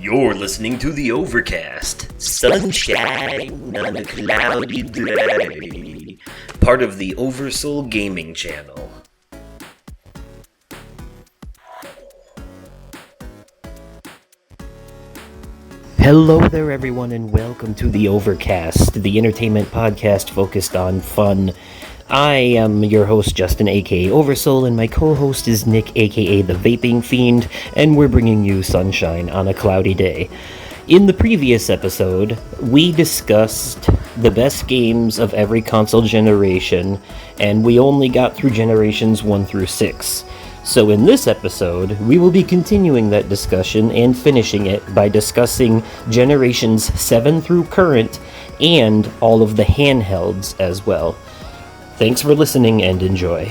You're listening to the Overcast, sunshine on a cloudy day, part of the Oversoul Gaming channel. Hello there everyone and welcome to the Overcast, the entertainment podcast focused on fun. I am your host Justin aka Oversoul and my co-host is Nick aka the Vaping Fiend, and we're bringing you sunshine on a cloudy day. In the previous episode, we discussed the best games of every console generation, and we only got through generations 1 through 6. So in this episode, we will be continuing that discussion and finishing it by discussing generations 7 through current and all of the handhelds as well. Thanks for listening and enjoy.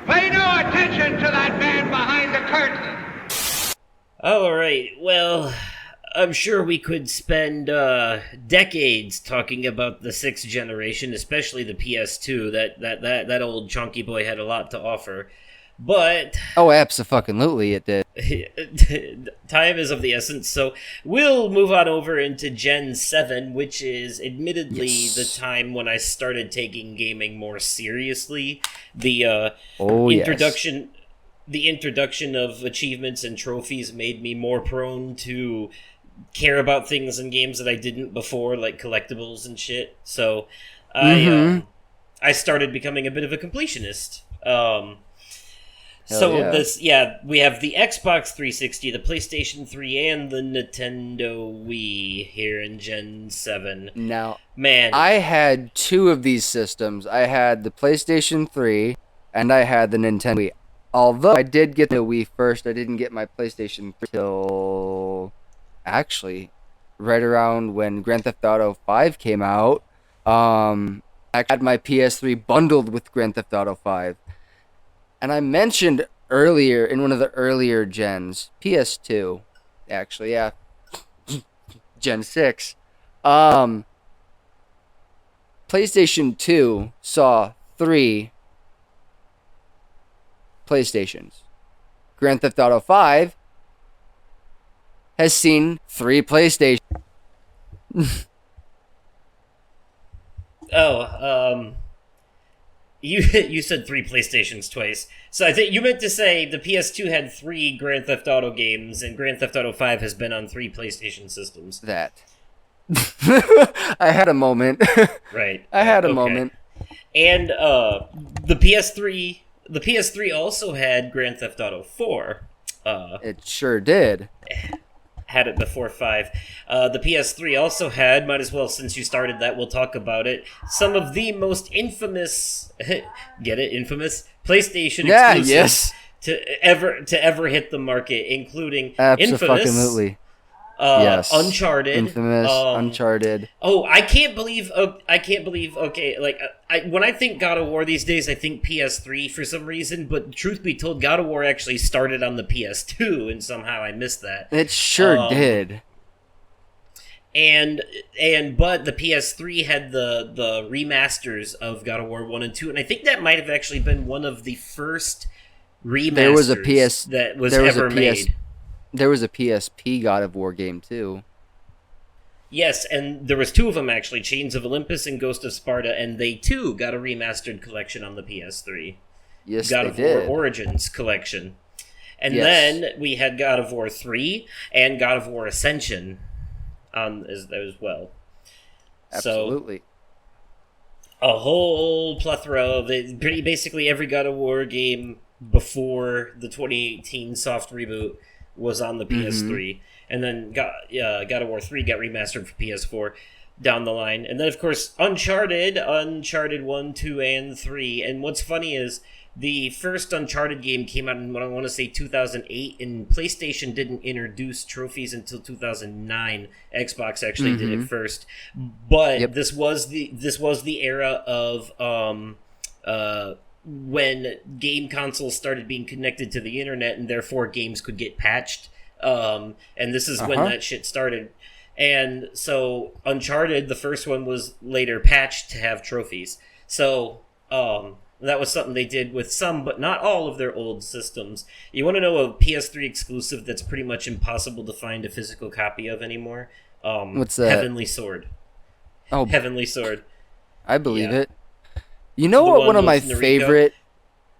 Pay no attention to that man behind the curtain! Alright, well, I'm sure we could spend decades talking about the 6th generation, especially the PS2. That old chunky boy had a lot to offer. But oh, abso-fucking-lutely it did. Time is of the essence, so we'll move on over into Gen 7, which is admittedly the time when I started taking gaming more seriously. The introduction of achievements and trophies made me more prone to care about things in games that I didn't before, like collectibles and shit. So I started becoming a bit of a completionist. We have the Xbox 360, the PlayStation 3, and the Nintendo Wii here in Gen 7. Now, man, I had 2 of these systems. I had the PlayStation 3, and I had the Nintendo Wii. Although I did get the Wii first, I didn't get my PlayStation 3 till actually right around when Grand Theft Auto 5 came out. I had my PS3 bundled with Grand Theft Auto 5. And I mentioned earlier, in one of the earlier gens, PS2, actually, yeah, Gen 6, PlayStation 2 saw 3 PlayStations. Grand Theft Auto 5 has seen 3 PlayStations. You said 3 PlayStations twice. So I think you meant to say the PS2 had 3 Grand Theft Auto games, and Grand Theft Auto 5 has been on 3 PlayStation systems. That. I had a moment. Right. I had a moment. And the PS3 also had Grand Theft Auto 4. It sure did. Had it before 5. The PS3 also had, might as well, since you started that, we'll talk about it, some of the most infamous, get it, infamous, PlayStation exclusives to ever hit the market, including Absolutely. Yes. Uncharted, infamous, Uncharted. Oh, I can't believe. Okay, like when I think God of War these days, I think PS3 for some reason. But truth be told, God of War actually started on the PS2, and somehow I missed that. It sure did. But the PS3 had the remasters of God of War 1 and 2, and I think that might have actually been one of the first remasters that was ever made. There was a PSP God of War game, too. Yes, and there was 2 of them, actually, Chains of Olympus and Ghost of Sparta, and they, too, got a remastered collection on the PS3. Yes, God of War Origins collection. And then we had God of War 3 and God of War Ascension on as well. Absolutely. So, a whole plethora of it. Basically every God of War game before the 2018 soft reboot was on the PS3, and then God of War 3 got remastered for PS4 down the line, and then of course Uncharted 1, 2, and 3. And what's funny is the first Uncharted game came out in, I want to say 2008, and PlayStation didn't introduce trophies until 2009. Xbox actually did it first, but this was the era of when game consoles started being connected to the internet, and therefore games could get patched. And this is when that shit started. And so Uncharted, the first one, was later patched to have trophies. So That was something they did with some, but not all of their old systems. You want to know a PS3 exclusive that's pretty much impossible to find a physical copy of anymore? What's that? Heavenly Sword. Oh, Heavenly Sword. I believe Yeah. it. You know The what? one One of my with Nariko? favorite.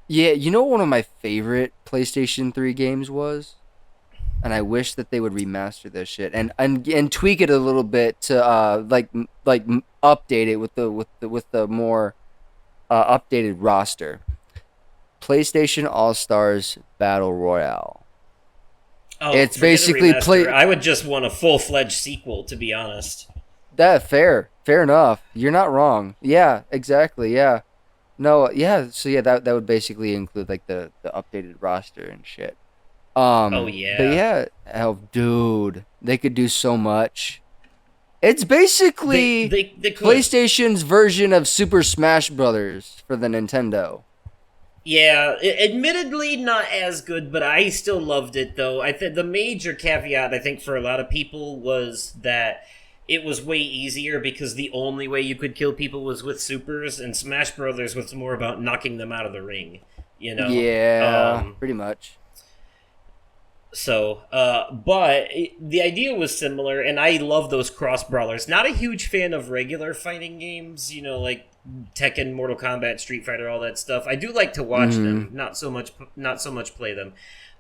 Yeah, you know what one of my favorite PlayStation 3 games was, and I wish that they would remaster this shit and tweak it a little bit to update it with the more updated roster. PlayStation All Stars Battle Royale. Oh, It's forget a basically remaster. I would just want a full-fledged sequel, to be honest. That fair enough. You're not wrong. Yeah, exactly. Yeah, no, yeah. So yeah, that would basically include like the updated roster and shit. Oh, But yeah. yeah, oh, dude, they could do so much. It's basically They could. PlayStation's version of Super Smash Brothers for the Nintendo. Yeah, admittedly not as good, but I still loved it though. I think the major caveat I think for a lot of people was that it was way easier because the only way you could kill people was with supers, and Smash Brothers was more about knocking them out of the ring. You know. Yeah, pretty much. So, but the idea was similar, and I love those cross brawlers. Not a huge fan of regular fighting games, you know, like Tekken, Mortal Kombat, Street Fighter, all that stuff. I do like to watch them, not so much play them.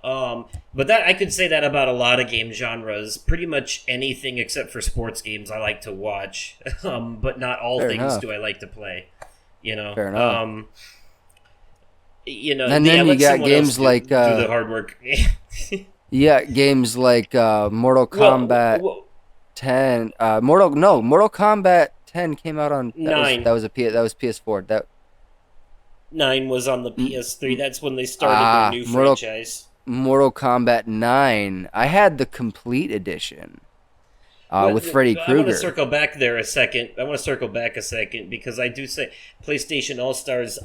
But that I could say that about a lot of game genres. Pretty much anything except for sports games, I like to watch, but not all Fair things enough. do I like to play. You know, Fair enough. You know, And then you let got someone games else do like, the hard work. Yeah, games like Mortal Kombat Well, 10. Mortal Kombat 10 came out on 9. That was PS4. That 9 was on the PS3. That's when they started their new franchise. Mortal Kombat 9. I had the complete edition with Freddy I want to Krueger. circle back there a second. Because I do say PlayStation All Stars.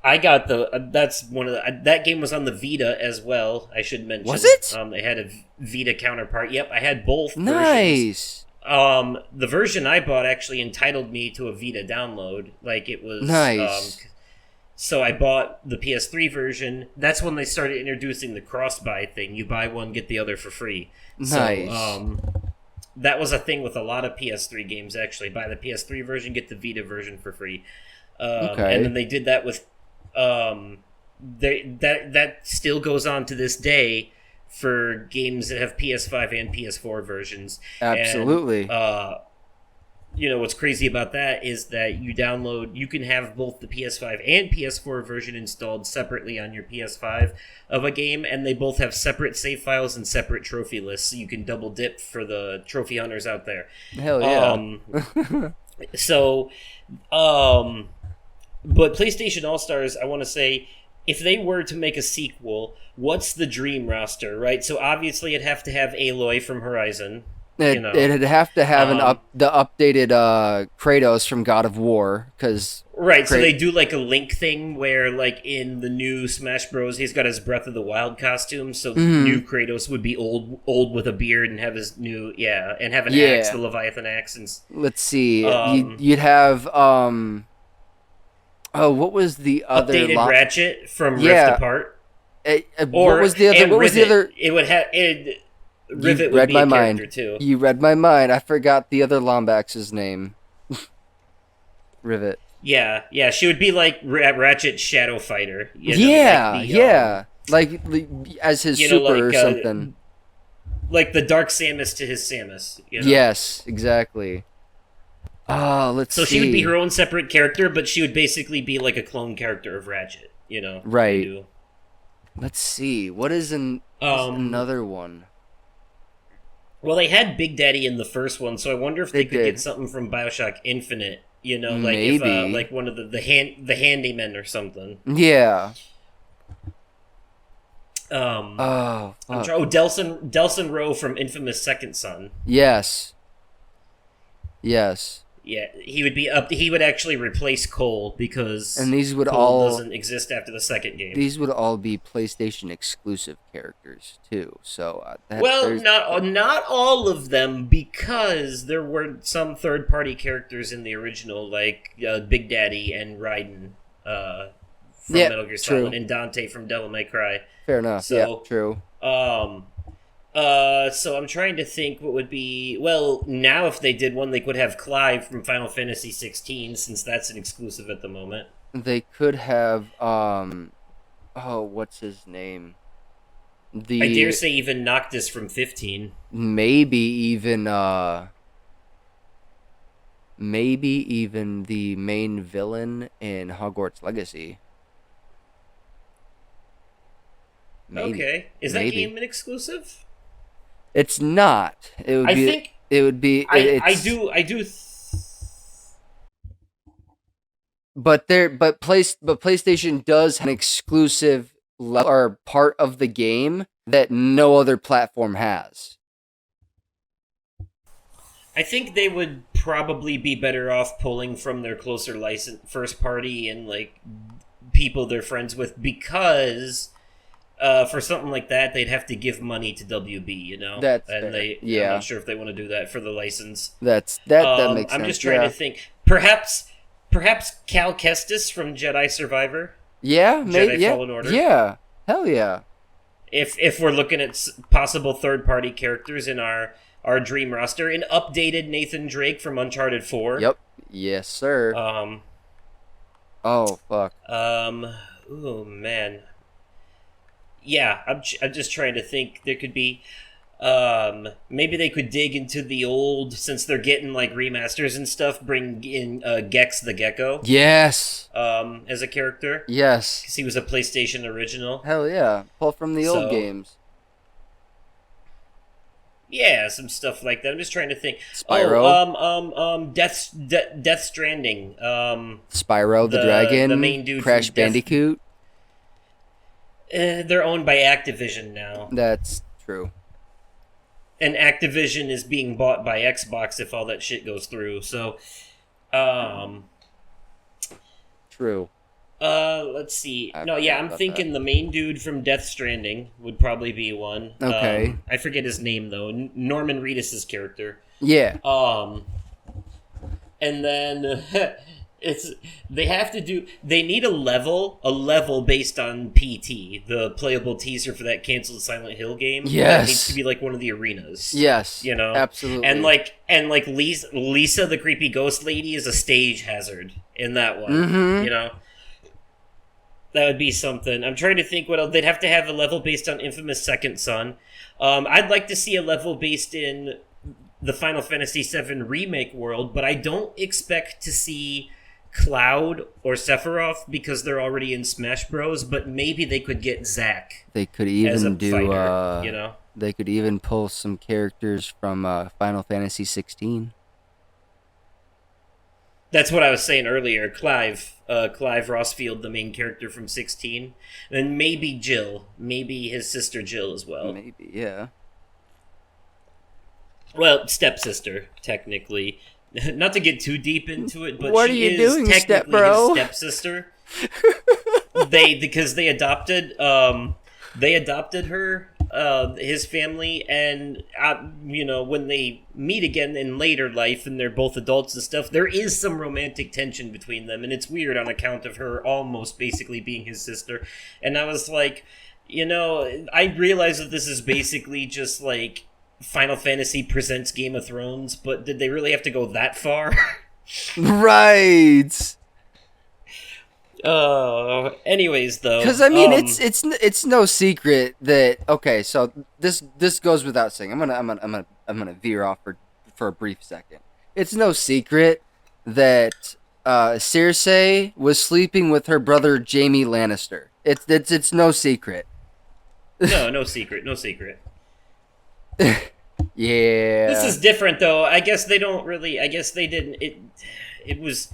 I got that's one of that game was on the Vita as well. I should mention. Was it? They had a Vita counterpart. Yep, I had both versions. Nice. The version I bought actually entitled me to a Vita download. Like it was Nice. So I bought the PS3 version. That's when they started introducing the cross-buy thing. You buy one, get the other for free. Nice. So, that was a thing with a lot of PS3 games, actually. Buy the PS3 version, get the Vita version for free. Okay. And then they did that with... that still goes on to this day for games that have PS5 and PS4 versions. Absolutely. And, you know what's crazy about that is that you can have both the PS5 and PS4 version installed separately on your PS5 of a game, and they both have separate save files and separate trophy lists, so you can double dip for the trophy hunters out there. Hell yeah. But PlayStation All Stars, I want to say, if they were to make a sequel, what's the dream roster, right? So obviously it'd have to have Aloy from Horizon. It'd have to have the updated Kratos from God of War, because right. So they do like a Link thing where, like in the new Smash Bros, he's got his Breath of the Wild costume. So new Kratos would be old with a beard and have his new and have an axe, the Leviathan axe. And let's see, you'd have what was the other updated Ratchet from Yeah. Rift Apart? What was the other? What was the other? It would have Rivet You would read be my a mind. character too. You read my mind. I forgot the other Lombax's name. Rivet. Yeah, she would be like Ratchet Shadow Fighter. You know, like as his you know, super or like, something. like the Dark Samus to his Samus. You know? Yes, exactly. Let's see. So she would be her own separate character, but she would basically be like a clone character of Ratchet. You know, Right. Let's see. What is another one? Well, they had Big Daddy in the first one, so I wonder if they could did. get something from BioShock Infinite. You know, like Maybe. if like one of the handymen or something. Yeah. I'm Oh, fuck. Delson Rowe from Infamous Second Son. Yes. Yeah, he would be up. He would actually replace Cole because And these would Cole all doesn't exist after the second game. these would all be PlayStation exclusive characters too. So Well, not all of them, because there were some third party characters in the original, like Big Daddy and Raiden. from Yeah, Metal Gear true. Solid and Dante from Devil May Cry. Fair enough. So, yeah, true. So I'm trying to think what would be... Well, now if they did one, they could have Clive from Final Fantasy 16, since that's an exclusive at the moment. They could have, what's his name? I dare say even Noctis from 15. Maybe even the main villain in Hogwarts Legacy. Maybe. Okay. Is that game an exclusive? It's not. It would I be. think It would be. I do. But PlayStation does have an exclusive level or part of the game that no other platform has. I think they would probably be better off pulling from their closer license first party and like people they're friends with, because for something like that they'd have to give money to WB, you know. That's and fair. they Yeah. I'm not sure if they want to do that for the license. That makes sense. I'm just trying to think. Perhaps Cal Kestis from Jedi Survivor. Yeah, maybe. Jedi Fallen Order. Yeah, hell yeah. If we're looking at possible third party characters in our dream roster, an updated Nathan Drake from Uncharted 4. Yep. Yes, sir. Oh fuck. Oh man. Yeah, I'm just trying to think. There could be. Maybe they could dig into the old, since they're getting like remasters and stuff. Bring in Gex the Gecko. Yes. As a character. Yes. Because he was a PlayStation original. Hell yeah. Pull from the old games. Yeah, some stuff like that. I'm just trying to think. Spyro. Death Stranding. Spyro the Dragon. The main dude. Crash Bandicoot. They're owned by Activision now. That's true. And Activision is being bought by Xbox if all that shit goes through. So, true. Let's see. I'm thinking the main dude from Death Stranding would probably be one. Okay. I forget his name though. Norman Reedus' character. Yeah. And then they need a level based on PT, the playable teaser for that canceled Silent Hill game. Yes. It needs to be like one of the arenas. Yes. You know? Absolutely. And like Lisa the creepy ghost lady is a stage hazard in that one. Mm-hmm. You know? That would be something. I'm trying to think what else. They'd have to have a level based on Infamous Second Son. I'd like to see a level based in the Final Fantasy VII Remake world, but I don't expect to see Cloud or Sephiroth because they're already in Smash Bros. But maybe they could get Zack. They could even as a do. fighter, you know, they could even pull some characters from Final Fantasy 16. That's what I was saying earlier. Clive Rossfield, the main character from 16, and maybe Jill, maybe his sister Jill as well. Maybe, yeah. Well, stepsister, technically. Not to get too deep into it, but what she are you is doing, technically stepbro? his stepsister. Because they adopted her, his family, and when they meet again in later life and they're both adults and stuff, there is some romantic tension between them, and it's weird on account of her almost basically being his sister. And I was like, I realize that this is basically just like Final Fantasy presents Game of Thrones, but did they really have to go that far? Right. Anyways, though, because I mean, it's no secret that so this goes without saying. I'm gonna veer off for a brief second. It's no secret that Cersei was sleeping with her brother Jaime Lannister. It's no secret. No secret. Yeah. This is different, though. I guess they don't really. I guess they didn't. It was.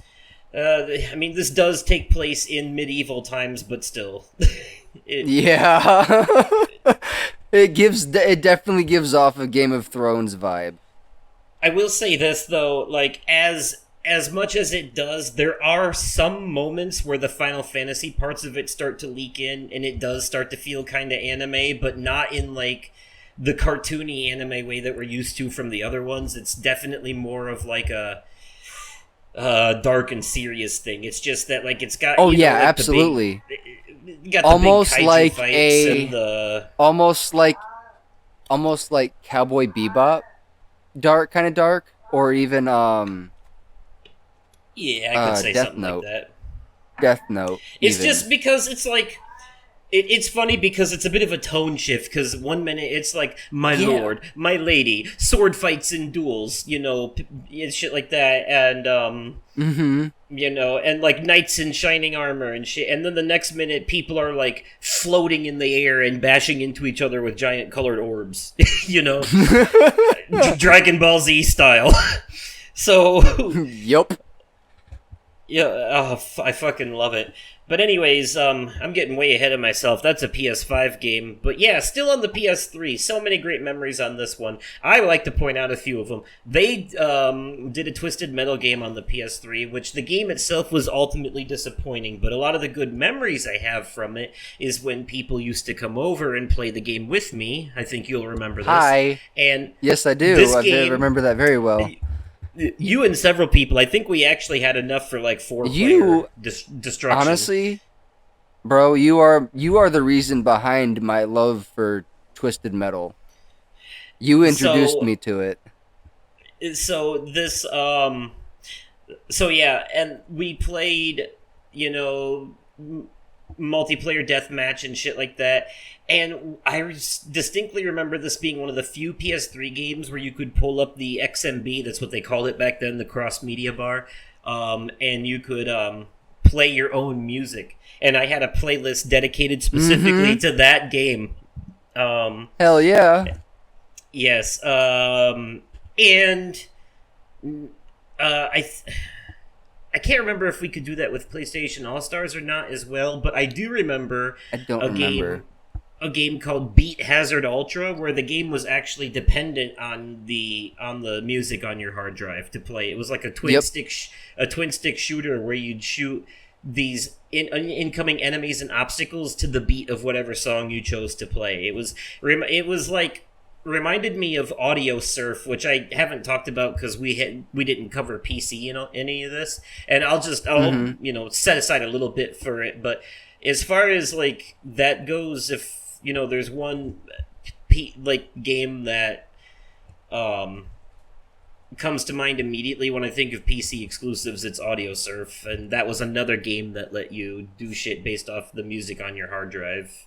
This does take place in medieval times, but still. Yeah. It definitely gives off a Game of Thrones vibe. I will say this, though, like, as much as it does, there are some moments where the Final Fantasy parts of it start to leak in, and it does start to feel kind of anime, but not in, like, the cartoony anime way that we're used to from the other ones. It's definitely more of, like, a dark and serious thing. It's just that, like, it's got... Oh, yeah, absolutely. You got the almost big kaiju like fights and the almost like Cowboy Bebop, kind of dark, or even yeah, I could say Death something like Note. that. Death Note. It's Even. just because it's like it's funny because it's a bit of a tone shift. Because one minute it's like my lord, my lady, sword fights and duels, and shit like that, and and like knights in shining armor and shit. And then the next minute, people are like floating in the air and bashing into each other with giant colored orbs, Dragon Ball Z style. So, Yup. yeah, I fucking love it. But anyways, I'm getting way ahead of myself. That's a PS5 game. But yeah, still on the PS3. So many great memories on this one. I like to point out a few of them. They did a Twisted Metal game on the PS3, which the game itself was ultimately disappointing. But a lot of the good memories I have from it is when people used to come over and play the game with me. I think you'll remember this. Hi. And yes, I do. I remember that very well. You and several people. I think we actually had enough for like 4-player destruction. Honestly, bro, you are the reason behind my love for Twisted Metal. You introduced me to it. So this so yeah, and we played, multiplayer deathmatch and shit like that. And I distinctly remember this being one of the few PS3 games where you could pull up the XMB, that's what they called it back then, the cross media bar, and you could play your own music. And I had a playlist dedicated specifically to that game. Hell yeah. Yes. And I can't remember if we could do that with PlayStation All-Stars or not as well, but I do remember a game called Beat Hazard Ultra, where the game was actually dependent on the music on your hard drive to play. It was like a twin stick shooter where you'd shoot these incoming enemies and obstacles to the beat of whatever song you chose to play. It was like reminded me of Audio Surf, which I haven't talked about because we didn't cover PC in any of this, and I'll set aside a little bit for it. But as far as like that goes, if there's one game that comes to mind immediately when I think of PC exclusives, it's Audio Surf, and that was another game that let you do shit based off the music on your hard drive.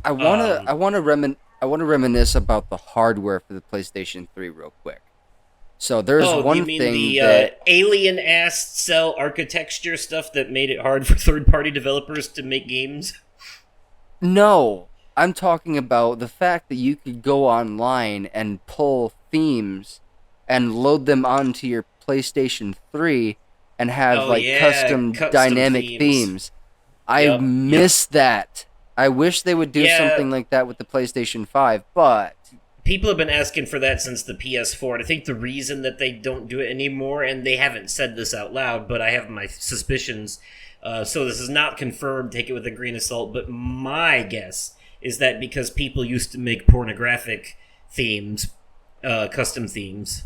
I want to reminisce about the hardware for the PlayStation 3 real quick. So there's one you mean thing the that alien ass cell architecture stuff that made it hard for third-party developers to make games? No, I'm talking about the fact that you could go online and pull themes and load them onto your PlayStation 3 and have custom dynamic themes. I miss that. I wish they would do something like that with the PlayStation 5, but people have been asking for that since the PS4. And I think the reason that they don't do it anymore, and they haven't said this out loud, but I have my suspicions, so this is not confirmed, take it with a grain of salt, but my guess is that because people used to make pornographic themes, custom themes.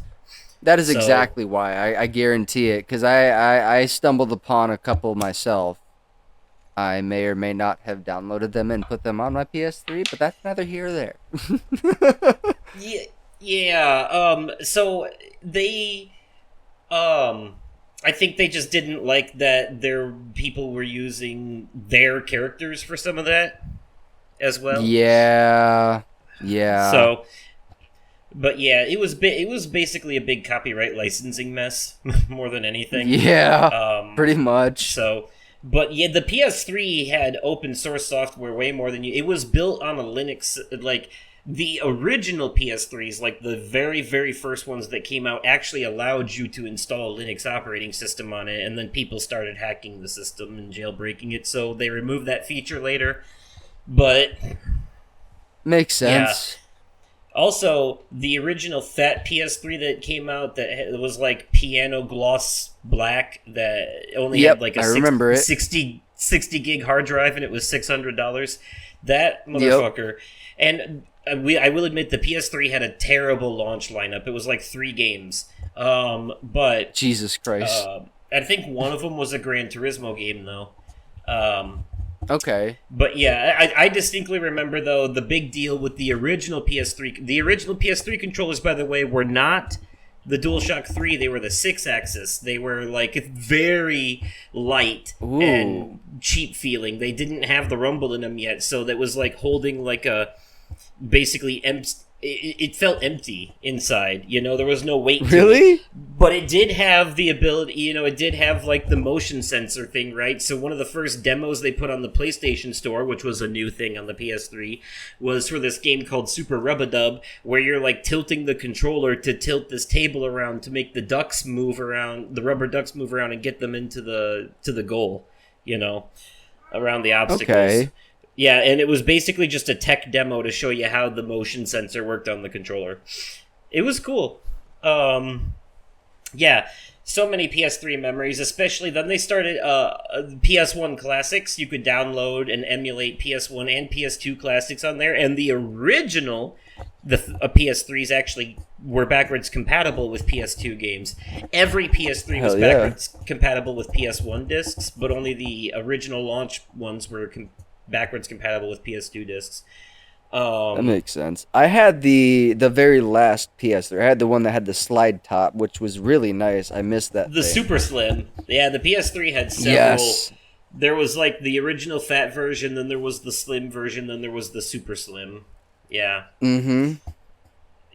That is exactly why. I guarantee it, because I stumbled upon a couple myself. I may or may not have downloaded them and put them on my PS3, but that's neither here or there. So they, I think they just didn't like that their people were using their characters for some of that as well. Yeah. So, but yeah, it was basically a big copyright licensing mess more than anything. Yeah, pretty much. So. But yeah, the PS3 had open source software way more than it was built on a Linux, like the original PS3s, like the very, very first ones that came out, actually allowed you to install a Linux operating system on it, and then people started hacking the system and jailbreaking it, so they removed that feature later. But makes sense. Yeah. Also, the original fat PS3 that came out that was like piano gloss black that only had like a 60 gig hard drive and it was $600. That motherfucker. And I will admit the PS3 had a terrible launch lineup. It was like 3 games. But Jesus Christ. I think one of them was a Gran Turismo game though. Okay. But yeah, I distinctly remember, though, the big deal with the original PS3. The original PS3 controllers, by the way, were not the DualShock 3. They were the 6-axis. They were, like, very light Ooh. and cheap feeling. They didn't have the rumble in them yet, so that was like holding, like, a basically empty. It felt empty inside, there was no weight to it. But it did have the ability, it did have like the motion sensor thing, right? So one of the first demos they put on the PlayStation Store, which was a new thing on the PS3, was for this game called Super Rub-a-Dub, where you're like tilting the controller to tilt this table around to make the ducks move around, the rubber ducks move around and get them into the goal, around the obstacles. Okay. Yeah, and it was basically just a tech demo to show you how the motion sensor worked on the controller. It was cool. Yeah, so many PS3 memories, especially then they started PS1 classics. You could download and emulate PS1 and PS2 classics on there, and the original PS3s actually were backwards compatible with PS2 games. Every PS3 was backwards compatible with PS1 discs, but only the original launch ones were backwards compatible with PS2 discs. That makes sense. I had the very last PS3. I had the one that had the slide top, which was really nice. I missed that. The Super Slim. Yeah, the PS3 had several. Yes. There was like the original fat version, then there was the slim version, then there was the Super Slim. Yeah. Mm-hmm.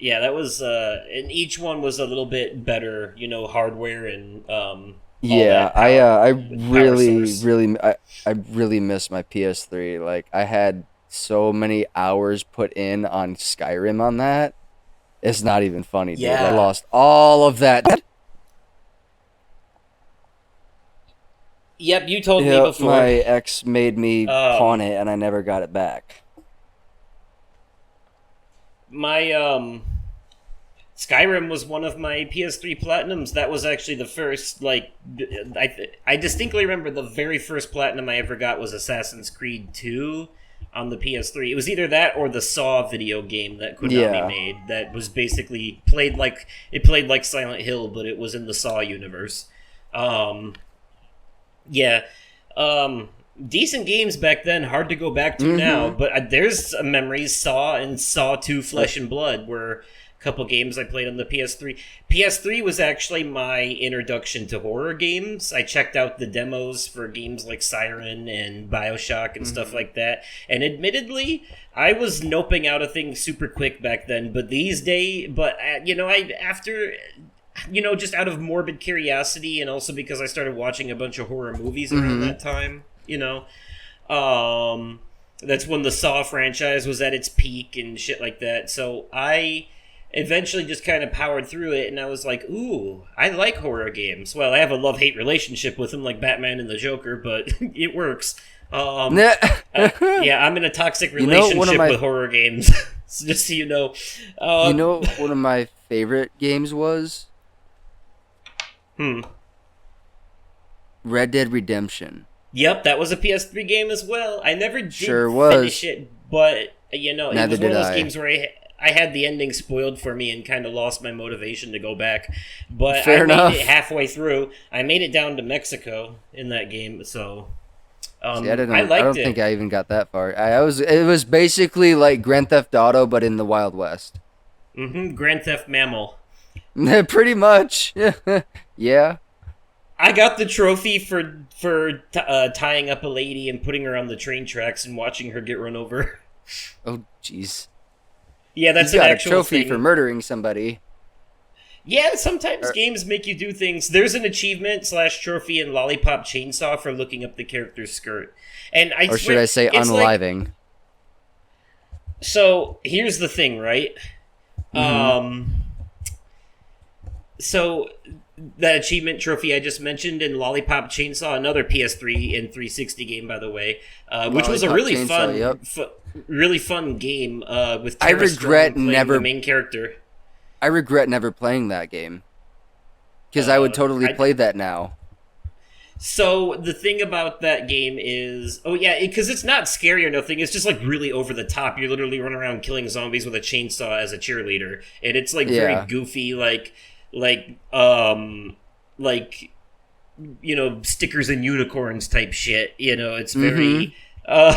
Yeah, that was and each one was a little bit better, hardware and yeah, I really miss my PS3. Like, I had so many hours put in on Skyrim on that. It's not even funny, dude. I lost all of that. Yep, you told me before. My ex made me pawn it, and I never got it back. My Skyrim was one of my PS3 Platinums. That was actually the first, like, I distinctly remember the very first Platinum I ever got was Assassin's Creed 2 on the PS3. It was either that or the Saw video game that Konami made that was basically played like Silent Hill, but it was in the Saw universe. Decent games back then, hard to go back to now, but there's memories. Saw and Saw 2 Flesh and Blood were couple games I played on the PS3. PS3 was actually my introduction to horror games. I checked out the demos for games like Siren and BioShock and stuff like that. And admittedly, I was noping out of things super quick back then. But these days, just out of morbid curiosity and also because I started watching a bunch of horror movies around that time, that's when the Saw franchise was at its peak and shit like that. So I eventually just kind of powered through it, and I was like, ooh, I like horror games. Well, I have a love-hate relationship with them, like Batman and the Joker, but it works. I'm in a toxic relationship with horror games, just so you know. What one of my favorite games was? Red Dead Redemption. Yep, that was a PS3 game as well. I never did finish it, but, it was one of those games where I had the ending spoiled for me and kind of lost my motivation to go back. But I made it halfway through. I made it down to Mexico in that game, so I liked it. I don't think I even got that far. It was basically like Grand Theft Auto, but in the Wild West. Grand Theft Mammal. Pretty much. Yeah. I got the trophy for tying up a lady and putting her on the train tracks and watching her get run over. Oh, jeez. Yeah, that's an actual trophy thing. For murdering somebody. Yeah, sometimes games make you do things. There's an achievement / trophy in Lollipop Chainsaw for looking up the character's skirt. And should I say unaliving? So, here's the thing, right? So, that achievement trophy I just mentioned in Lollipop Chainsaw, another PS3 and 360 game, by the way, which was a really really fun game with Tara Strong playing the main character. I regret never playing that game because I would totally play that now. So the thing about that game is, because it's not scary or nothing. It's just like really over the top. You literally run around killing zombies with a chainsaw as a cheerleader, and it's like very goofy, stickers and unicorns type shit. It's very Uh,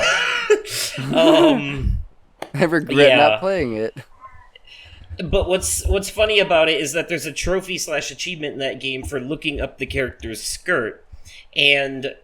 um, I regret yeah. not playing it. But what's funny about it is that there's a trophy slash achievement in that game for looking up the character's skirt, and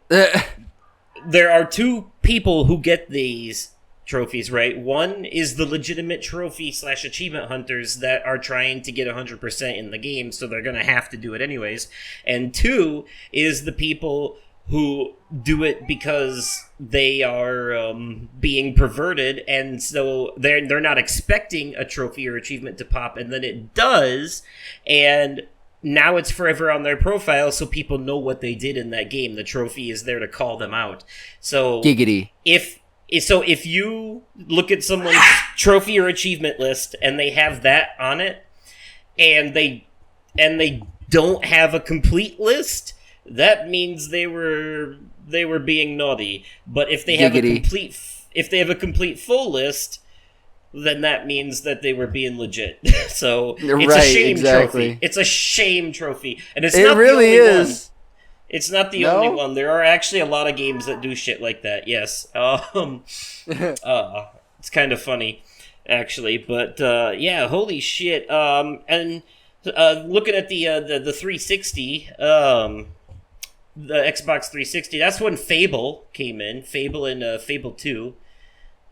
there are two people who get these trophies, right? One is the legitimate trophy slash achievement hunters that are trying to get 100% in the game, so they're gonna have to do it anyways. And two is the people who do it because they are being perverted, and so they're not expecting a trophy or achievement to pop, and then it does, and now it's forever on their profile, so people know what they did in that game. The trophy is there to call them out. So Giggity. if you look at someone's trophy or achievement list and they have that on it, and they don't have a complete list, that means they were being naughty. But if they have a complete full list, then that means that they were being legit. So it's a shame trophy. It's a shame trophy, and it's not really the only is. one. It's not the only one. There are actually a lot of games that do shit like that. Yes. It's kind of funny, actually. But yeah, holy shit. And looking at the 360, the Xbox 360. That's when Fable came in. Fable and Fable 2.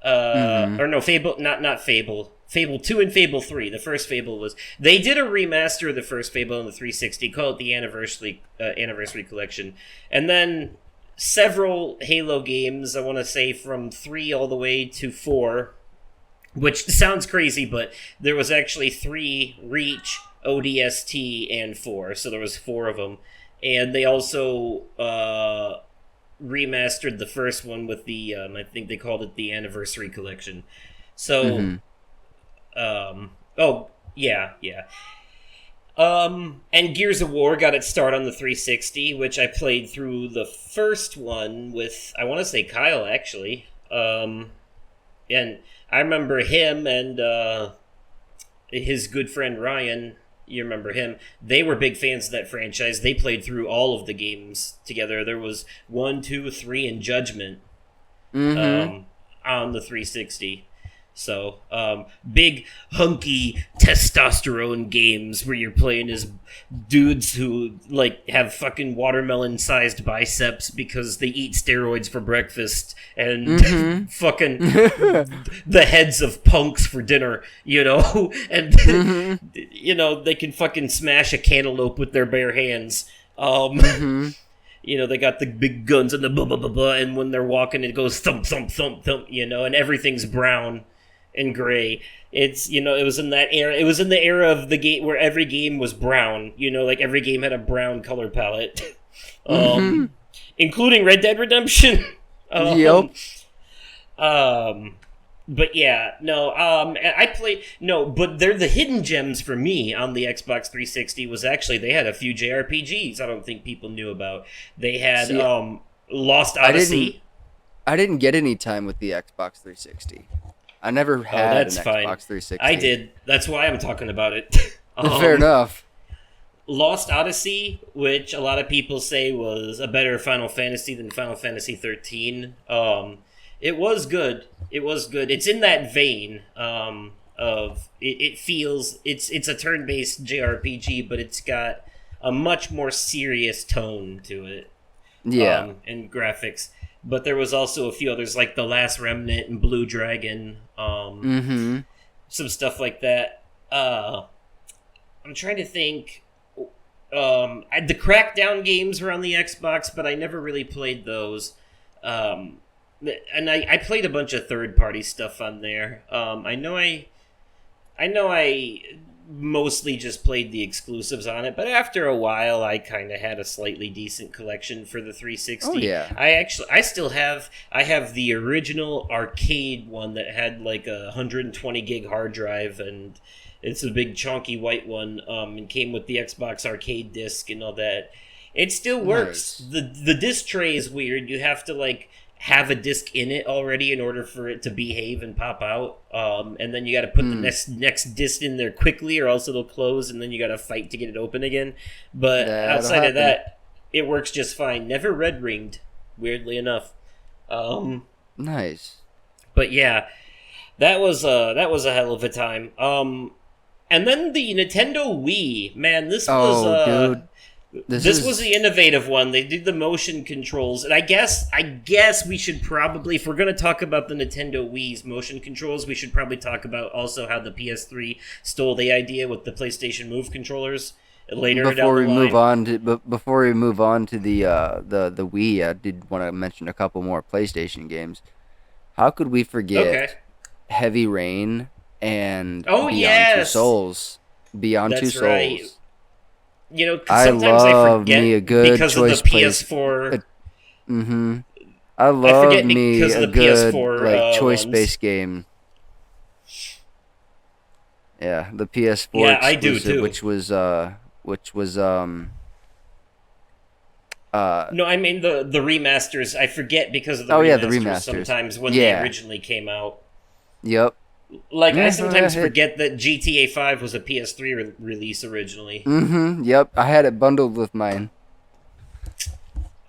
Or no, Fable, not Fable. Fable 2 and Fable 3. The first Fable was... They did a remaster of the first Fable on the 360, called it the Anniversary Collection. And then several Halo games, I want to say from 3 all the way to 4, which sounds crazy, but there was actually 3, Reach, ODST, and 4. So there was 4 of them. And they also... remastered the first one with the I think they called it the Anniversary Collection. So and Gears of War got its start on the 360, which I played through the first one with, I want to say, Kyle, actually. And I remember him and his good friend Ryan. You remember him. They were big fans of that franchise. They played through all of the games together. There was 1, 2, 3, and Judgment on the 360. So, big, hunky, testosterone games where you're playing as dudes who, like, have fucking watermelon-sized biceps because they eat steroids for breakfast and fucking the heads of punks for dinner, you know? And, you know, they can fucking smash a cantaloupe with their bare hands. You know, they got the big guns and the blah, blah, blah, blah, and when they're walking, it goes thump, thump, thump, thump, you know, and everything's brown and gray. It's, you know, it was in that era. It was in the era of the game where every game was brown. You know, like every game had a brown color palette, including Red Dead Redemption. Yep. But yeah, no. I played but they're the hidden gems for me on the Xbox 360 was actually they had a few JRPGs I don't think people knew about. They had Lost Odyssey. I didn't get any time with the Xbox 360. I never had an Xbox 360. I did. That's why I'm talking about it. Fair enough. Lost Odyssey, which a lot of people say was a better Final Fantasy than Final Fantasy 13. It was good. It was good. It's in that vein of it feels it's a turn-based JRPG, but it's got a much more serious tone to it. Yeah. And graphics. But there was also a few others like The Last Remnant and Blue Dragon. Some stuff like that. I'm trying to think. The Crackdown games were on the Xbox, but I never really played those. And I played a bunch of third-party stuff on there. I know I mostly just played the exclusives on it, but after a while, I kind of had a slightly decent collection for the 360. Oh yeah. I have the original arcade one that had like a 120 gig hard drive, and it's a big chunky white one. And came with the Xbox arcade disc and all that. It still works. Nice. The disc tray is weird. You have to like have a disc in it already in order for it to behave and pop out. And then you got to put the next disc in there quickly or else it'll close, and then you got to fight to get it open again. But outside of that, it works just fine. Never red ringed, weirdly enough. Nice. But yeah, that was a hell of a time. And then the Nintendo Wii, man, Oh, dude. this was the innovative one. They did the motion controls, and I guess we should probably, if we're going to talk about the Nintendo Wii's motion controls, we should probably talk about also how the PS3 stole the idea with the PlayStation Move controllers later down the line. Before we move on to the Wii, I did want to mention a couple more PlayStation games. How could we forget Okay. Heavy Rain and Oh, Beyond Two yes! Souls? Beyond Two That's Souls. right. You know, 'cause I sometimes I love forget me a good because of the choice place. PS4. Mm-hmm. I love forget me because of a the good PS4 choice-based game. Yeah, the PS4 Yeah, I do exclusive, too. which was No, I mean the remasters. I forget because of the Oh, remasters, yeah, the remasters. sometimes when Yeah. they originally came out. Yep. Like, I Yeah, sometimes it- forget that GTA 5 was a PS3 release originally. Mm-hmm. Yep. I had it bundled with mine.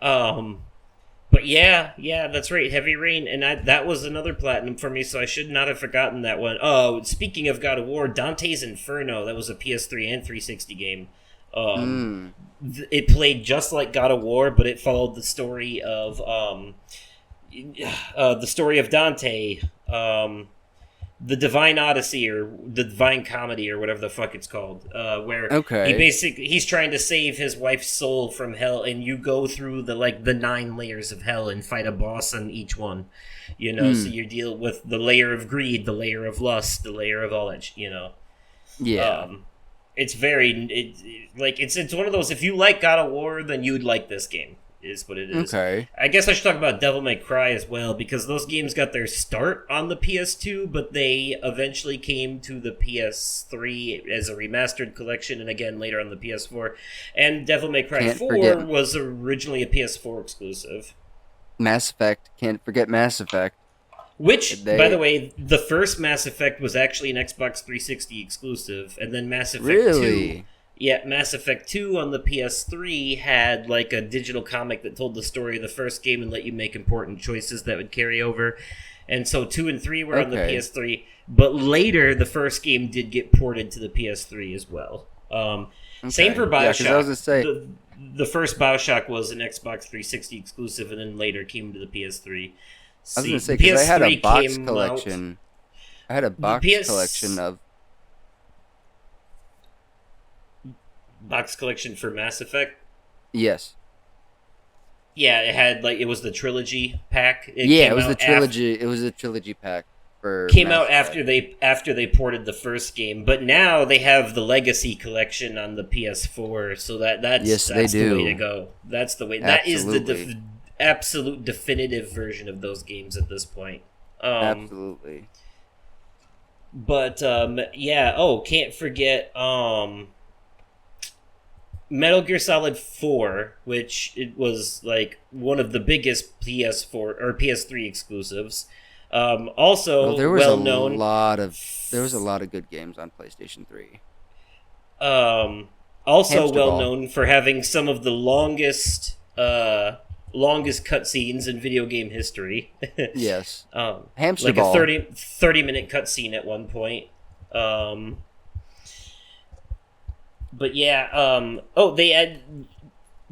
But yeah, that's right, Heavy Rain, and that was another platinum for me, so I should not have forgotten that one. Oh, speaking of God of War, Dante's Inferno, that was a PS3 and 360 game. It played just like God of War, but it followed the story of Dante, the Divine Odyssey or the Divine Comedy or whatever the fuck it's called, where Okay. he's trying to save his wife's soul from hell, and you go through the 9 layers of hell and fight a boss on each one. You know, so you deal with the layer of greed, the layer of lust, the layer of all that. Yeah. It's it's one of those. If you like God of War, then you'd like this game. Is what it is. Okay. I guess I should talk about Devil May Cry as well, because those games got their start on the PS2, but they eventually came to the PS3 as a remastered collection, and again later on the PS4. And Devil May Cry Can't 4 forget- was originally a PS4 exclusive. Mass Effect. Can't forget Mass Effect. Which, They- by the way, the first Mass Effect was actually an Xbox 360 exclusive, and then Mass Effect 2... Really? Yeah, Mass Effect 2 on the PS3 had like a digital comic that told the story of the first game and let you make important choices that would carry over. And so 2 and 3 were on the Okay. PS3, but later the first game did get ported to the PS3 as well. Same for Yeah, 'cause BioShock. I was gonna say- The first BioShock was an Xbox 360 exclusive and then later came to the PS3. I was gonna say because I had a box collection. I had a box PS collection of. Box collection for Mass Effect. Yes. Yeah, it was the trilogy pack. It was the trilogy. It was a trilogy pack for. Came Mass out Effect. after they ported the first game, but now they have the Legacy collection on the PS4, so that's Yes, they the way do. to go. That's the way. That is the Absolutely. absolute definitive version of those games at this point. Absolutely. But yeah. Oh, can't forget Metal Gear Solid 4, which it was like one of the biggest PS4 or PS3 exclusives. Also, Well, there was well a known. lot of good games on PlayStation 3. Also Hamster well Ball. known for having some of the longest cutscenes in video game history. Yes. Hamster Hamster Ball. a 30-minute cutscene at one point. But yeah, they had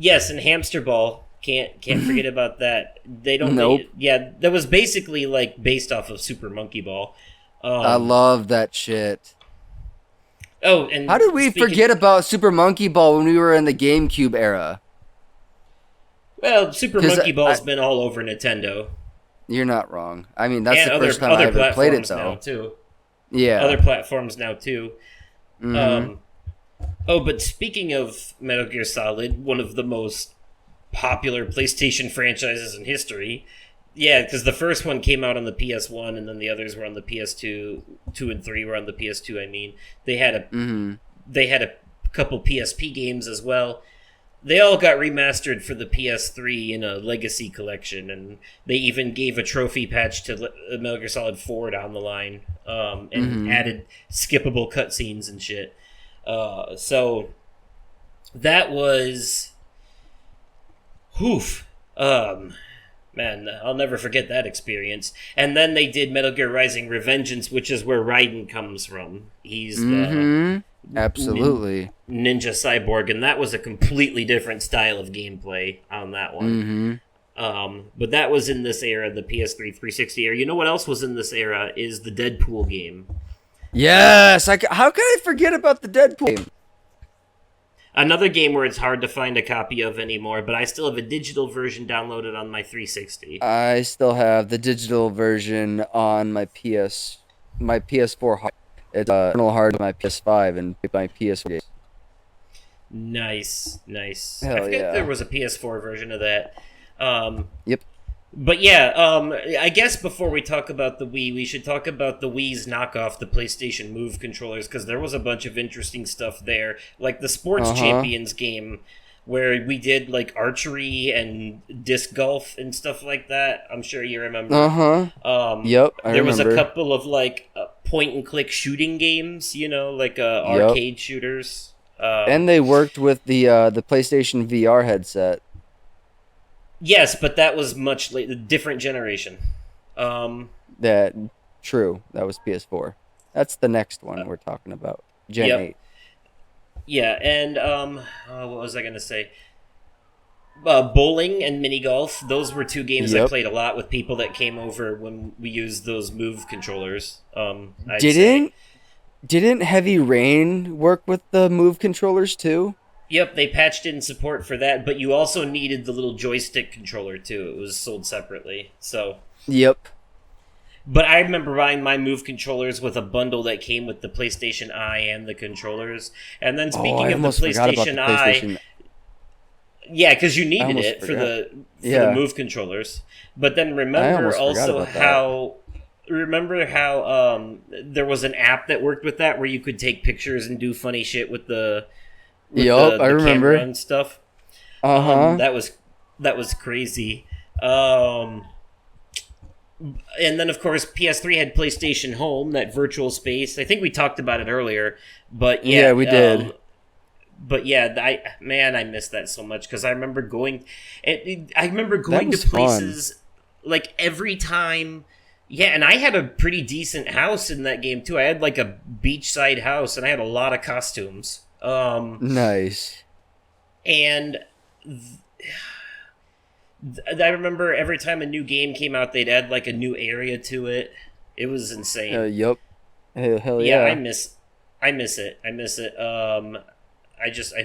and Hamster Ball. Can't forget about that. They don't. Nope. That was basically like based off of Super Monkey Ball. I love that shit. Oh, and How did we forget about Super Monkey Ball when we were in the GameCube era? Well, Super 'Cause Monkey Ball's been all over Nintendo. You're not wrong. I mean, that's And the first time I ever played it, now though. too. Yeah. Other platforms now too. Mhm. But speaking of Metal Gear Solid, one of the most popular PlayStation franchises in history. Yeah, because the first one came out on the PS1, and then the others were on the PS2. 2 and 3 were on the PS2. I mean, they had a couple PSP games as well. They all got remastered for the PS3 in a Legacy collection, and they even gave a trophy patch to Metal Gear Solid 4 down the line, and added skippable cutscenes and shit. So that was, Man, I'll never forget that experience. And then they did Metal Gear Rising: Revengeance, which is where Raiden comes from. He's the Absolutely. ninja cyborg, and that was a completely different style of gameplay on that one. But that was in this era, the PS3 360 era. You know what else was in this era is the Deadpool game. Yes, how can I forget about the Deadpool game? Another game where it's hard to find a copy of anymore, but I still have a digital version downloaded on my 360. I still have the digital version on my PS4. It's hard on my PS5 and my PS4. Nice. Hell I forget yeah. there was a PS4 version of that. Yep. But yeah, I guess before we talk about the Wii, we should talk about the Wii's knockoff, the PlayStation Move controllers, because there was a bunch of interesting stuff there. Like the Sports Champions game, where we did like archery and disc golf and stuff like that. I'm sure you remember. Yep, I there was remember. a couple of like point-and-click shooting games, like arcade shooters. And they worked with the PlayStation VR headset. Yes, but that was much later, different generation. True. That was PS4. That's the next one we're talking about. Gen 8. Yeah, and what was I going to say? Bowling and mini golf. Those were two games I played a lot with people that came over when we used those Move controllers. Didn't Heavy Rain work with the Move controllers too? Yep, they patched in support for that, but you also needed the little joystick controller too. It was sold separately. So. Yep. But I remember buying my Move controllers with a bundle that came with the PlayStation Eye and the controllers. And then speaking of the PlayStation Eye, yeah, because you needed it for the Move controllers. But then remember also how there was an app that worked with that where you could take pictures and do funny shit with the I remember camera and stuff. That was crazy. And then, of course, PS3 had PlayStation Home, that virtual space. I think we talked about it earlier, but yeah, we did. But yeah, I miss that so much because I remember going to places like every time. Yeah, and I had a pretty decent house in that game too. I had like a beachside house, and I had a lot of costumes. Nice. And I remember every time a new game came out, they'd add like a new area to it. It was insane. Yep. Hell yeah. I miss it. I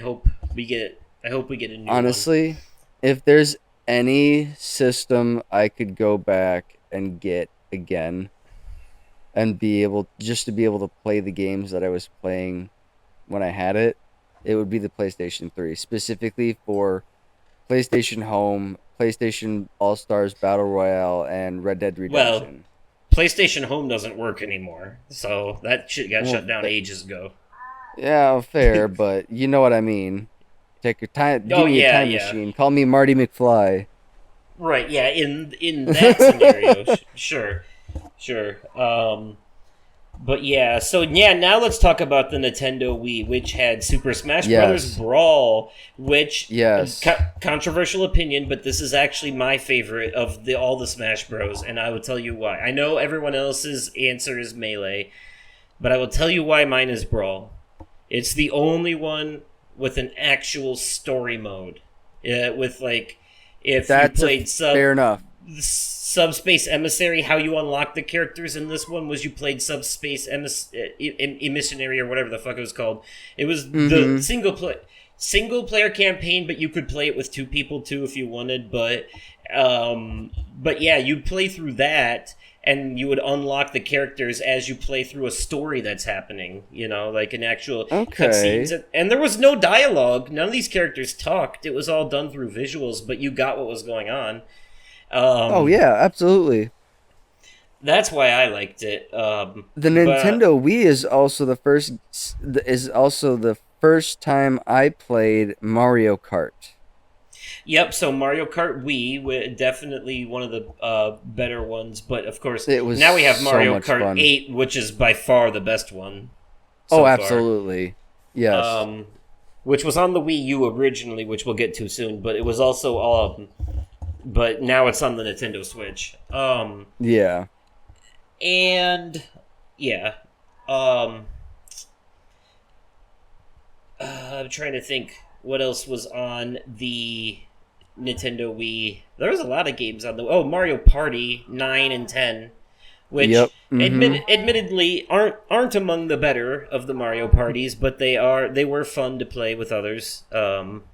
hope we get a new one. Honestly, if there's any system I could go back and get again and be able to play the games that I was playing when I had it, it would be the PlayStation 3, specifically for PlayStation Home, PlayStation All-Stars Battle Royale, and Red Dead Redemption. Well, PlayStation Home doesn't work anymore, so that shit got shut down ages ago. Yeah, fair, but you know what I mean. Take your time. Give me a time machine. Call me Marty McFly. Right, yeah, in that scenario, sure. But yeah, so yeah, now let's talk about the Nintendo Wii, which had Super Smash Bros. Brawl, which, controversial opinion, but this is actually my favorite of all the Smash Bros, and I will tell you why. I know everyone else's answer is Melee, but I will tell you why mine is Brawl. It's the only one with an actual story mode. With, like, if you played fair enough. Subspace Emissary, how you unlock the characters in this one was you played Subspace Emissary or whatever the fuck it was called. It was the single player campaign, but you could play it with two people too if you wanted. But yeah, you'd play through that, and you would unlock the characters as you play through a story that's happening. Like an actual cutscenes. And there was no dialogue. None of these characters talked. It was all done through visuals, but you got what was going on. Yeah, absolutely. That's why I liked it. The Nintendo Wii is also the first time I played Mario Kart. Yep. So Mario Kart Wii, definitely one of the better ones. But of course, now we have Mario Kart fun. 8, which is by far the best one. Absolutely. Yes. Which was on the Wii U originally, which we'll get to soon. But it was also but now it's on the Nintendo Switch. Yeah. And yeah, um, I'm trying to think what else was on the Nintendo Wii. There was a lot of games on the. Oh, Mario Party 9 and 10, Yep. which admittedly aren't among the better of the Mario parties, but they were fun to play with others.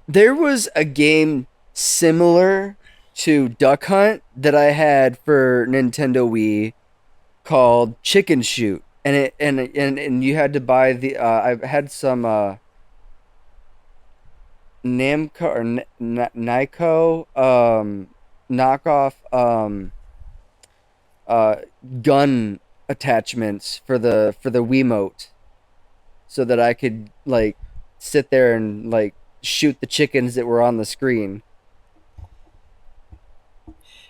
There was a game similar to Duck Hunt that I had for Nintendo Wii called Chicken Shoot, and and you had to buy the. I had some Namco or Nyko knockoff uh, gun attachments for the Wiimote, so that I could like sit there and like shoot the chickens that were on the screen.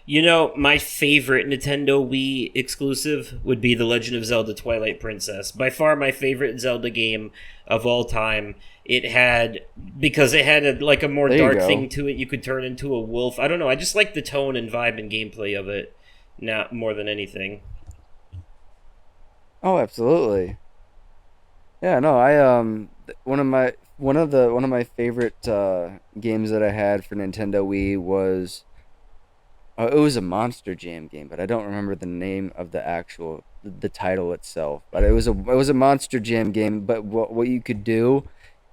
You know, my favorite Nintendo Wii exclusive would be The Legend of Zelda Twilight Princess. By far my favorite Zelda game of all time. It had, because it had like a more dark thing to it, you could turn into a wolf. I don't know, I just like the tone and vibe and gameplay of it, not more than anything. Oh, absolutely. Yeah, no, I one of my favorite games that I had for Nintendo Wii was it was a Monster Jam game, but I don't remember the name of the title itself. But it was a Monster Jam game. But what you could do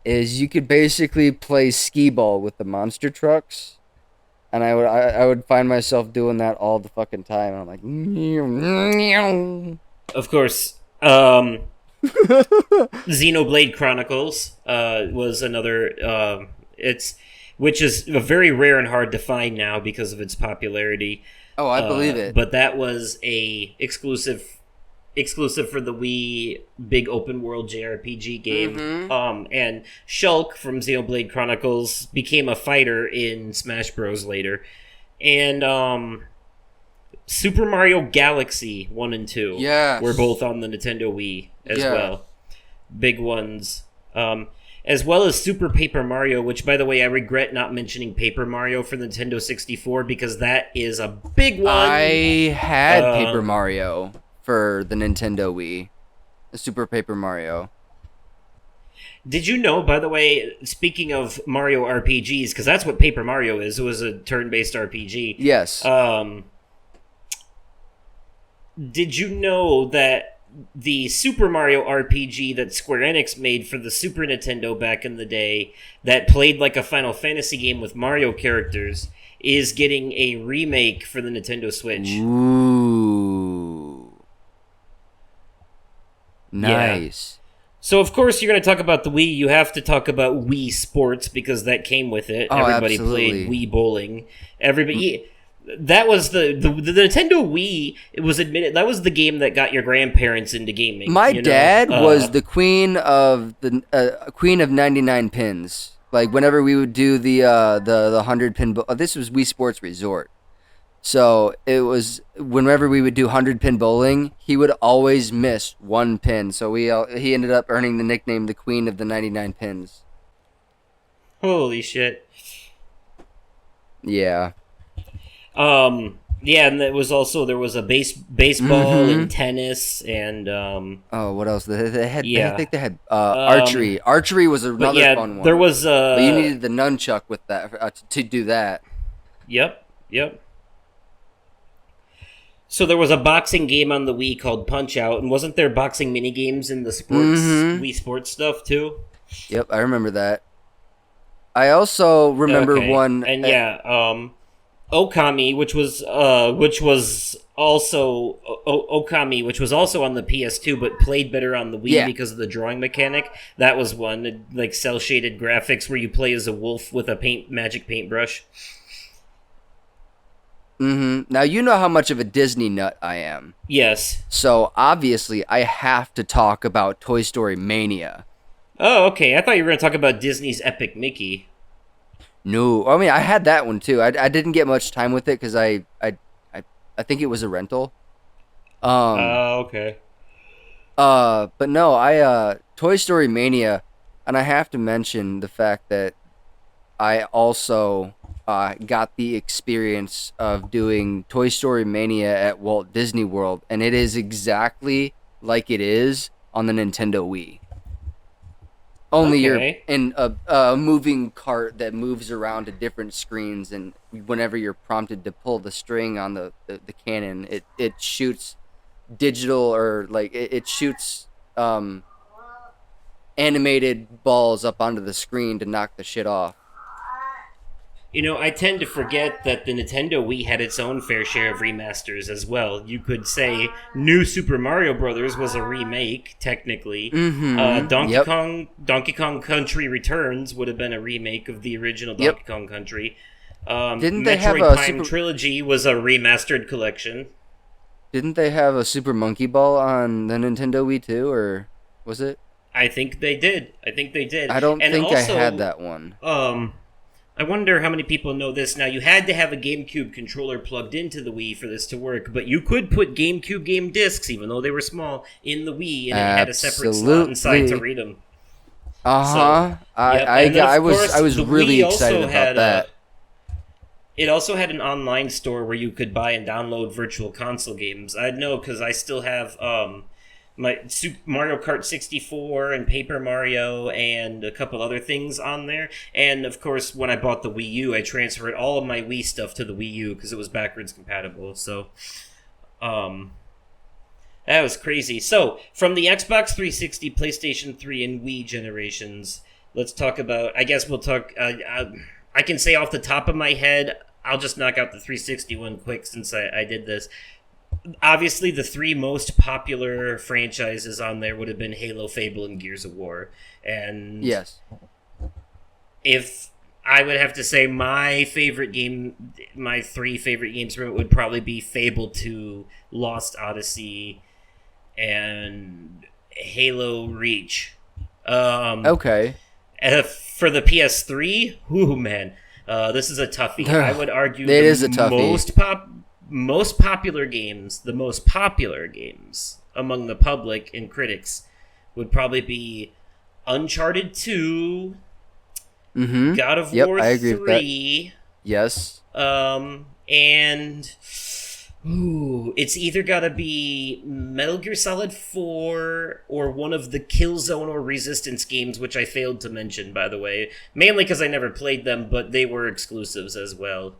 is you could basically play skee ball with the monster trucks, and I would find myself doing that all the fucking time. And I'm like, Of course, Xenoblade Chronicles was another. Which is very rare and hard to find now because of its popularity. oh, I believe it. But that was a exclusive for the Wii, big open world JRPG game. And Shulk from Xenoblade Chronicles became a fighter in Smash Bros. Later, and Super Mario Galaxy 1 and 2 were both on the Nintendo Wii as well. Big ones. As well as Super Paper Mario, which, by the way, I regret not mentioning Paper Mario for Nintendo 64 because that is a big one. I had Paper Mario for the Nintendo Wii. Super Paper Mario. Did you know, by the way, speaking of Mario RPGs, because that's what Paper Mario is, it was a turn-based RPG. Yes. Did you know that the Super Mario RPG that Square Enix made for the Super Nintendo back in the day that played like a Final Fantasy game with Mario characters is getting a remake for the Nintendo Switch? Ooh. Nice. Yeah. So, of course, you're going to talk about the Wii. You have to talk about Wii Sports because that came with it. Oh, Everybody absolutely. played Wii Bowling. Everybody... That was the Nintendo Wii. It was admitted that was the game that got your grandparents into gaming. My dad was the queen of 99 pins. Like whenever we would do the 100 pin. This was Wii Sports Resort, so it was whenever we would do 100 pin bowling, he would always miss one pin. So he ended up earning the nickname the queen of the 99 pins. Holy shit! Yeah. Yeah, and there was a baseball and tennis and Oh, what else? They had. Yeah. I think they had archery. Archery was another fun one. There was but you needed the nunchuck with that to do that. Yep. So there was a boxing game on the Wii called Punch Out, and wasn't there boxing mini games in the sports Wii Sports stuff too? Yep, I remember that. I also remember one. And Okami, which was also Okami, which was also on the PS2, but played better on the Wii because of the drawing mechanic. That was one, like cel shaded graphics where you play as a wolf with a magic paintbrush. Now you know how much of a Disney nut I am. Yes. So obviously I have to talk about Toy Story Mania. Oh, okay. I thought you were going to talk about Disney's Epic Mickey. No, I mean I had that one too. I didn't get much time with it because I think it was a rental. Okay. But no, Toy Story Mania, and I have to mention the fact that I also got the experience of doing Toy Story Mania at Walt Disney World, and it is exactly like it is on the Nintendo Wii. Only you're Okay. in a moving cart that moves around to different screens, and whenever you're prompted to pull the string on the cannon, it shoots digital, or like it shoots animated balls up onto the screen to knock the shit off. I tend to forget that the Nintendo Wii had its own fair share of remasters as well. You could say New Super Mario Brothers was a remake, technically. Yep. Donkey Kong Country Returns would have been a remake of the original Yep. Donkey Kong Country. Didn't they have Metroid a Prime Trilogy was a remastered collection. Didn't they have a Super Monkey Ball on the Nintendo Wii too, or was it? I think they did. I don't And think also, I had that one. I wonder how many people know this. Now, you had to have a GameCube controller plugged into the Wii for this to work, but you could put GameCube game discs, even though they were small, in the Wii, and it had a separate slot inside to read them. Uh-huh. I was really excited about that. It also had an online store where you could buy and download virtual console games. I know because I still have my Super Mario Kart 64 and Paper Mario and a couple other things on there. And of course, when I bought the Wii U, I transferred all of my Wii stuff to the Wii U because it was backwards compatible. So, that was crazy. So, from the Xbox 360, PlayStation 3, and Wii generations, let's talk about. I guess we'll talk. I can say off the top of my head, I'll just knock out the 360 one quick since I did this. Obviously, the three most popular franchises on there would have been Halo, Fable, and Gears of War. And yes, if I would have to say my favorite game, my three favorite games from it would probably be Fable 2, Lost Odyssey, and Halo Reach. Okay. For the PS3, ooh man, this is a toughie. I would argue it is a toughie. Most popular games among the public and critics would probably be Uncharted 2, God of War I agree 3, with that. Yes. And it's either got to be Metal Gear Solid 4 or one of the Killzone or Resistance games, which I failed to mention, by the way. Mainly because I never played them, but they were exclusives as well.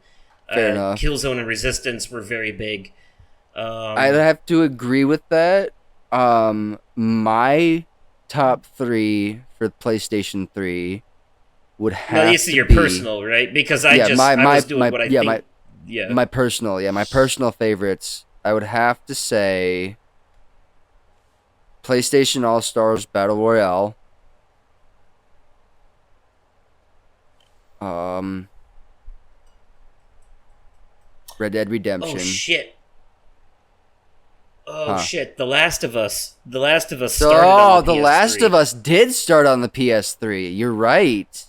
Fair enough. Killzone and Resistance were very big. I'd have to agree with that. My top three for PlayStation 3 would have this is your personal, right? Because I was doing what I think. My personal favorites, I would have to say PlayStation All-Stars Battle Royale. Red Dead Redemption. Shit. The Last of Us. The Last of Us started on the PS3. The Last of Us did start on the PS3. You're right.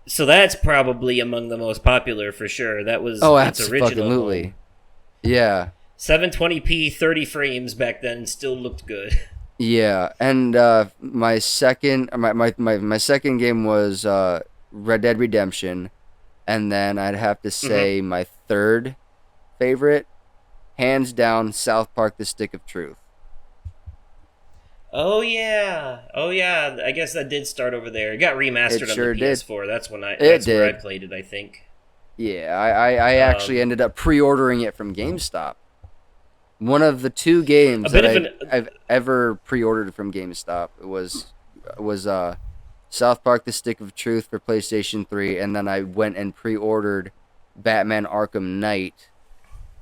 So that's probably among the most popular for sure. That was its original absolutely. Home. Yeah. 720p, 30 frames back then still looked good. Yeah, and my second game was Red Dead Redemption, and then I'd have to say my third favorite, hands down, South Park: The Stick of Truth. Oh yeah. I guess that did start over there. It got remastered on the PS4. Did. That's where I played it, I think. Yeah, I actually ended up pre-ordering it from GameStop. One of the two games that I've ever pre-ordered from GameStop was South Park: The Stick of Truth for PlayStation 3, and then I went and pre-ordered Batman: Arkham Knight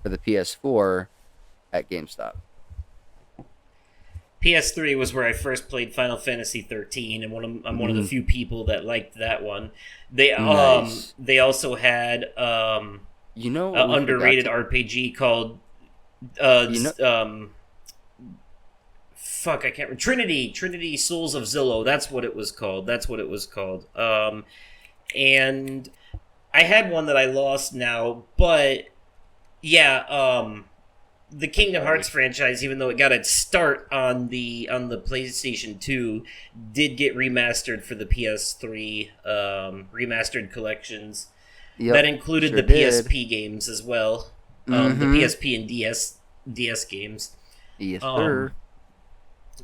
for the PS4 at GameStop. PS3 was where I first played Final Fantasy 13, and I'm one of the few people that liked that one. They they also had an underrated RPG called I can't remember. Trinity Souls of Zillow. That's what it was called. And I had one that I lost now, but yeah, the Kingdom Hearts franchise, even though it got its start on the PlayStation 2, did get remastered for the PS3, remastered collections. Yep, that included sure the did. PSP games as well. The Mhm. PSP and DS games. Yes, Um, sir.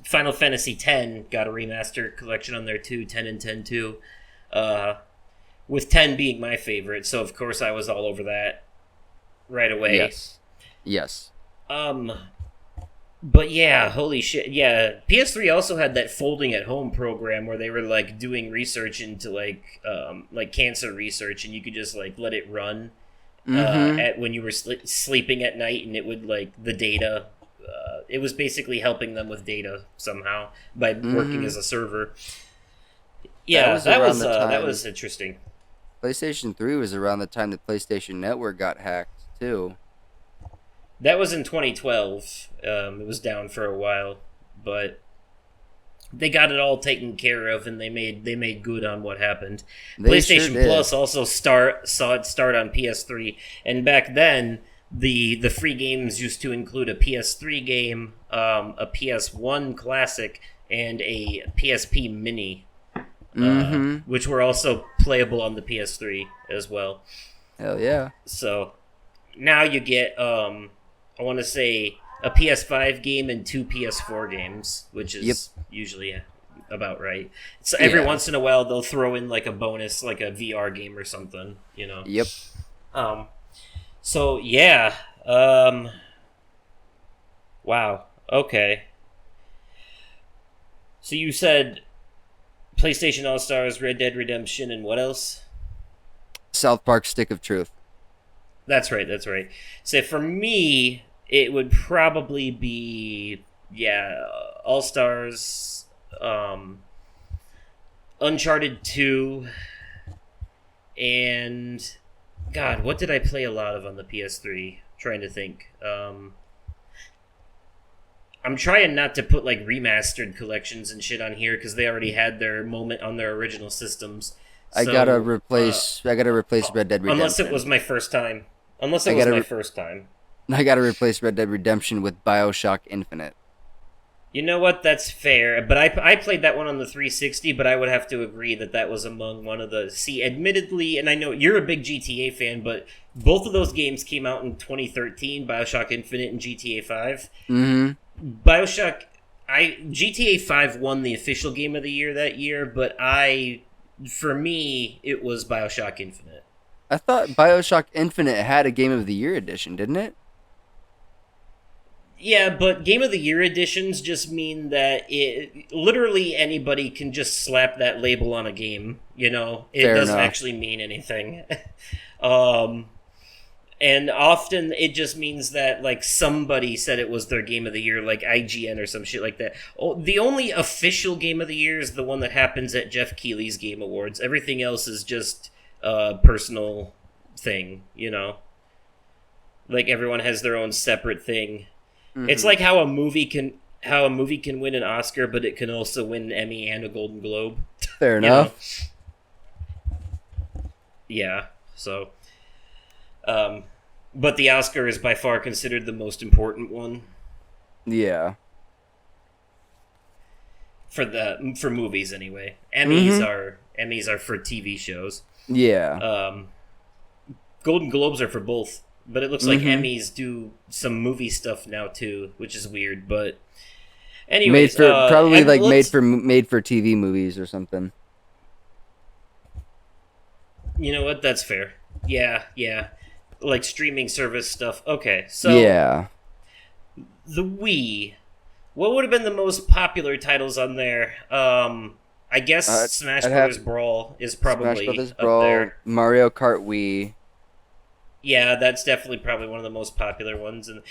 Final Fantasy X got a remaster collection on there too, 10 and 10 too. With 10 being my favorite, so of course I was all over that right away. Yes. Um, but yeah, holy shit. Yeah, PS3 also had that folding at home program where they were like doing research into like cancer research, and you could just like let it run Mhm. at when you were sleeping at night, and it would like the data. It was basically helping them with data somehow by working as Mhm. a server. That Yeah, was around the that time was interesting. PlayStation 3 was around the time the PlayStation Network got hacked too. That was in 2012. It was down for a while, but they got it all taken care of, and they made good on what happened. They sure PlayStation did. Plus also saw it start on PS3, and back then the free games used to include a PS3 game, a PS1 classic, and a PSP mini, Mhm. which were also playable on the PS3 as well. Hell yeah. So now you get I want to say a PS5 game and two PS4 games, which Yep. is usually about right. So every Yeah. once in a while they'll throw in like a bonus, like a VR game or something, you know. Yep. Um, so yeah, um, wow, okay. So you said PlayStation All Stars, Red Dead Redemption, and what else? South Park Stick of Truth. That's right. That's right. So for me, it would probably be All Stars, Uncharted 2, and God, what did I play a lot of on the PS3? Trying to think. I'm trying not to put like remastered collections and shit on here because they already had their moment on their original systems. I gotta So replace. I gotta replace Red Dead unless it Redemption. was my first time, unless I it was gotta. my first time. I gotta replace Red Dead Redemption with Bioshock Infinite. You know what? That's fair. But I played that one on the 360, but I would have to agree that that was among one of the. See, admittedly, and I know you're a big GTA fan, but both of those games came out in 2013, Bioshock Infinite and GTA 5. Mm-hmm. Bioshock. GTA 5 won the official game of the year that year, but for me, it was Bioshock Infinite. I thought Bioshock Infinite had a Game of the Year edition, didn't it? Yeah, but Game of the Year editions just mean that literally anybody can just slap that label on a game. You know, it Fair doesn't enough. actually mean anything. um, and often it just means that like somebody said it was their Game of the Year, like IGN or some shit like that. Oh, the only official Game of the Year is the one that happens at Jeff Keighley's Game Awards. Everything else is just a personal thing. You know, like everyone has their own separate thing. It's Mm-hmm. like how a movie can win an Oscar, but it can also win an Emmy and a Golden Globe. Fair You know? enough. Yeah. So, but the Oscar is by far considered the most important one Yeah. for movies anyway. Mm-hmm. Emmys are for TV shows. Yeah. Golden Globes are for both. But it looks like Mm-hmm. Emmys do some movie stuff now too, which is weird. But Made anyways, for probably and like let's- made for TV movies or something. You know what? That's fair. Yeah, yeah. Like streaming service stuff. Okay, so Yeah. the Wii. What would have been the most popular titles on there? I guess Smash I'd Brothers have Brawl is Smash probably Brothers up Brawl, there. Mario Kart Wii, Yeah, that's definitely probably one of the most popular ones. And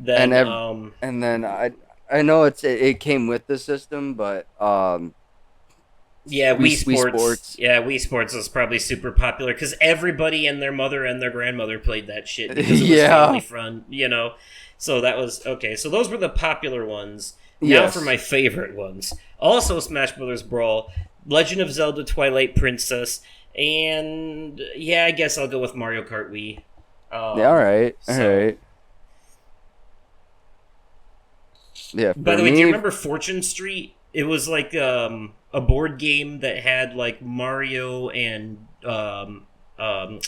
and then, and then I know it came with the system, but yeah, Wii Wii Sports. Sports. Yeah, Wii Sports was probably super popular because everybody and their mother and their grandmother played that shit because it was Yeah. family fun, you know. So that was okay. So those were the popular ones. Now Yes. for my favorite ones. Also Smash Brothers Brawl, Legend of Zelda Twilight Princess, and yeah, I guess I'll go with Mario Kart Wii. Yeah, all right. Yeah. By for the way, do you me- remember Fortune Street? It was like a board game that had like Mario and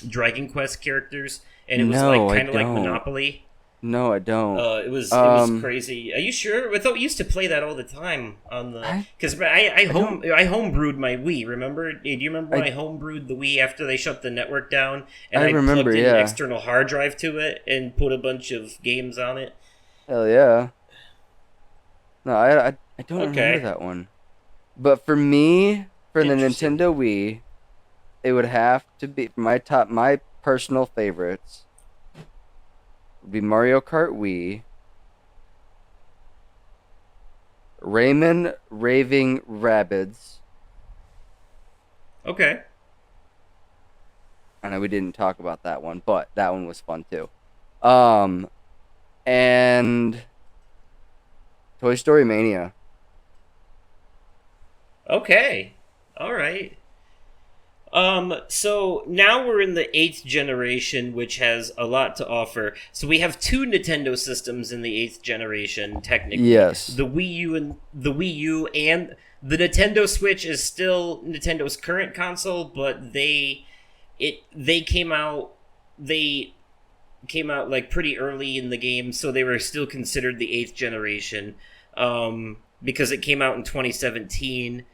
Dragon Quest characters, and it was No, like I kind of like don't. Monopoly. No, I don't. It was crazy. Are you sure? I thought we used to play that all the time on the because I homebrewed my Wii. Remember? Do you remember when I homebrewed the Wii after they shut the network down? And I remember, plugged in yeah. an external hard drive to it and put a bunch of games on it. Hell yeah. No, I don't remember that one. But for me, for the Nintendo Wii, it would have to be my personal favorites would be Mario Kart Wii, Rayman Raving Rabbids. Okay. I know we didn't talk about that one, but that one was fun too. And Toy Story Mania. Okay. All right. So now we're in the 8th generation, which has a lot to offer. So we have 2 Nintendo systems in the 8th generation, technically. Yes. The Wii U and the Nintendo Switch is still Nintendo's current console, but they came out like pretty early in the game, so they were still considered the 8th generation. Because it came out in 2017.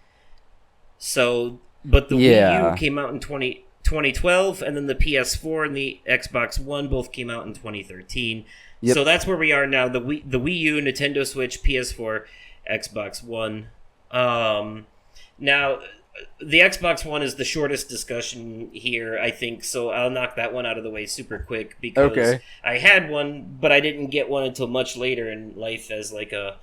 So, but the Wii U came out in 2012, and then the PS4 and the Xbox One both came out in 2013. Yep. So that's where we are now. The Wii U, Nintendo Switch, PS4, Xbox One. Now, the Xbox One is the shortest discussion here, I think, so I'll knock that one out of the way super quick because I had one, but I didn't get one until much later in life as like a...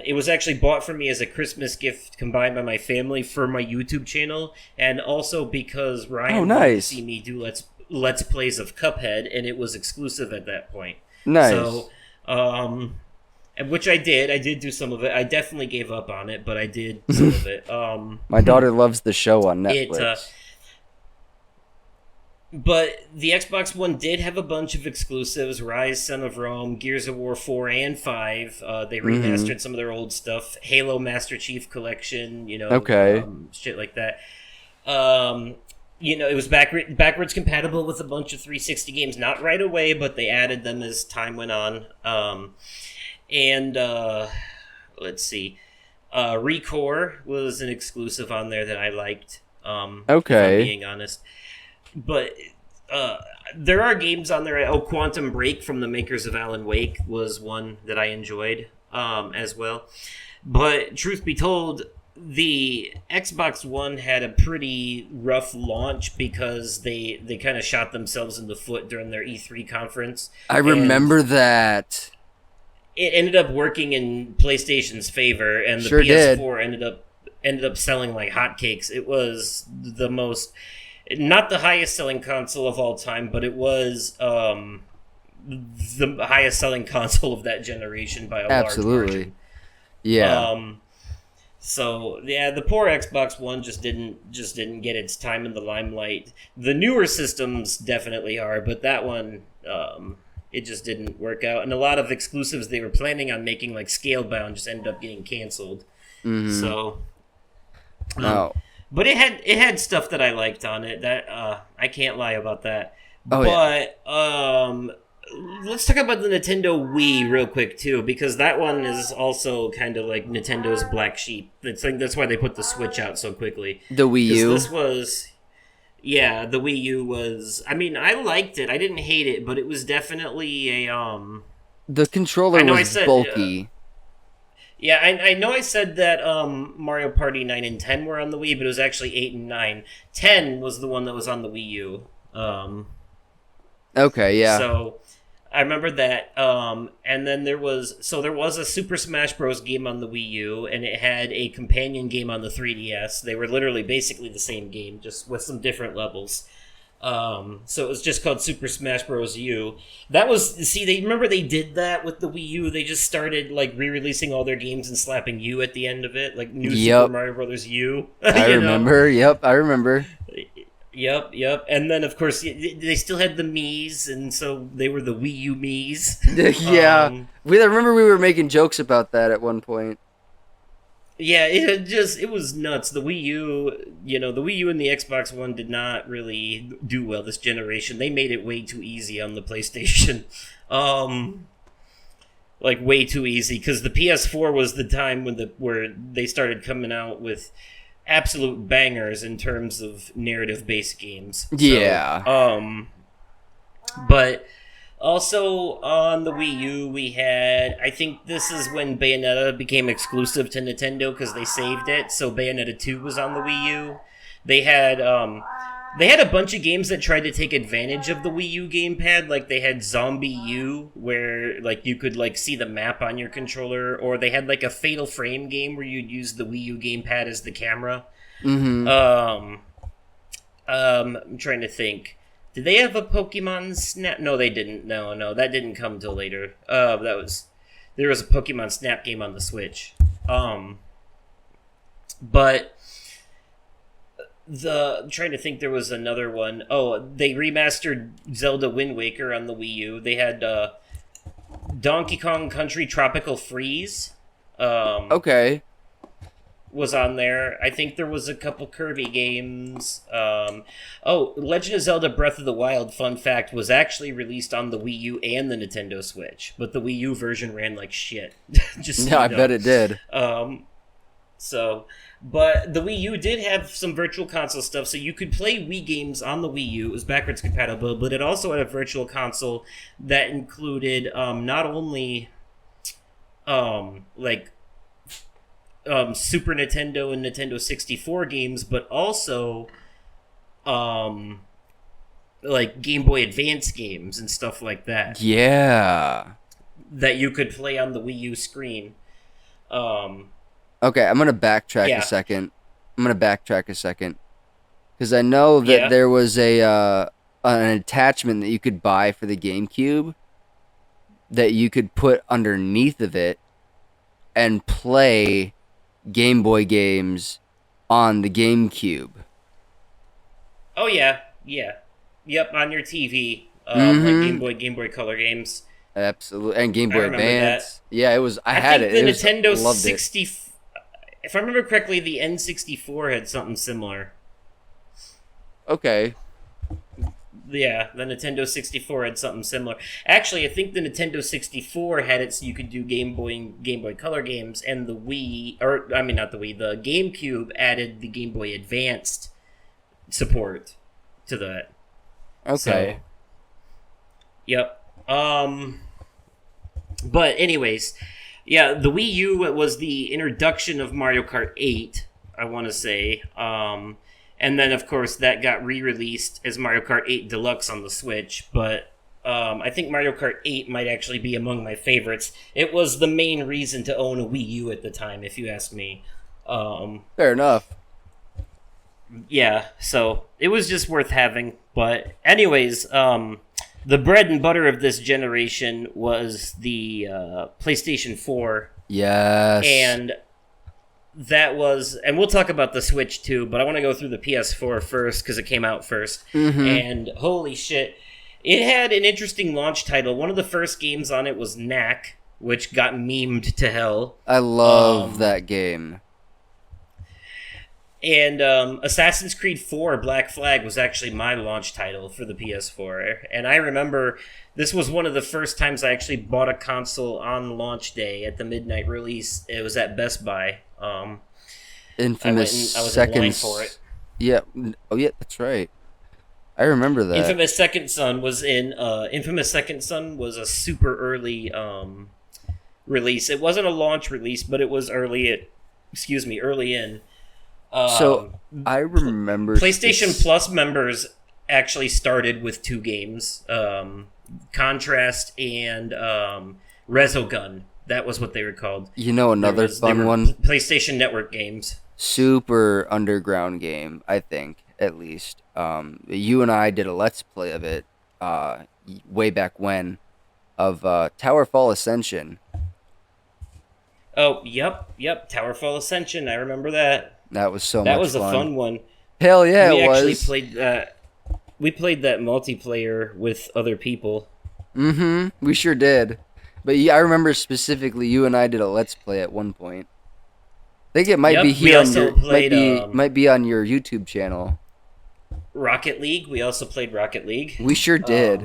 it was actually bought for me as a Christmas gift combined by my family for my YouTube channel, and also because Ryan wanted to see me do let's plays of Cuphead, and it was exclusive at that point. Nice. So, which I did. I did do some of it. I definitely gave up on it, but I did some of it. My daughter loves the show on Netflix. But the Xbox One did have a bunch of exclusives: Rise, Son of Rome, Gears of War 4 and 5. They remastered some of their old stuff. Halo Master Chief Collection, shit like that. It was backwards compatible with a bunch of 360 games. Not right away, but they added them as time went on. Let's see. Recore was an exclusive on there that I liked. If I'm being honest. But there are games on there. Quantum Break from the makers of Alan Wake was one that I enjoyed as well. But truth be told, the Xbox One had a pretty rough launch because they kind of shot themselves in the foot during their E3 conference. I remember that. It ended up working in PlayStation's favor, and the PS4 ended up selling like hotcakes. It was the most... Not the highest selling console of all time, but it was the highest selling console of that generation by a large margin. Yeah. So yeah, the poor Xbox One just didn't get its time in the limelight. The newer systems definitely are, but that one it just didn't work out. And a lot of exclusives they were planning on making, like Scalebound, just ended up getting canceled. Mm-hmm. So but it had stuff that I liked on it. That I can't lie about that. Let's talk about the Nintendo Wii real quick too, because that one is also kind of like Nintendo's black sheep. That's why they put the Switch out so quickly. The Wii U. The Wii U was. I mean, I liked it. I didn't hate it, but it was definitely a The controller was bulky. Yeah, I know I said that Mario Party 9 and 10 were on the Wii, but it was actually 8 and 9. 10 was the one that was on the Wii U. Okay, yeah. So I remember that. And then there was a Super Smash Bros. Game on the Wii U, and it had a companion game on the 3DS. They were literally basically the same game, just with some different levels. So it was just called Super Smash Bros. U. They did that with the Wii U. They just started like re-releasing all their games and slapping U at the end of it, like New Super Mario Brothers U. I remember. Yep, I remember. Yep. And then of course they still had the Miis, and so they were the Wii U Miis. Yeah, I remember we were making jokes about that at one point. Yeah, it was nuts. The Wii U, the Wii U and the Xbox One did not really do well this generation. They made it way too easy on the PlayStation. Um, like way too easy because the PS4 was the time where they started coming out with absolute bangers in terms of narrative-based games. Yeah. But also on the Wii U, we had, I think this is when Bayonetta became exclusive to Nintendo because they saved it. So Bayonetta 2 was on the Wii U. They had a bunch of games that tried to take advantage of the Wii U gamepad. Like they had Zombie U, where like you could like see the map on your controller, or they had like a Fatal Frame game where you'd use the Wii U gamepad as the camera. Mm-hmm. I'm trying to think. Did they have a Pokemon Snap? No, they didn't. No, that didn't come till later. There was a Pokemon Snap game on the Switch. But I'm trying to think. There was another one. Oh, they remastered Zelda Wind Waker on the Wii U. They had Donkey Kong Country Tropical Freeze. Okay. Was on there. I think there was a couple Kirby games. Legend of Zelda Breath of the Wild, fun fact, was actually released on the Wii U and the Nintendo Switch, but the Wii U version ran like shit. I bet it did. But the Wii U did have some virtual console stuff, so you could play Wii games on the Wii U. It was backwards compatible, but it also had a virtual console that included not only Super Nintendo and Nintendo 64 games, but also like Game Boy Advance games and stuff like that. Yeah. That you could play on the Wii U screen. Okay, I'm going to backtrack a second. Because I know that there was an attachment that you could buy for the GameCube that you could put underneath of it and play Game Boy games on the GameCube. Oh yeah. Yep, on your TV. Like Game Boy Color games. Absolutely, and Game Boy Advance. That. Yeah, it was. I had think it. The it Nintendo was, 60. If I remember correctly, the N64 had something similar. Okay. Yeah, the Nintendo 64 had something similar. Actually, I think the Nintendo 64 had it so you could do Game Boy Color games, and the GameCube added the Game Boy Advanced support to that. Okay. So, yep. But anyways, yeah, the Wii U was the introduction of Mario Kart 8, I want to say. And then, of course, that got re-released as Mario Kart 8 Deluxe on the Switch. But I think Mario Kart 8 might actually be among my favorites. It was the main reason to own a Wii U at the time, if you ask me. Fair enough. Yeah, so it was just worth having. But anyways, the bread and butter of this generation was the PlayStation 4. Yes. And we'll talk about the Switch too, but I want to go through the PS4 first because it came out first. Mm-hmm. And holy shit, it had an interesting launch title. One of the first games on it was Knack, which got memed to hell. I love that game. And Assassin's Creed 4 Black Flag was actually my launch title for the PS4. And I remember this was one of the first times I actually bought a console on launch day at the midnight release. It was at Best Buy. Infamous I was Second in line for it. Yeah. Oh, yeah, that's right. I remember that. Infamous Second Son was a super early release. It wasn't a launch release, but it was early in. So I remember PlayStation Plus members actually started with two games, Contrast and Resogun. That was what they were called. You know, another fun one? PlayStation Network games. Super underground game, I think, at least. You and I did a Let's Play of it way back when, of Towerfall Ascension. Oh, yep. Towerfall Ascension, I remember that. That was so much fun. That was a fun one. Hell yeah, it was. We actually played that. We played that multiplayer with other people. Mm-hmm. We sure did. But yeah, I remember specifically you and I did a Let's Play at one point. think it might Yep, be we here on also your played might be on your YouTube channel. Rocket League. We also played Rocket League. We sure did.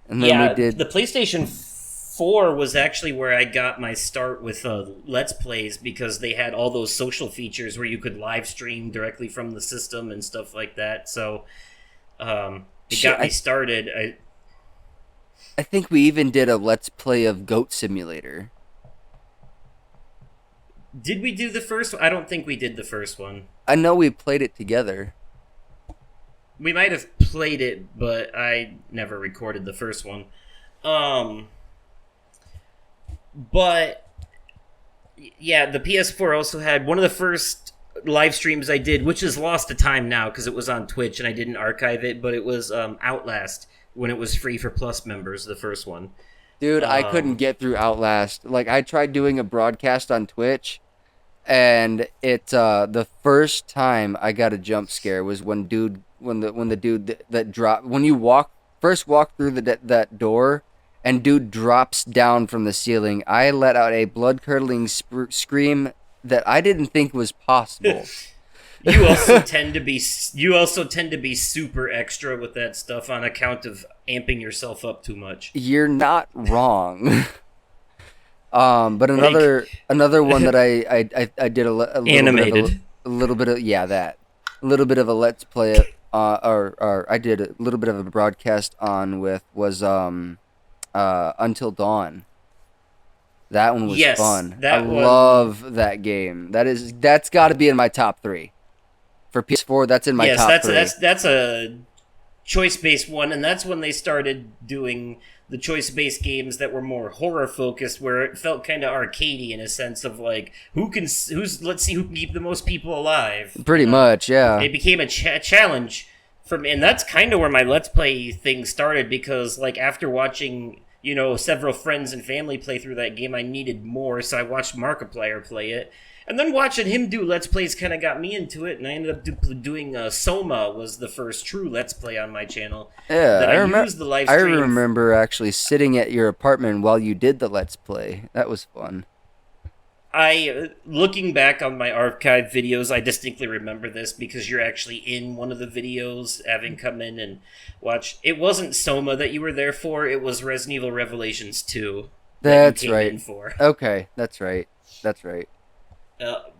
And then we Yeah, did the PlayStation 4 was actually where I got my start with Let's Plays, because they had all those social features where you could live stream directly from the system and stuff like that. So it got me started. I think we even did a Let's Play of Goat Simulator. Did we do the first one? I don't think we did the first one. I know we played it together. We might have played it, but I never recorded the first one. But yeah, the PS4 also had one of the first live streams I did, which is lost to time now because it was on Twitch and I didn't archive it, but it was Outlast, when it was free for Plus members, the first one. Dude, I couldn't get through Outlast. Like, I tried doing a broadcast on Twitch, and it the first time I got a jump scare was when the dude that dropped, when you first walk through that door and dude drops down from the ceiling. I let out a blood-curdling scream that I didn't think was possible. You also tend to be super extra with that stuff on account of amping yourself up too much. You're not wrong. But another one that I did a little animated bit of a Let's Play or I did a little bit of a broadcast on with was Until Dawn. That one was fun. I love that game. That's got to be in my top 3. For PS4, that's in my top 3. That's a choice-based one, and that's when they started doing the choice-based games that were more horror-focused, where it felt kind of arcadey in a sense of like, let's see who can keep the most people alive. Pretty much, yeah. It became a challenge for me, and that's kind of where my Let's Play thing started, because like after watching, several friends and family play through that game, I needed more, so I watched Markiplier play it. And then watching him do Let's Plays kind of got me into it, and I ended up doing Soma was the first true Let's Play on my channel. Yeah, used the live stream. I remember actually sitting at your apartment while you did the Let's Play. That was fun. Looking back on my archive videos, I distinctly remember this because you're actually in one of the videos, having come in and watch. It wasn't Soma that you were there for, it was Resident Evil Revelations 2. That's right. Okay, that's right.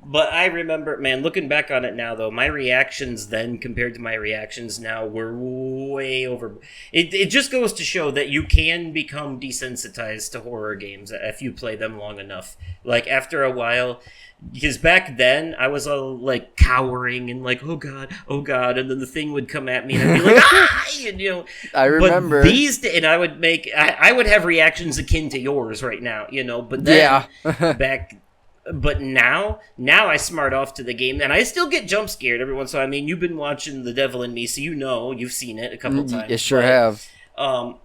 But I remember, man, looking back on it now, though, my reactions then compared to my reactions now were way over. It just goes to show that you can become desensitized to horror games if you play them long enough. Like, after a while, because back then, I was all, like, cowering and like, oh god, and then the thing would come at me and I'd be like, ah! And, I remember. But and I would have reactions akin to yours right now, but then, back... But now I smart off to the game, and I still get jump scared every once in a while. I mean, you've been watching The Devil in Me, so you've seen it a couple times. You sure have. And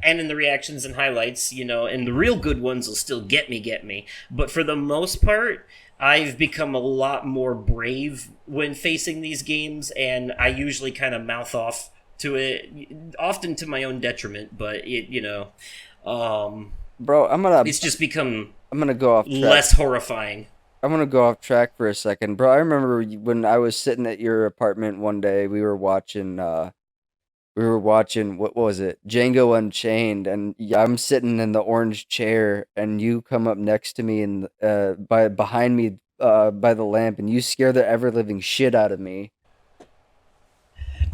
in the reactions and highlights, and the real good ones will still get me. But for the most part, I've become a lot more brave when facing these games, and I usually kind of mouth off to it, often to my own detriment. But bro, it's just become. I'm gonna go off track. Less horrifying. I'm gonna go off track for a second, bro. I remember when I was sitting at your apartment one day. We were watching. What was it? Django Unchained, and I'm sitting in the orange chair, and you come up next to me and behind me by the lamp, and you scare the ever living shit out of me.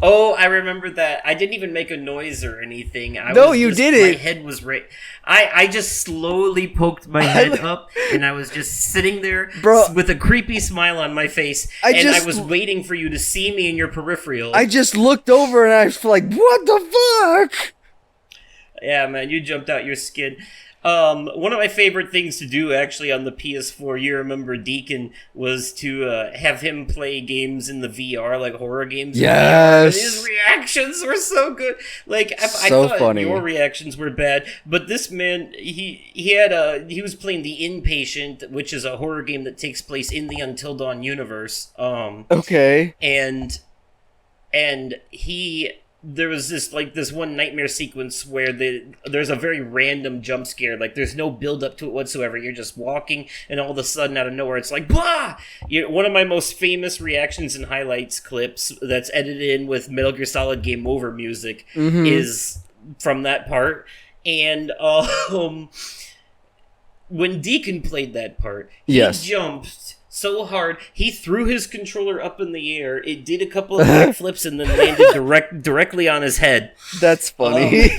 Oh, I remember that. I didn't even make a noise or anything. You did it. My head was right. I just slowly poked my head up, and I was just sitting there, bro, with a creepy smile on my face, I was waiting for you to see me in your peripheral. I just looked over, and I was like, what the fuck? Yeah, man, you jumped out your skin. One of my favorite things to do, actually, on the PS4, you remember Deacon, was to have him play games in the VR, like horror games. Yes! And his reactions were so good. Like, I thought funny. Your reactions were bad, but this man, he was playing The Inpatient, which is a horror game that takes place in the Until Dawn universe. Okay. And he there was this one nightmare sequence where there's a very random jump scare. Like there's no build up to it whatsoever. You're just walking, and all of a sudden, out of nowhere, it's like blah. One of my most famous reactions and highlights clips that's edited in with Metal Gear Solid Game Over music is from that part. And when Deacon played that part, he jumped so hard, he threw his controller up in the air. It did a couple of back flips and then landed directly on his head. That's funny.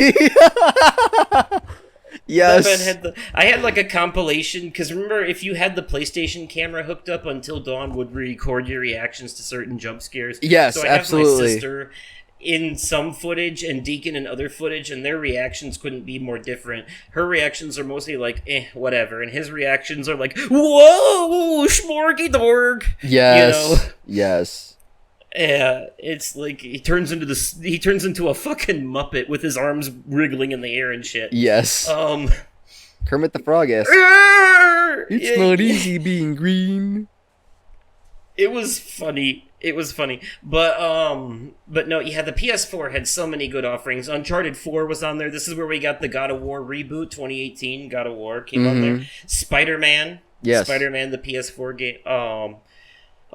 Yes. I had like a compilation, because remember, if you had the PlayStation camera hooked up, Until Dawn would record your reactions to certain jump scares. Yes, so I have absolutely. my sister in some footage and Deacon in other footage, and their reactions couldn't be more different. Her reactions are mostly like, whatever, and his reactions are like, whoa, schmorgy dorg. Yes. Yes. Yeah, it's like he turns into a fucking Muppet with his arms wriggling in the air and shit. Yes. Kermit the Frog ass. It's not easy being green. It was funny. But no, yeah, the PS4 had so many good offerings. Uncharted 4 was on there. This is where we got the God of War reboot. 2018 God of War came on there. Spider-Man. Yes. Spider-Man, the PS4 game.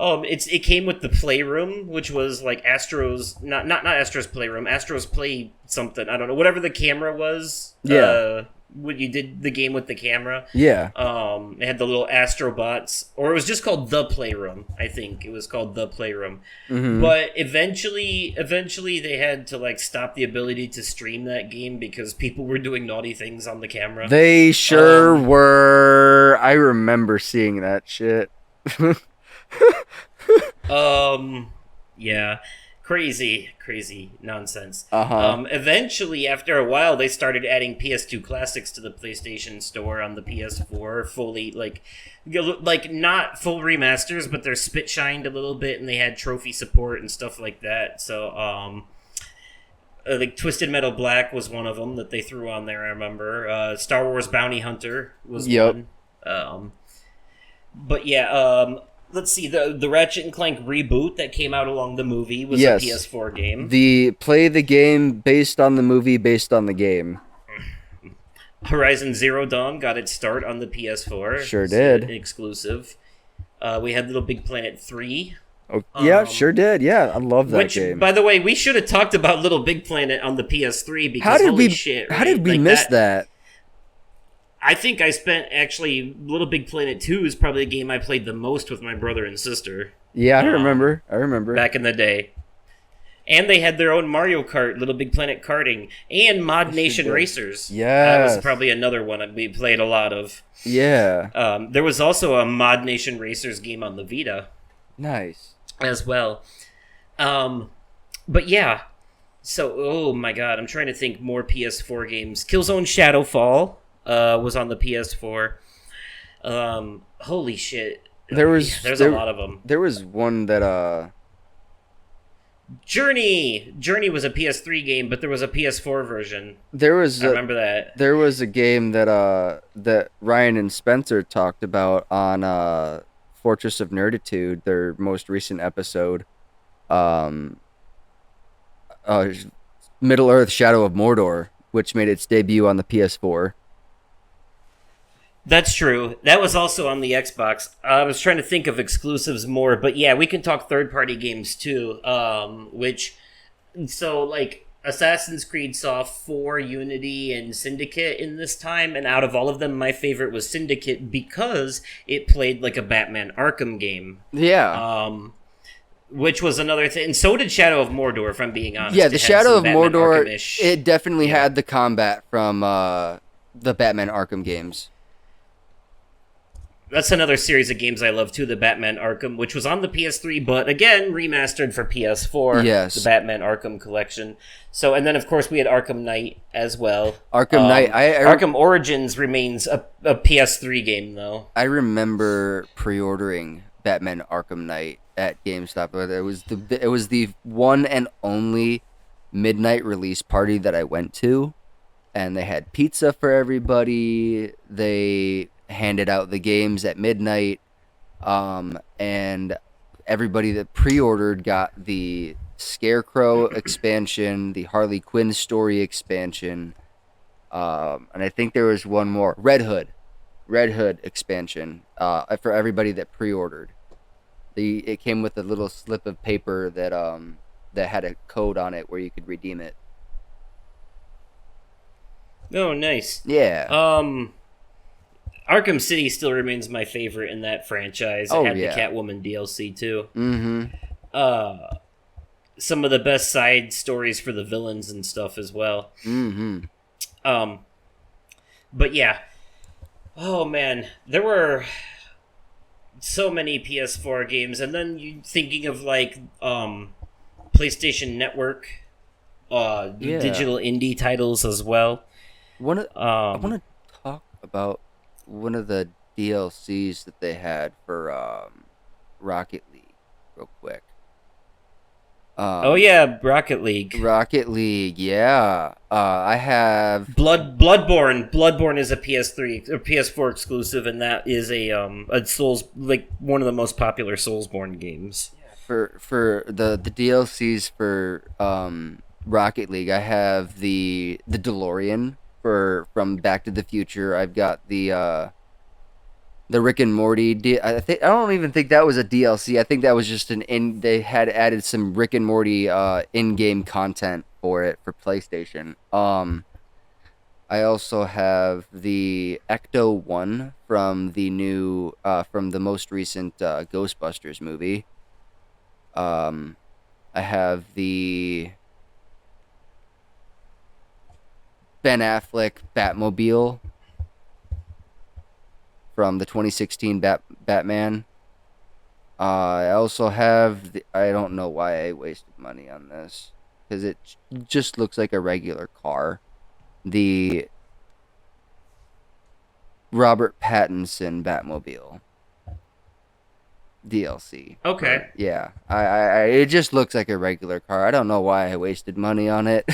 It came with the Playroom, which was like Astro's not Astro's Playroom, Astro's Play something. I don't know, whatever the camera was. Yeah. When you did the game with the camera. Yeah. It had the little Astrobots, or it was just called The Playroom. I think it was called The Playroom. But eventually they had to like stop the ability to stream that game because people were doing naughty things on the camera. They sure were. I remember seeing that shit. Yeah. Crazy nonsense. Uh-huh. Eventually, after a while, they started adding PS2 classics to the PlayStation Store on the PS4, fully, like not full remasters, but they're spit shined a little bit, and they had trophy support and stuff like that. So, like Twisted Metal Black was one of them that they threw on there. I remember. Star Wars Bounty Hunter was one. But yeah, let's see, the Ratchet and Clank reboot that came out along the movie was a PS4 game. Play the game based on the movie based on the game. Horizon Zero Dawn got its start on the PS4. Sure did. An exclusive. We had Little Big Planet 3. Oh, yeah, sure did. Yeah, I love that game. By the way, we should have talked about Little Big Planet on the PS3 because holy shit. Right? How did we miss that? I think I spent, actually, Little Big Planet 2 is probably the game I played the most with my brother and sister. Yeah, I remember. Back in the day. And they had their own Mario Kart, Little Big Planet Karting, and Mod Nation Racers. Yeah. That was probably another one we played a lot of. Yeah. There was also a Mod Nation Racers game on the Vita. Nice. As well. But yeah. So, oh my god, I'm trying to think more PS4 games. Killzone Shadowfall was on the PS4. Holy shit. There's a lot of them. There was one that Journey was a PS3 game, but there was a PS4 version. I remember that. There was a game that that Ryan and Spencer talked about on Fortress of Nerditude, their most recent episode. Middle Earth: Shadow of Mordor, which made its debut on the PS4. That's true. That was also on the Xbox. I was trying to think of exclusives more, but yeah, we can talk third-party games too. Like Assassin's Creed saw 4 Unity and Syndicate in this time, and out of all of them, my favorite was Syndicate because it played like a Batman Arkham game. Yeah. Which was another thing, and so did Shadow of Mordor, if I'm being honest. Yeah, the Shadow of Mordor, it definitely had the combat from the Batman Arkham games. That's another series of games I love too, the Batman Arkham, which was on the PS3, but again, remastered for PS4. Yes. The Batman Arkham collection. So, and then of course we had Arkham Knight as well. Arkham Knight. Arkham Origins remains a PS3 game though. I remember pre-ordering Batman Arkham Knight at GameStop. It was the one and only midnight release party that I went to, and they had pizza for everybody. They handed out the games at midnight, and everybody that pre-ordered got the Scarecrow expansion, the Harley Quinn story expansion, and I think there was one more, Red Hood expansion, for everybody that pre-ordered. It came with a little slip of paper that had a code on it where you could redeem it. Oh, nice. Yeah. Arkham City still remains my favorite in that franchise. Oh, It had yeah. the Catwoman DLC too. Mm-hmm. Some of the best side stories for the villains and stuff as well. Mm-hmm. But yeah. Oh man, there were so many PS4 games, and then you thinking of like PlayStation Network, Yeah. digital indie titles as well. I want to talk about one of the DLCs that they had for Rocket League real quick. Oh yeah, Rocket League. Rocket League, yeah. I have Bloodborne. Bloodborne is a PS3 or PS4 exclusive, and that is a Souls, like one of the most popular Soulsborne games. for the DLCs for Rocket League. I have the DeLorean from Back to the Future. I've got the Rick and Morty. I don't even think that was a DLC. I think that was just they had added some Rick and Morty in-game content for it for PlayStation. I also have the Ecto 1 from from the most recent Ghostbusters movie. I have the Ben Affleck Batmobile from the 2016 Batman. I also have I don't know why I wasted money on this, because it just looks like a regular car. The Robert Pattinson Batmobile DLC. Okay. Yeah, I it just looks like a regular car. I don't know why I wasted money on it.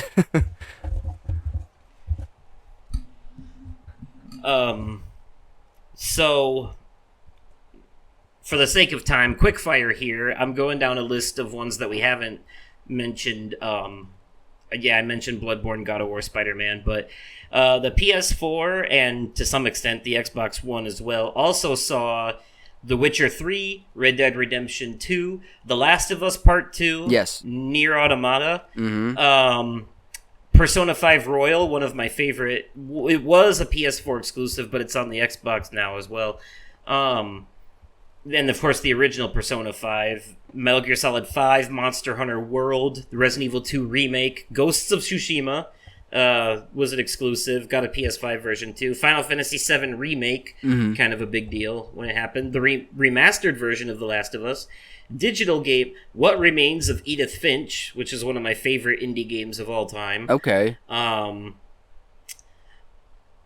So, for the sake of time, quick fire here. I'm going down a list of ones that we haven't mentioned. Yeah, I mentioned Bloodborne, God of War, Spider-Man, but the PS4 and to some extent the Xbox One as well also saw The Witcher 3, Red Dead Redemption 2, The Last of Us Part 2, Yes. Nier Automata, Mm-hmm. Persona 5 Royal, one of my favorite. It was a PS4 exclusive, but it's on the Xbox now as well. And of course, the original Persona 5, Metal Gear Solid 5, Monster Hunter World, the Resident Evil 2 remake, Ghosts of Tsushima was an exclusive, got a PS5 version too. Final Fantasy 7 remake, kind of a big deal when it happened. The remastered version of The Last of Us. Digital game, What Remains of Edith Finch, which is one of my favorite indie games of all time. Okay.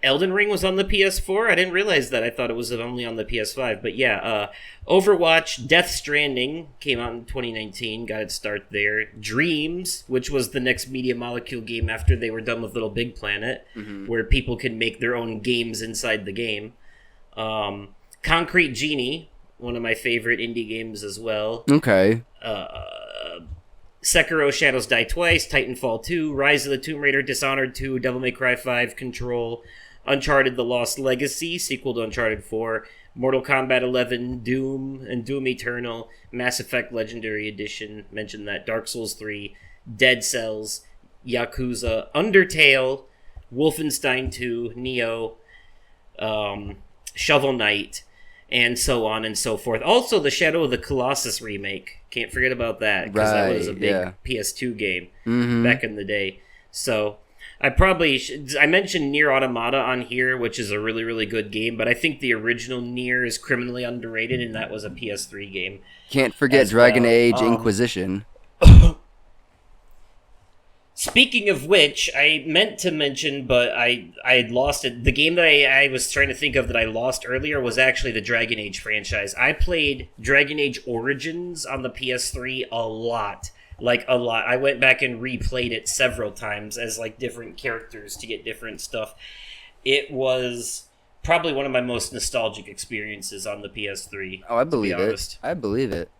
Elden Ring was on the PS4. I didn't realize that. I thought it was only on the PS5. But yeah, Overwatch, Death Stranding came out in 2019. Got its start there. Dreams, which was the next Media Molecule game after they were done with Little Big Planet, where people could make their own games inside the game. Concrete Genie, one of my favorite indie games as well. Okay. Sekiro Shadows Die Twice, Titanfall 2, Rise of the Tomb Raider, Dishonored 2, Devil May Cry 5, Control, Uncharted The Lost Legacy, sequel to Uncharted 4, Mortal Kombat 11, Doom, and Doom Eternal, Mass Effect Legendary Edition, mentioned that, Dark Souls 3, Dead Cells, Yakuza, Undertale, Wolfenstein 2, Neo, Shovel Knight, and so on and so forth. Also, the Shadow of the Colossus remake. Can't forget about that, because that was a big PS2 game back in the day. So, I probably I mentioned Nier Automata on here, which is a really, really good game, but I think the original Nier is criminally underrated, and that was a PS3 game. Can't forget Dragon Age Inquisition. Speaking of which, I meant to mention, but I had lost it. The game that I was trying to think of that I lost earlier was actually the Dragon Age franchise. I played Dragon Age Origins on the PS3 a lot. Like, a lot. I went back and replayed it several times as, like, different characters to get different stuff. It was probably one of my most nostalgic experiences on the PS3. Oh, I believe it. I believe it.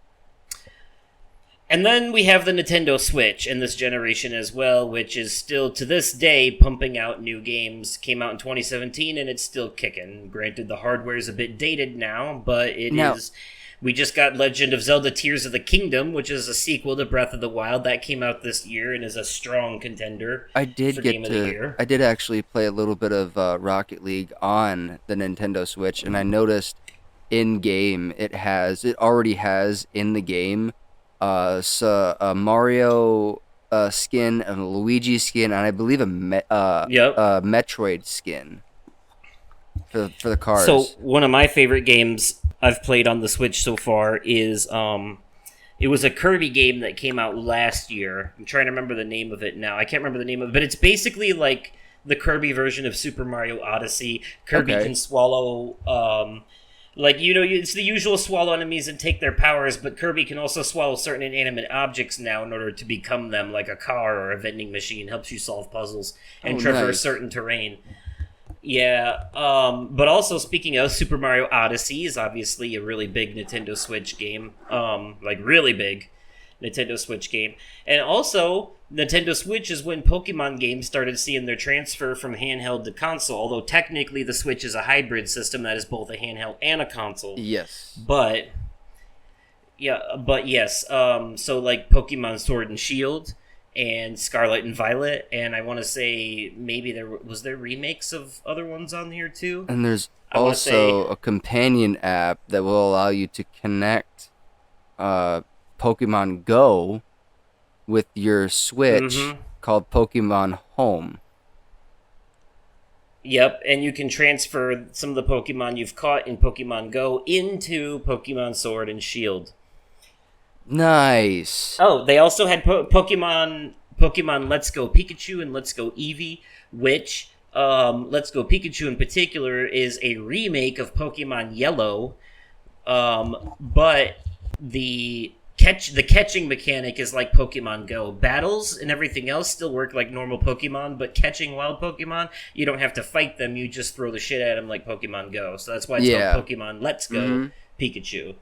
And then we have the Nintendo Switch in this generation as well, which is still to this day pumping out new games. Came out in 2017 and it's still kicking. Granted, the hardware is a bit dated now, but it Now- is. We just got Legend of Zelda Tears of the Kingdom, which is a sequel to Breath of the Wild. That came out this year and is a strong contender I did for get Game of the Year. I did actually play a little bit of Rocket League on the Nintendo Switch, and I noticed in game it already has in the game a Mario skin, a Luigi skin, and I believe a Yep. Metroid skin for the cars. So one of my favorite games I've played on the Switch so far is it was a Kirby game that came out last year. I'm trying to remember the name of it now. I can't remember the name of it, but it's basically like the Kirby version of Super Mario Odyssey. Kirby Okay. can swallow it's the usual swallow enemies and take their powers, but Kirby can also swallow certain inanimate objects now in order to become them, like a car or a vending machine. Helps you solve puzzles and traverse nice. certain terrain. Yeah, but also speaking of Super Mario Odyssey is obviously a really big Nintendo Switch game, like really big Nintendo Switch game. And also, Nintendo Switch is when Pokemon games started seeing their transfer from handheld to console, although technically the Switch is a hybrid system that is both a handheld and a console. Yes. But yes, so like Pokemon Sword and Shield and Scarlet and Violet, and I want to say maybe there remakes of other ones on here too. And there's I wanna also say- a companion app that will allow you to connect Pokemon Go with your Switch Mhm. called Pokemon Home. Yep, and you can transfer some of the Pokemon you've caught in Pokemon Go into Pokemon Sword and Shield. Nice. Oh, they also had Pokemon Let's Go Pikachu and Let's Go Eevee, which Let's Go Pikachu in particular is a remake of Pokemon Yellow, but the catching mechanic is like Pokemon Go. Battles and everything else still work like normal Pokemon, but catching wild Pokemon, you don't have to fight them. You just throw the shit at them like Pokemon Go. So that's why it's called Pokemon Let's Go Pikachu.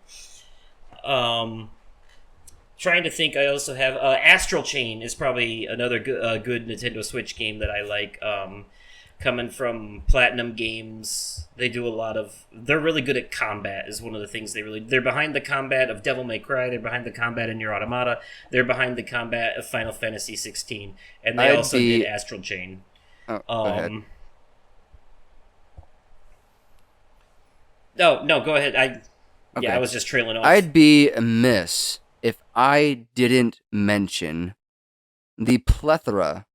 Trying to think, I also have Astral Chain is probably another good Nintendo Switch game that I like. Coming from Platinum Games, they do a lot of. They're really good at combat. Is one of the things they're behind the combat of Devil May Cry. They're behind the combat in Nier Automata. They're behind the combat of Final Fantasy 16, and they also did Astral Chain. Oh, go ahead. No, go ahead. I Okay. was just trailing off. I'd be amiss if I didn't mention the plethora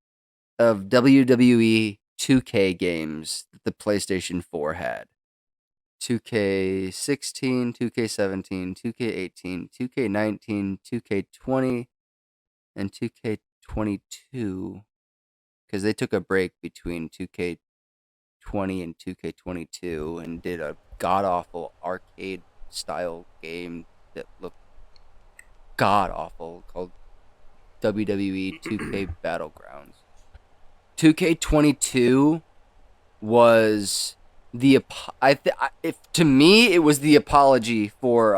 of WWE 2K games that the PlayStation 4 had. 2K16, 2K17, 2K18, 2K19, 2K20, and 2K22. Because they took a break between 2K20 and 2K22 and did a god-awful arcade-style game that looked god-awful called WWE 2K Battlegrounds. 2K22 was to me it was the apology for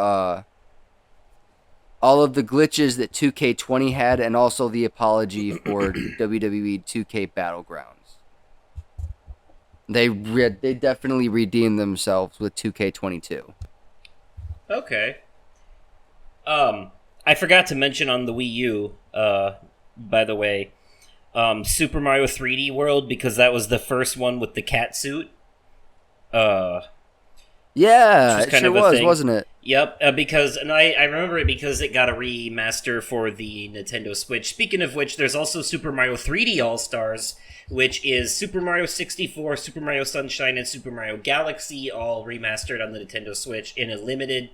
all of the glitches that 2K20 had, and also the apology for WWE 2K Battlegrounds. They definitely redeemed themselves with 2K22. Okay. I forgot to mention on the Wii U, by the way, Super Mario 3D World, because that was the first one with the cat suit. Yeah, Which is it kind sure of a was, thing. wasn't it? Yep, I remember it because it got a remaster for the Nintendo Switch. Speaking of which, there's also Super Mario 3D All-Stars, which is Super Mario 64, Super Mario Sunshine, and Super Mario Galaxy, all remastered on the Nintendo Switch in a limited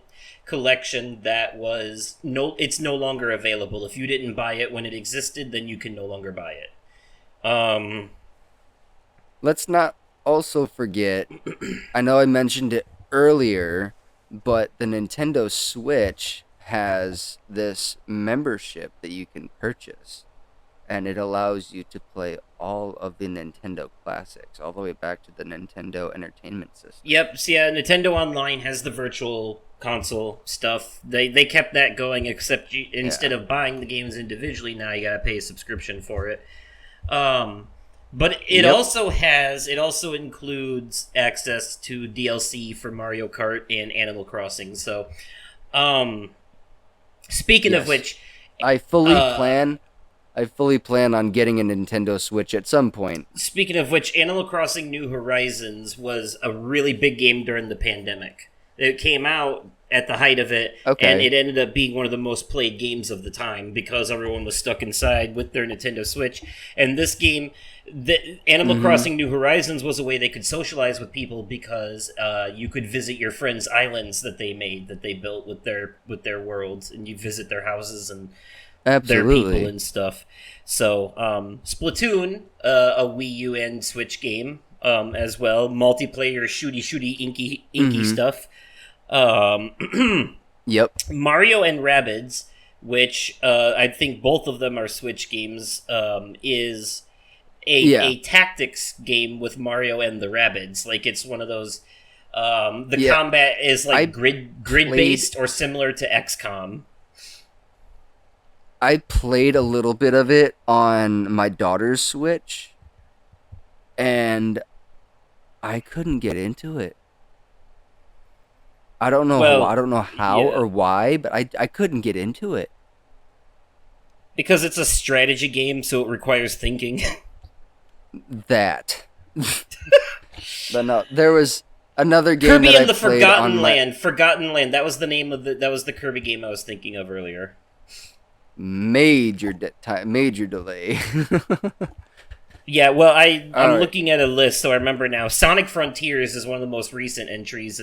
collection that it's no longer available. If you didn't buy it when it existed, then you can no longer buy it. Let's not also forget, I know I mentioned it earlier, but the Nintendo Switch has this membership that you can purchase, and it allows you to play all of the Nintendo classics, all the way back to the Nintendo Entertainment System. Yep, so yeah, Nintendo Online has the virtual console stuff. They kept that going, except instead of buying the games individually, now you gotta pay a subscription for it. But it also includes access to DLC for Mario Kart and Animal Crossing. So, speaking of which, I fully plan on getting a Nintendo Switch at some point. Speaking of which, Animal Crossing New Horizons was a really big game during the pandemic. It came out at the height of it, and it ended up being one of the most played games of the time because everyone was stuck inside with their Nintendo Switch. And this game, Animal Crossing New Horizons, was a way they could socialize with people because you could visit your friends' islands that they built with their worlds, and you visit their houses and their people and stuff. So, Splatoon, a Wii U and Switch game, as well, multiplayer shooty inky stuff. Yep. Mario and Rabbids, which I think both of them are Switch games, is a tactics game with Mario and the Rabbids. Like, it's one of those. Combat is like grid based or similar to XCOM. I played a little bit of it on my daughter's Switch, and I couldn't get into it. I don't know. I don't know how or why, but I couldn't get into it because it's a strategy game, so it requires thinking. That. But no, there was another game Kirby that and I the played Forgotten Land. Forgotten Land. That was the name of that was the Kirby game I was thinking of earlier. Major delay. Yeah, well, I'm looking at a list, so I remember now. Sonic Frontiers is one of the most recent entries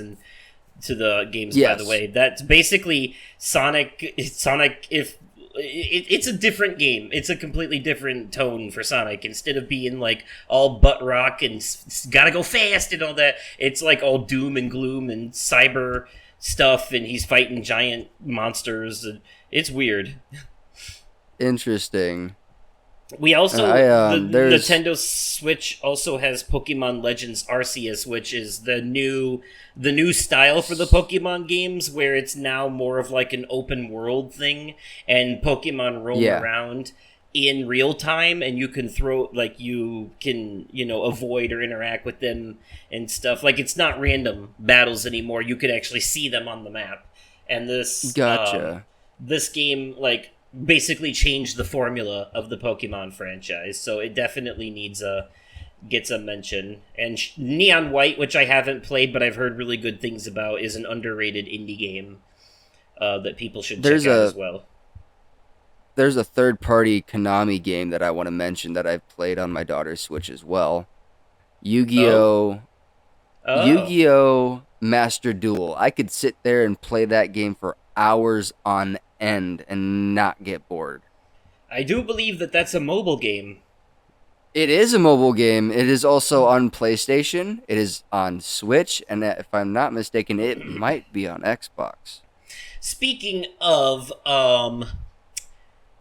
to the games. By the way, that's basically Sonic. If it's a different game, it's a completely different tone for Sonic. Instead of being like all butt rock and gotta go fast and all that, it's like all doom and gloom and cyber stuff, and he's fighting giant monsters. And it's weird. Interesting. We also the Nintendo Switch also has Pokemon Legends Arceus, which is the new style for the Pokemon games, where it's now more of like an open world thing, and Pokemon roam around in real time, and you can avoid or interact with them and stuff. Like, it's not random battles anymore. You could actually see them on the map, and this this game basically changed the formula of the Pokemon franchise, so it definitely gets a mention. And Neon White, which I haven't played but I've heard really good things about, is an underrated indie game that people should check out as well. There's a third-party Konami game that I want to mention that I've played on my daughter's Switch as well. Yu-Gi-Oh! Yu-Gi-Oh! Master Duel. I could sit there and play that game for hours on end and not get bored. I do believe that that's a mobile game. It is a mobile game. It is also on PlayStation. It is on Switch, and if I'm not mistaken, it might be on Xbox. Speaking of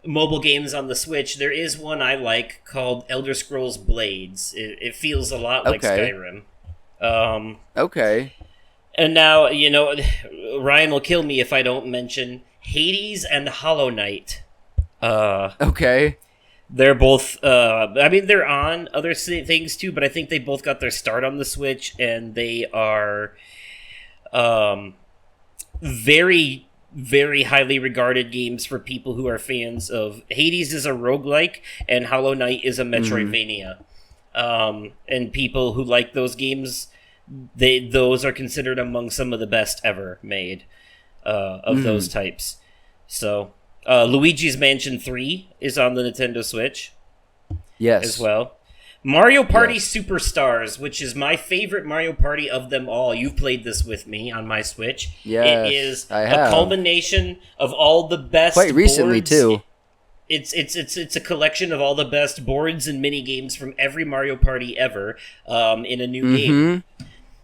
mobile games on the Switch, there is one I like called Elder Scrolls Blades. It feels a lot like Skyrim. Okay. And now, Ryan will kill me if I don't mention Hades and Hollow Knight. Okay. They're both, they're on other things too, but I think they both got their start on the Switch, and they are very, very highly regarded games for people who are fans of... Hades is a roguelike, and Hollow Knight is a Metroidvania. And people who like those games, those are considered among some of the best ever made of those types. So, Luigi's Mansion 3 is on the Nintendo Switch. Yes. As well. Mario Party Superstars, which is my favorite Mario Party of them all. You've played this with me on my Switch. Yes, it is I have. A culmination of all the best quite recently boards. Too. It's a collection of all the best boards and mini games from every Mario Party ever in a new game.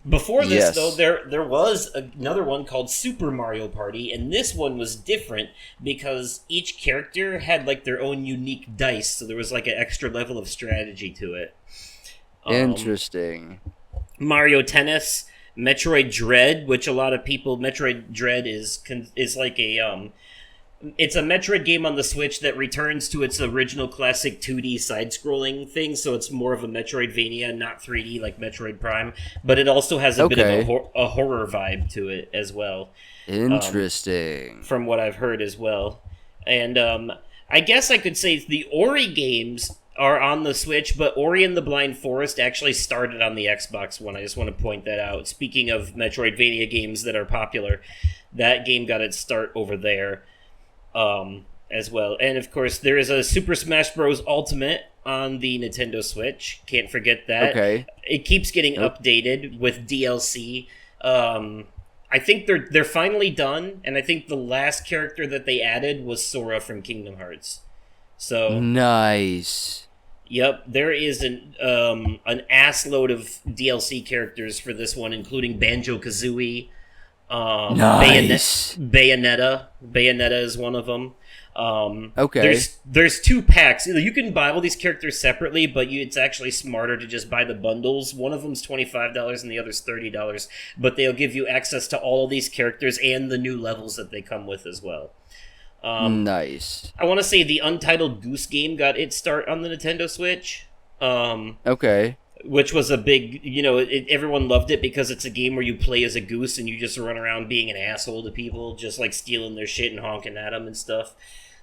Before this, though, there was another one called Super Mario Party, and this one was different because each character had their own unique dice, so there was an extra level of strategy to it. Interesting. Mario Tennis Metroid Dread, which a lot of people Metroid Dread is like a it's a Metroid game on the Switch that returns to its original classic 2D side-scrolling thing, so it's more of a Metroidvania, not 3D like Metroid Prime, but it also has a bit of a horror vibe to it as well. Interesting. From what I've heard as well. And I guess I could say the Ori games are on the Switch, but Ori and the Blind Forest actually started on the Xbox One. I just want to point that out. Speaking of Metroidvania games that are popular, that game got its start over there. As well. And of course, there is a Super Smash Bros. Ultimate on the Nintendo Switch. Can't forget that. Okay. It keeps getting updated with DLC. I think they're finally done, and I think the last character that they added was Sora from Kingdom Hearts. So nice. Yep, there is an assload of DLC characters for this one, including Banjo-Kazooie. Nice. Bayonetta. Bayonetta is one of them. Okay. There's 2 packs. You can buy all these characters separately, but it's actually smarter to just buy the bundles. One of them's $25 and the other's $30, but they'll give you access to all of these characters and the new levels that they come with as well. Nice. I want to say the Untitled Goose Game got its start on the Nintendo Switch. Okay. Which was a big, everyone loved it because it's a game where you play as a goose and you just run around being an asshole to people, just like stealing their shit and honking at them and stuff.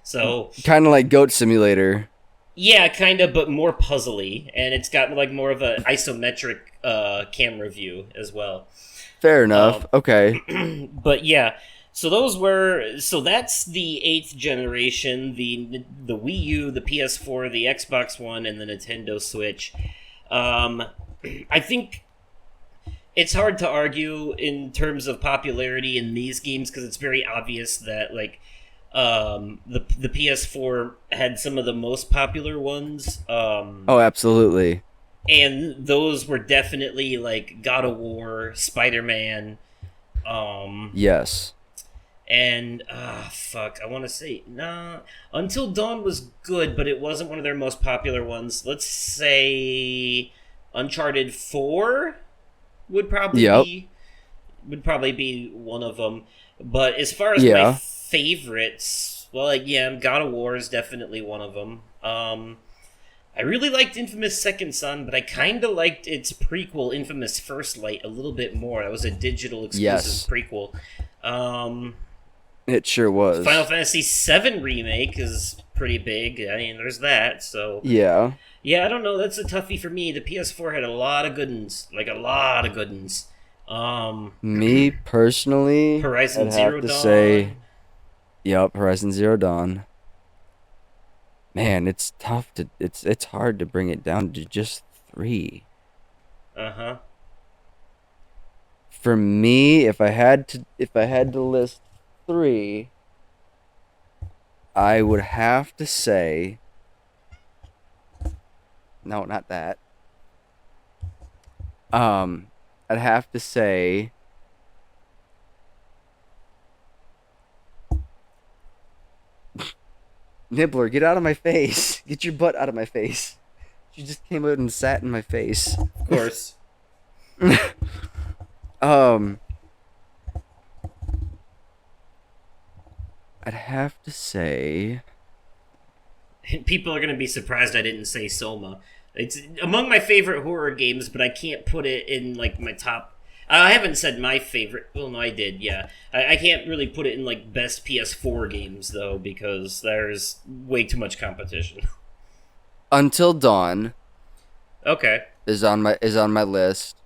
So kind of like Goat Simulator. Yeah, kind of, but more puzzly, and it's got like more of an isometric camera view as well. Fair enough. Okay. But yeah, so that's the 8th generation, the Wii U, the PS4, the Xbox One, and the Nintendo Switch. I think it's hard to argue in terms of popularity in these games because it's very obvious that like the PS4 had some of the most popular ones. Oh, absolutely. And those were definitely like God of War, Spider-Man. Yes. And I want to say Until Dawn was good, but it wasn't one of their most popular ones. Let's say Uncharted 4 would probably be one of them. But as far as my favorites, well, God of War is definitely one of them. I really liked Infamous Second Son, but I kind of liked its prequel, Infamous First Light, a little bit more. That was a digital exclusive prequel. It sure was. Final Fantasy VII Remake is pretty big. I mean, there's that, so... Yeah. Yeah, I don't know. That's a toughie for me. The PS4 had a lot of good ones. Like, a lot of good ones. Me, personally... Horizon Zero Dawn. Horizon Zero Dawn. Man, it's tough to... It's hard to bring it down to just 3. Uh-huh. For me, if I had to list 3, I would have to say... No, not that. I'd have to say... Nibbler, get out of my face. Get your butt out of my face. She just came out and sat in my face. Of course. I'd have to say... People are going to be surprised I didn't say Soma. It's among my favorite horror games, but I can't put it in, like, my top... I haven't said my favorite... Well, no, I did, yeah. I can't really put it in, like, best PS4 games, though, because there's way too much competition. Until Dawn... Okay. Is on my list.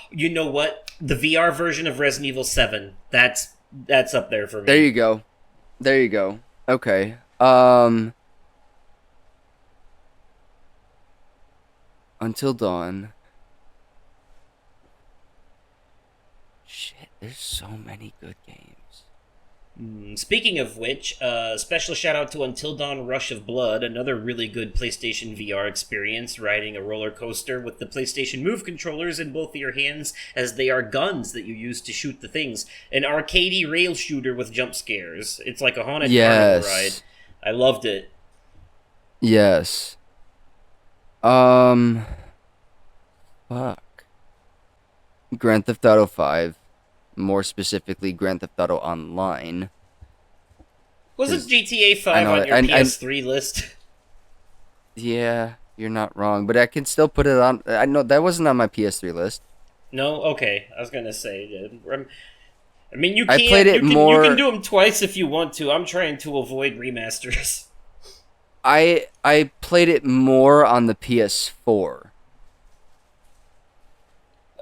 You know what? The VR version of Resident Evil 7. That's up there for me. There you go. Okay. Until Dawn. Shit, there's so many good games. Speaking of which, special shout out to Until Dawn Rush of Blood, another really good PlayStation VR experience, riding a roller coaster with the PlayStation Move controllers in both of your hands as they are guns that you use to shoot the things. An arcadey rail shooter with jump scares. It's like a haunted carnival ride. I loved it. Yes. Fuck. Grand Theft Auto 5, more specifically Grand Theft Auto Online. Wasn't GTA I 5 know, on your PS3 list? yeah, you're not wrong, but I can still put it on. I know that wasn't on my PS3 list. No? Okay. I was going to say. I mean, I played it you can more. do them twice if you want to. I'm trying to avoid remasters. I played it more on the PS4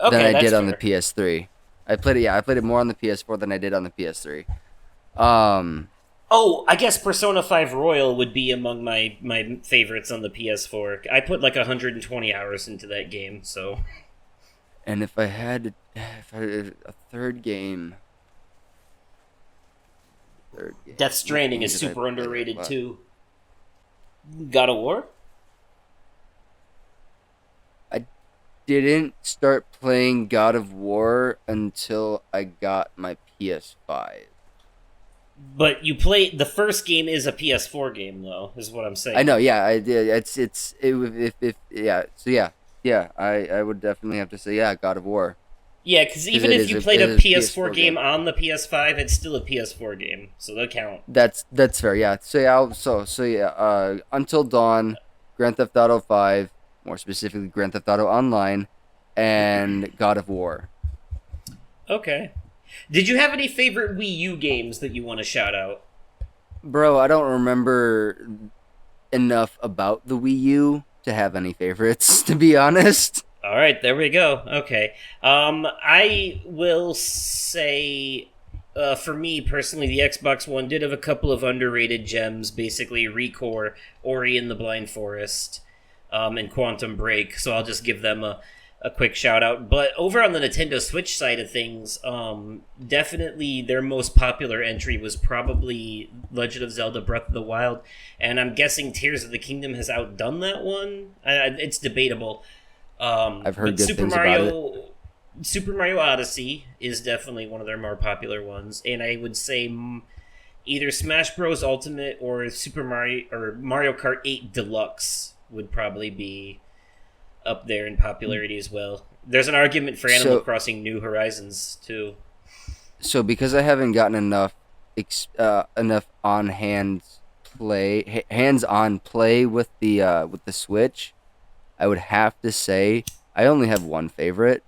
than Okay, I that's did on the fair. PS3. I played it. Yeah, I played it more on the PS4 than I did on the PS3. Um, Oh, I guess Persona 5 Royal would be among my favorites on the PS4. I put like 120 hours into that game, so. and if I had a third game, Death what Stranding game is did I super play a underrated lot? too. God of War? I didn't start playing God of War until I got my PS5. But you play the first game is a PS4 game though, is what I'm I know, saying. yeah, I did. If yeah, so yeah. I would definitely have to say yeah, God of War, Yeah, because because even if you played it a is a PS4 PS4 game game. on the PS5, it's still a PS4 game, so they'll count. That's fair. Yeah. So yeah. So yeah. Until Dawn, Grand Theft Auto 5, more specifically Grand Theft Auto Online, and God of War. Okay. Did you have any favorite Wii U games that you want to shout out? Bro, I don't remember enough about the Wii U to have any favorites. To be honest. All right, there we go. Okay. I will say, for me personally, the Xbox One did have a couple of underrated gems, basically Recore, Ori and the Blind Forest, and Quantum Break. So I'll just give them a quick shout out. But over on the Nintendo Switch side of things, definitely their most popular entry was probably Legend of Zelda Breath of the Wild. And I'm guessing Tears of the Kingdom has outdone that one. It's debatable. I've heard But good things about it. Super Mario Odyssey is definitely one of their more popular ones, and I would say either Smash Bros Ultimate or Mario Kart 8 Deluxe would probably be up there in popularity as well. There's an argument for Animal So Crossing New Horizons too. so because I haven't gotten enough on hands on play with the Switch, I would have to say I only have one favorite,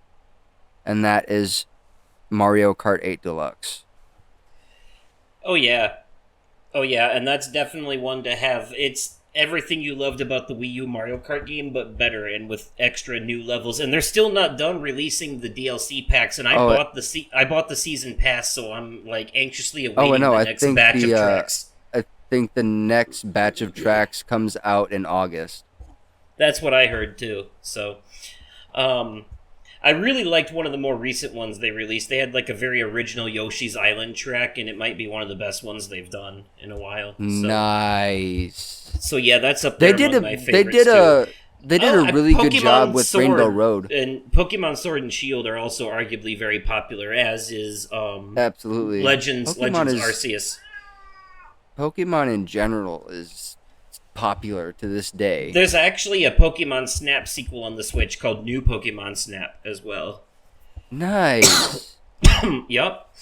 and that is Mario Kart 8 Deluxe. Oh yeah, oh yeah, and that's definitely one to have. It's everything you loved about the Wii U Mario Kart game, but better and with extra new levels. And they're still not done releasing the DLC packs. And Oh, I bought the season pass, so I'm like anxiously oh, I awaiting know. the next batch of tracks. I think the next batch of tracks comes out in August. That's what I heard too. So, um, I really liked one of the more recent ones they released. They had like a very original Yoshi's Island track, and it might be one of the best ones they've done in a while. Nice. So yeah, that's up They there did among a my they favorites did too. a they did a really good job with Rainbow Road. And Pokemon Sword and Shield are also arguably very popular, as is Absolutely. Legends Arceus. Pokemon in general is popular to this day. There's actually a Pokemon Snap sequel on the Switch called New Pokemon Snap as well. Nice. Yup.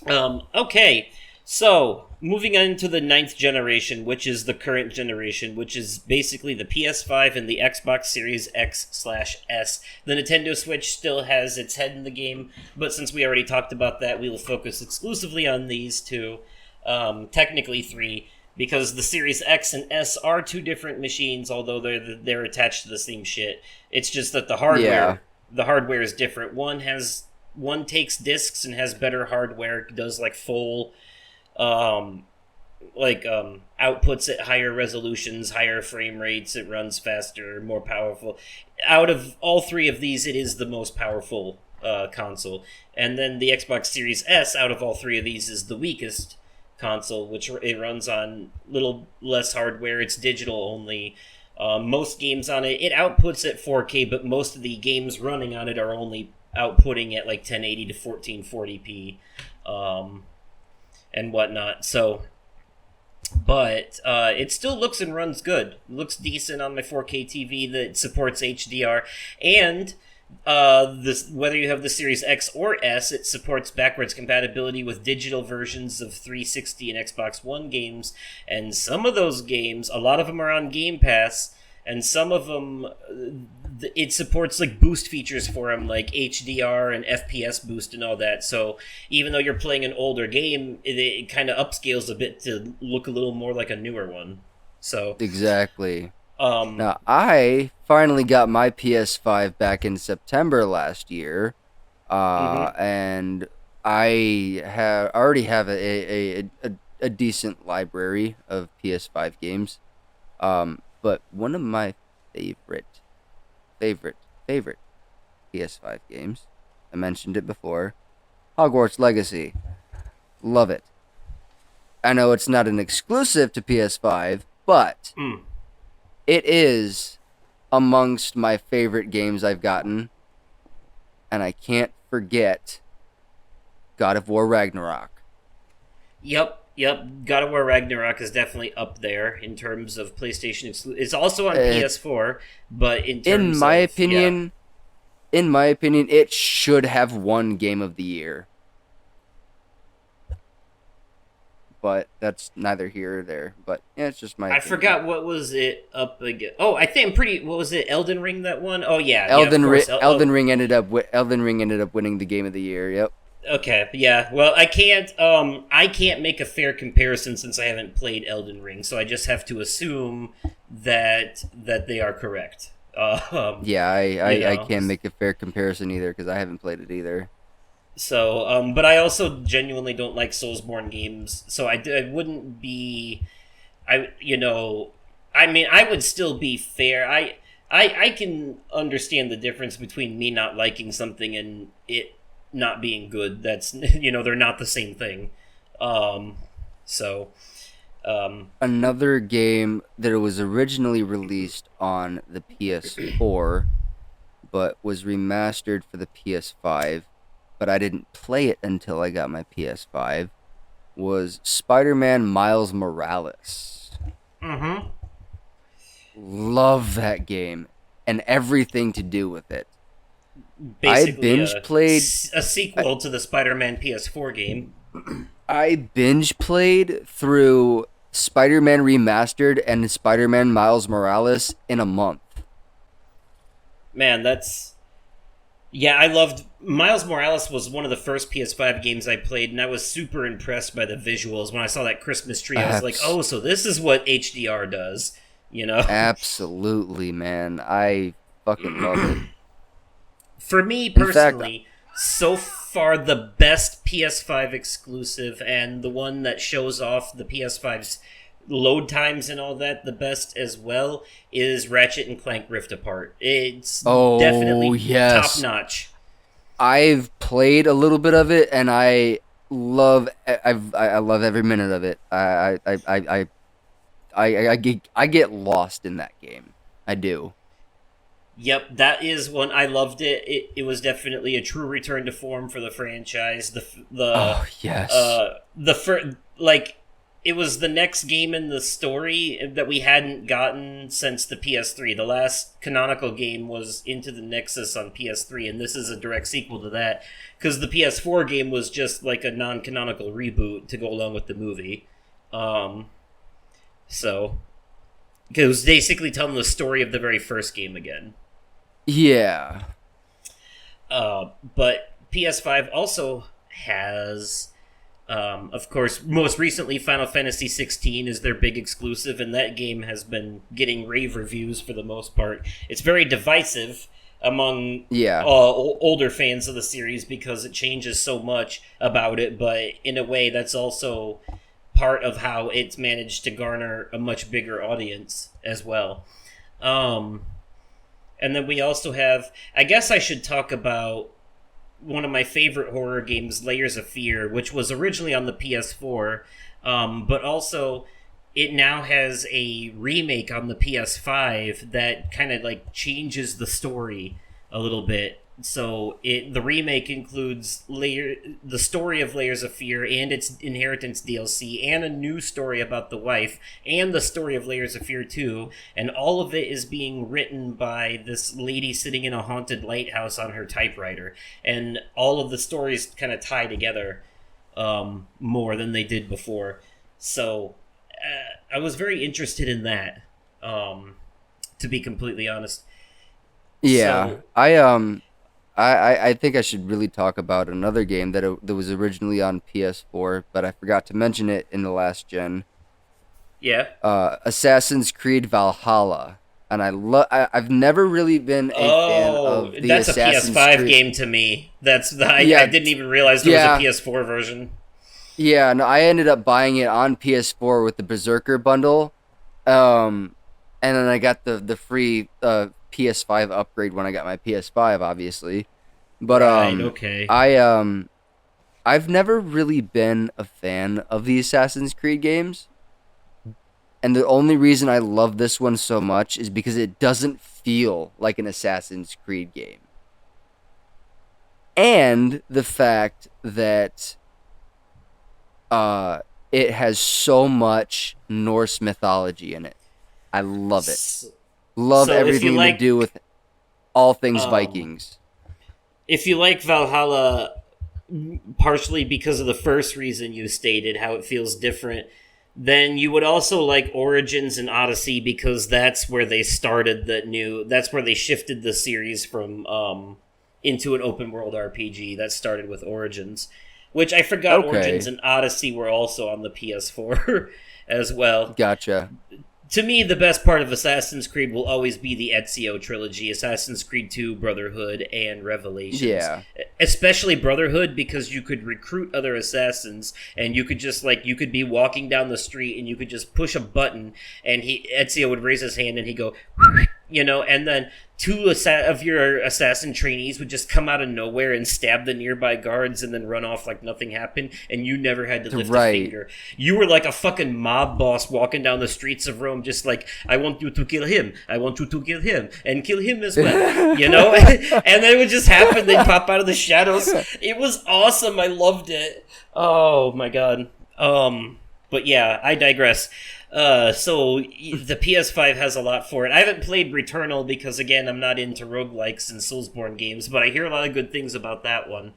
Okay, so moving on to the ninth generation, which is the current generation, which is basically the PS5 and the Xbox Series X/S. The Nintendo Switch still has its head in the game, but since we already talked about that, we will focus exclusively on these two, technically three, because the Series X and S are two different machines, although they're attached to the same shit. It's just that Yeah. the hardware is different. One takes discs and has better hardware, does like full outputs at higher resolutions, higher frame rates, it runs faster, more powerful. Out of all three of these, it is the most powerful console. And then the Xbox Series S, out of all three of these, is the weakest console, which it runs on little less hardware. It's digital only. Most games on it outputs at 4K, but most of the games running on it are only outputting at like 1080 to 1440p and whatnot. So, but it still looks and runs good. It looks decent on my 4K TV that supports HDR. And This whether you have the Series X or S, it supports backwards compatibility with digital versions of 360 and Xbox One games, and some of those games, a lot of them are on Game Pass, and some of them it supports like boost features for them, like HDR and FPS boost and all that. So even though you're playing an older game, it kind of upscales a bit to look a little more like a newer one. So Exactly. um, Now, I finally got my PS5 back in September last year, mhm. and I already have a decent library of PS5 games. But one of my favorite, favorite, favorite PS5 games, I mentioned it before, Hogwarts Legacy. Love it. I know it's not an exclusive to PS5, but Mm. it is amongst my favorite games I've gotten, and I can't forget God of War Ragnarok. Yep. God of War Ragnarok is definitely up there in terms of PlayStation exclusive. It's also on It, PS4, but in in terms my of yeah, opinion, in my opinion, it should have won Game of the Year. But that's neither here or there. But yeah, it's just my I opinion. forgot what was it up again. Oh, I think I'm pretty. What was it? Elden Ring that one? Oh yeah, of course. Elden Ring ended up winning the Game of the Year. Yep. Okay, yeah. Well, I can't make a fair comparison since I haven't played Elden Ring, so I just have to assume that they are correct. Yeah, You I know. can't make a fair comparison either because I haven't played it either. So, but I also genuinely don't like Soulsborne games, so I wouldn't be, I mean, I would still be fair. I can understand the difference between me not liking something and it not being good. That's they're not the same thing. Um, so, um, Another game that was originally released on the PS4 but was remastered for the PS5, but I didn't play it until I got my PS5, was Spider-Man Miles Morales. mhm. Love that game and everything to do with it. I Basically binge played a I, sequel to the Spider-Man PS4 game. I binge played through Spider-Man Remastered and Spider-Man Miles Morales in a month. Man, that's yeah, I loved Miles Morales was one of the first PS5 games I played, and I was super impressed by the visuals. When I saw that Christmas tree, I was like, Abs- "Oh, so this is what HDR does," you know. Absolutely, man. I fucking love it. For me In fact, personally, so far the best PS5 exclusive and the one that shows off the PS5's load times and all that the best as well is Ratchet and Clank Rift Apart. It's oh definitely top yes, notch. I've played a little bit of it, and I love every minute of it. I get lost in that game. I do. Yep, that is one I loved it. It was definitely a true return to form for the franchise. Oh yes. The first like it was the next game in the story that we hadn't gotten since the PS3. The last canonical game was Into the Nexus on PS3, and this is a direct sequel to that because the PS4 game was just like a non-canonical reboot to go along with the movie. Um, so it was basically telling the story of the very first game again. Yeah. But PS5 also has, of course, most recently Final Fantasy 16 is their big exclusive, and that game has been getting rave reviews for the most part. It's very divisive among Yeah. older fans of the series because it changes so much about it, but in a way that's also part of how it's managed to garner a much bigger audience as well. Um, and then we also have, I guess I should talk about one of my favorite horror games, Layers of Fear, which was originally on the PS4, but also it now has a remake on the PS5 that kind of like changes the story a little bit. So the remake includes the story of Layers of Fear and its Inheritance DLC, and a new story about the wife, and the story of Layers of Fear 2, and all of it is being written by this lady sitting in a haunted lighthouse on her typewriter, and all of the stories kind of tie together more than they did before. So I was very interested in that, to be completely honest. Yeah, So I think I should really talk about another game that was originally on PS4, but I forgot to mention it in the last gen. yeah. Assassin's Creed Valhalla, and I've never really been a fan Oh, of the that's a Assassin's PS5 Creed. game to me. I Yeah, didn't even realize there was a yeah, PS4 version. yeah. No, I ended up buying it on PS4 with the Berserker bundle, um, and then I got the free PS5 upgrade when I got my PS5, obviously. But Right, okay. I've never really been a fan of the Assassin's Creed games. And the only reason I love this one so much is because it doesn't feel like an Assassin's Creed game. And the fact that it has so much Norse mythology in it. I love it. Love So if you everything to like, do with all things um, Vikings. if you like Valhalla, partially because of the first reason you stated, how it feels different, then you would also like Origins and Odyssey because that's where they started that's where they shifted the series from into an open world RPG. That started with Origins, which I forgot Origins Okay, and Odyssey were also on the PS4 as well. gotcha. To me, the best part of Assassin's Creed will always be the Ezio trilogy: Assassin's Creed 2, Brotherhood, and Revelations. Yeah. Especially Brotherhood, because you could recruit other assassins, and you could just you could be walking down the street and you could just push a button, and Ezio would raise his hand and he'd go, and then two of your assassin trainees would just come out of nowhere and stab the nearby guards and then run off like nothing happened, and you never had to lift a Right. finger. You were like a fucking mob boss walking down the streets of Rome, just like, I want you to kill him, I want you to kill him, and kill him as well, and then it would just happen. They'd pop out of the shadows. It was awesome. I loved it. Oh my god. But yeah, I digress. So the PS5 has a lot for it. I haven't played Returnal because, again, I'm not into roguelikes and Soulsborne games, but I hear a lot of good things about that one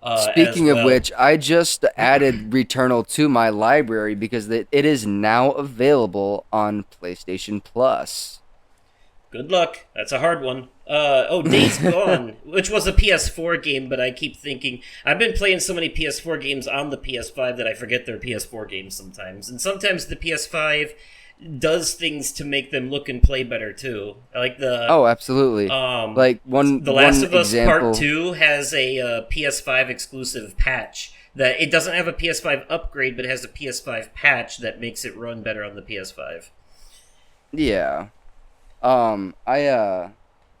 as Speaking of well. which, I just added Returnal to my library because it is now available on PlayStation Plus. Good luck. That's a hard one. Days Gone, which was a PS4 game, but I keep thinking I've been playing so many PS4 games on the PS5 that I forget they're PS4 games sometimes. And sometimes the PS5 does things to make them look and play better too. Like Oh, absolutely. Like The one Last of Us Part example. 2 has a PS5 exclusive patch that it doesn't have a PS5 upgrade, but it has a PS5 patch that makes it run better on the PS5. Yeah.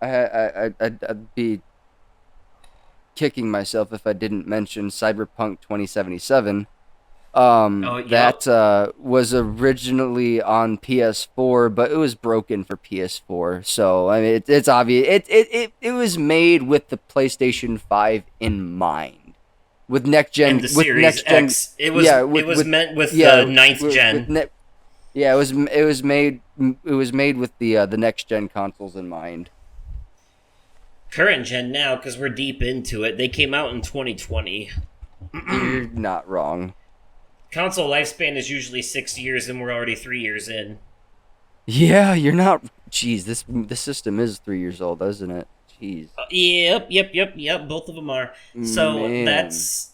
I'd be kicking myself if I didn't mention Cyberpunk 2077. Oh, yep. That was originally on PS4, but it was broken for PS4. So I mean, it's obvious. It was made with the PlayStation 5 in mind, with next And gen, the with Series next gen. X, it was Yeah, it was meant with yeah, the ninth with gen. yeah, it was made with the next gen consoles in mind. Current gen now, because we're deep into it. They came out in 2020. You're not wrong. Console lifespan is usually 6 years, and we're already 3 years in. Yeah, you're not. Jeez, this system is 3 years old, isn't it? Jeez, Yep. Both of them are. So man. that's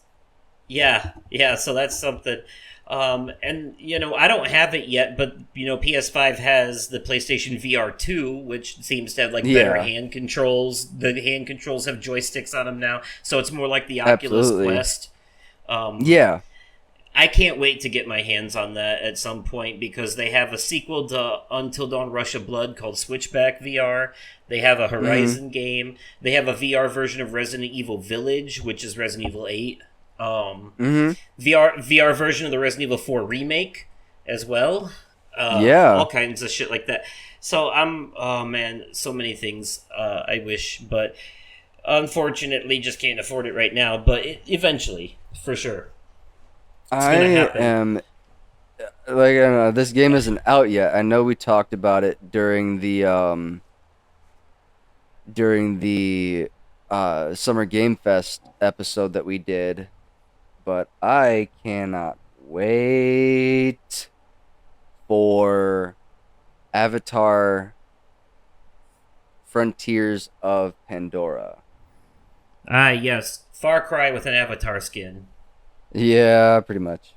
yeah. So that's something. And I don't have it yet, but PS5 has the PlayStation VR 2, which seems to have like better Yeah, hand controls. The hand controls have joysticks on them now, so it's more like the Oculus absolutely. Quest. Um, Yeah. I can't wait to get my hands on that at some point because they have a sequel to Until Dawn Rush of Blood called Switchback VR. They have a Mm-hmm. Horizon game. They have a VR version of Resident Evil Village, which is Resident Evil 8. Mm-hmm. VR version of the Resident Evil 4 remake as well. Yeah. All kinds of shit like that. So oh man, so many things I wish, but Unfortunately, just can't afford it right now, but eventually, for sure. It's I gonna happen. am like, I don't know, this game isn't out yet. I know we talked about it during the Summer Game Fest episode that we did, but I cannot wait for Avatar Frontiers of Pandora. Ah, yes. Far Cry with an Avatar skin. Yeah, pretty much.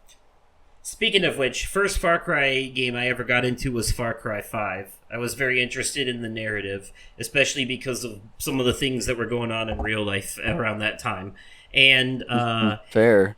Speaking of which, first Far Cry game I ever got into was Far Cry 5. I was very interested in the narrative, especially because of some of the things that were going on in real life around that time. And Fair.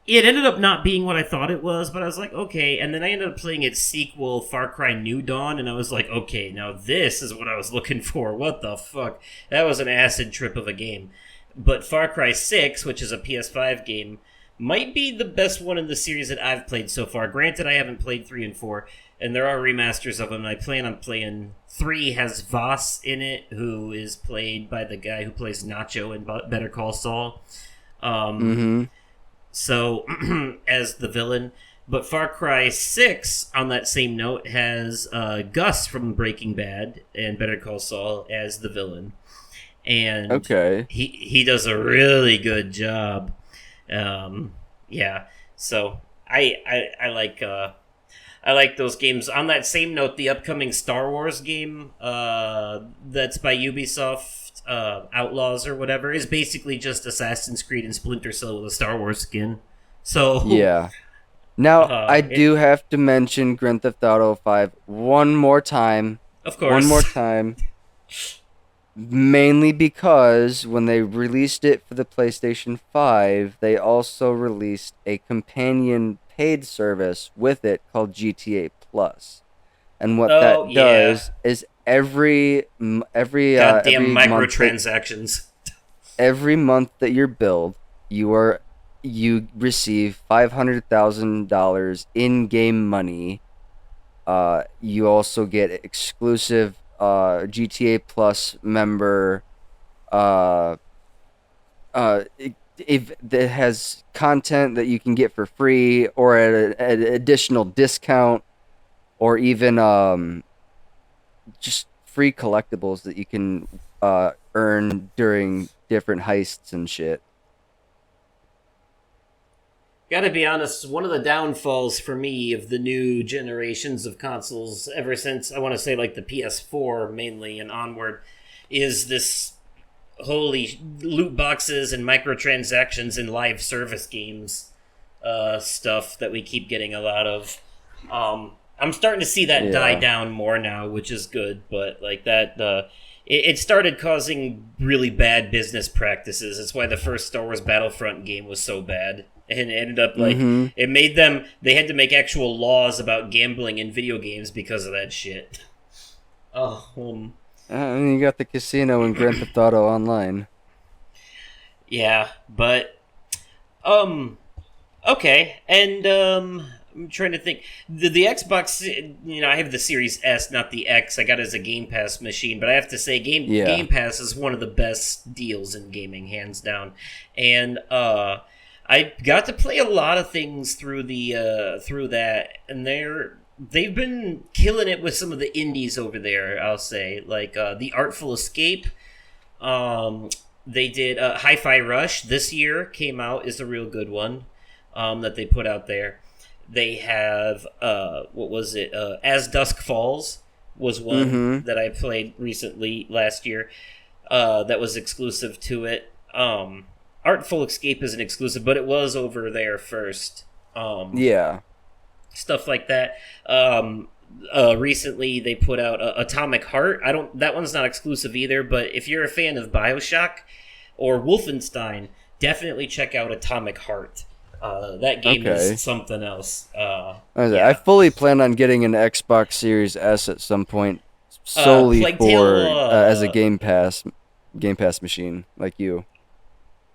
it ended up not being what I thought it was, but I was like, okay. And then I ended up playing its sequel, Far Cry New Dawn, and I was like, okay, now this is what I was looking for. What the fuck? That was an acid trip of a game. But Far Cry 6, which is a PS5 game, might be the best one in the series that I've played so far. Granted, I haven't played 3 and 4, and there are remasters of them. I plan on playing 3 has Voss in it, who is played by the guy who plays Nacho in Better Call Saul. Mm-hmm. So, as the villain. But Far Cry 6, on that same note, has Gus from Breaking Bad and Better Call Saul as the villain. And Okay. he does a really good job. Yeah, so I like those games. On that same note, the upcoming Star Wars game that's by Ubisoft, Outlaws or whatever, is basically just Assassin's Creed and Splinter Cell with a Star Wars skin. So Yeah. Now, I do have to mention Grand Theft Auto 5 one more time. Of course. One more time. Mainly because when they released it for the PlayStation 5, they also released a companion paid service with it called GTA Plus. And what that does is every goddamn every microtransactions. Every month that you're billed, you receive $500,000 in-game money. You also get exclusive GTA Plus member. If that has content that you can get for free or at an additional discount, or even just free collectibles that you can earn during different heists and shit. Gotta be honest, one of the downfalls for me of the new generations of consoles, ever since, I want to say, like, the PS4 mainly and onward, is this holy loot boxes and microtransactions in live service games stuff that we keep getting a lot of. I'm starting to see that die down more now, which is good, but, like, that... It started causing really bad business practices. That's why the first Star Wars Battlefront game was so bad. And it ended up, like, it made them... They had to make actual laws about gambling in video games because of that shit. And you got the casino in Grand Theft Auto Online. Yeah, but... Okay, and, I'm trying to think. The Xbox, I have the Series S, not the X. I got it as a Game Pass machine, but I have to say, Game Pass is one of the best deals in gaming, hands down. And I got to play a lot of things through that, and they've been killing it with some of the indies over there. I'll say, like The Artful Escape. They did Hi-Fi Rush this year came out, is a real good one that they put out there. They have, what was it? As Dusk Falls was one that I played recently last year that was exclusive to it. Artful Escape isn't exclusive, but it was over there first. Stuff like that. Recently, they put out Atomic Heart. That one's not exclusive either, but if you're a fan of BioShock or Wolfenstein, definitely check out Atomic Heart. That game is something else. I fully plan on getting an Xbox Series S at some point, solely as a Game Pass machine, like you.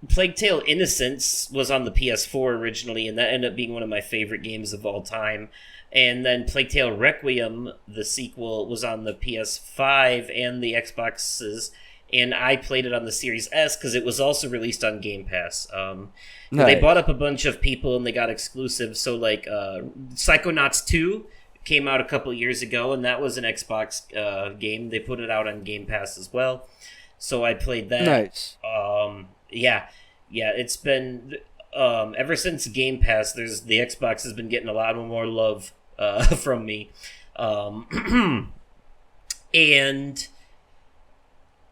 Plague Tale Innocence was on the PS4 originally, and that ended up being one of my favorite games of all time. And then Plague Tale Requiem, the sequel, was on the PS5 and the Xboxes, and I played it on the Series S because it was also released on Game Pass. They Nice. bought up a bunch of people and they got exclusives. So like Psychonauts 2 came out a couple years ago, and that was an Xbox game. They put it out on Game Pass as well. So I played that. Nice. Yeah, it's been ever since Game Pass. The Xbox has been getting a lot more love from me, and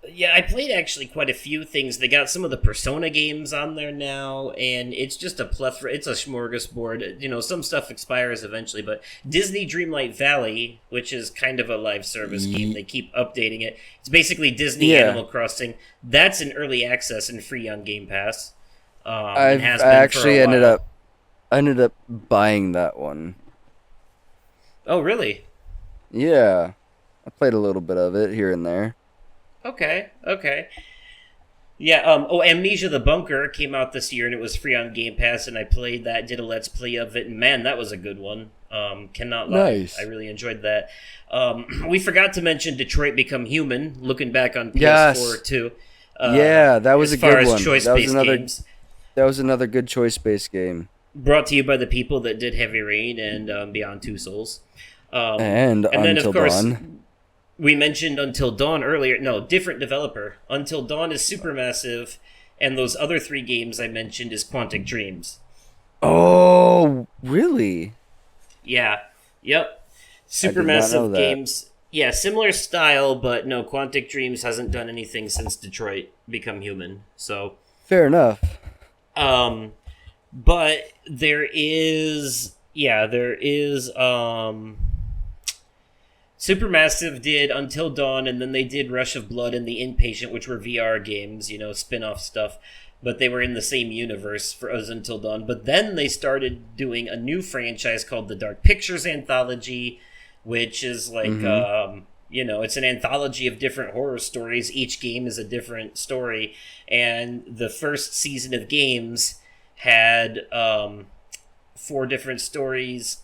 yeah, I played actually quite a few things. They got some of the Persona games on there now, and it's just a plethora. It's a smorgasbord. You know, some stuff expires eventually, but Disney Dreamlight Valley, which is kind of a live service game, they keep updating it. It's basically Disney Animal Crossing. That's in early access and free on Game Pass. I actually ended up buying that one. Oh, really? Yeah, I played a little bit of it here and there. Okay. Yeah, Amnesia the Bunker came out this year, and it was free on Game Pass, and I played that, did a Let's Play of it, and man, that was a good one. Cannot lie. Nice. I really enjoyed that. We forgot to mention Detroit Become Human, looking back on PS4 Yes. too. That was a good one. Choice-based games. That was another good choice-based game. Brought to you by the people that did Heavy Rain and Beyond Two Souls. And then, Until of course, Dawn. we mentioned Until Dawn earlier. No, different developer. Until Dawn is Supermassive, and those other 3 games I mentioned is Quantic Dreams. Oh, really? Yeah. Yep. did not know Supermassive that. games. Yeah, similar style, but no, Quantic Dreams hasn't done anything since Detroit Become Human. So, Fair enough. but there is Supermassive did Until Dawn, and then they did Rush of Blood and The Inpatient, which were VR games, spin-off stuff. But they were in the same universe as Until Dawn. But then they started doing a new franchise called the Dark Pictures Anthology, which is like, it's an anthology of different horror stories. Each game is a different story. And the first season of games had 4 different stories.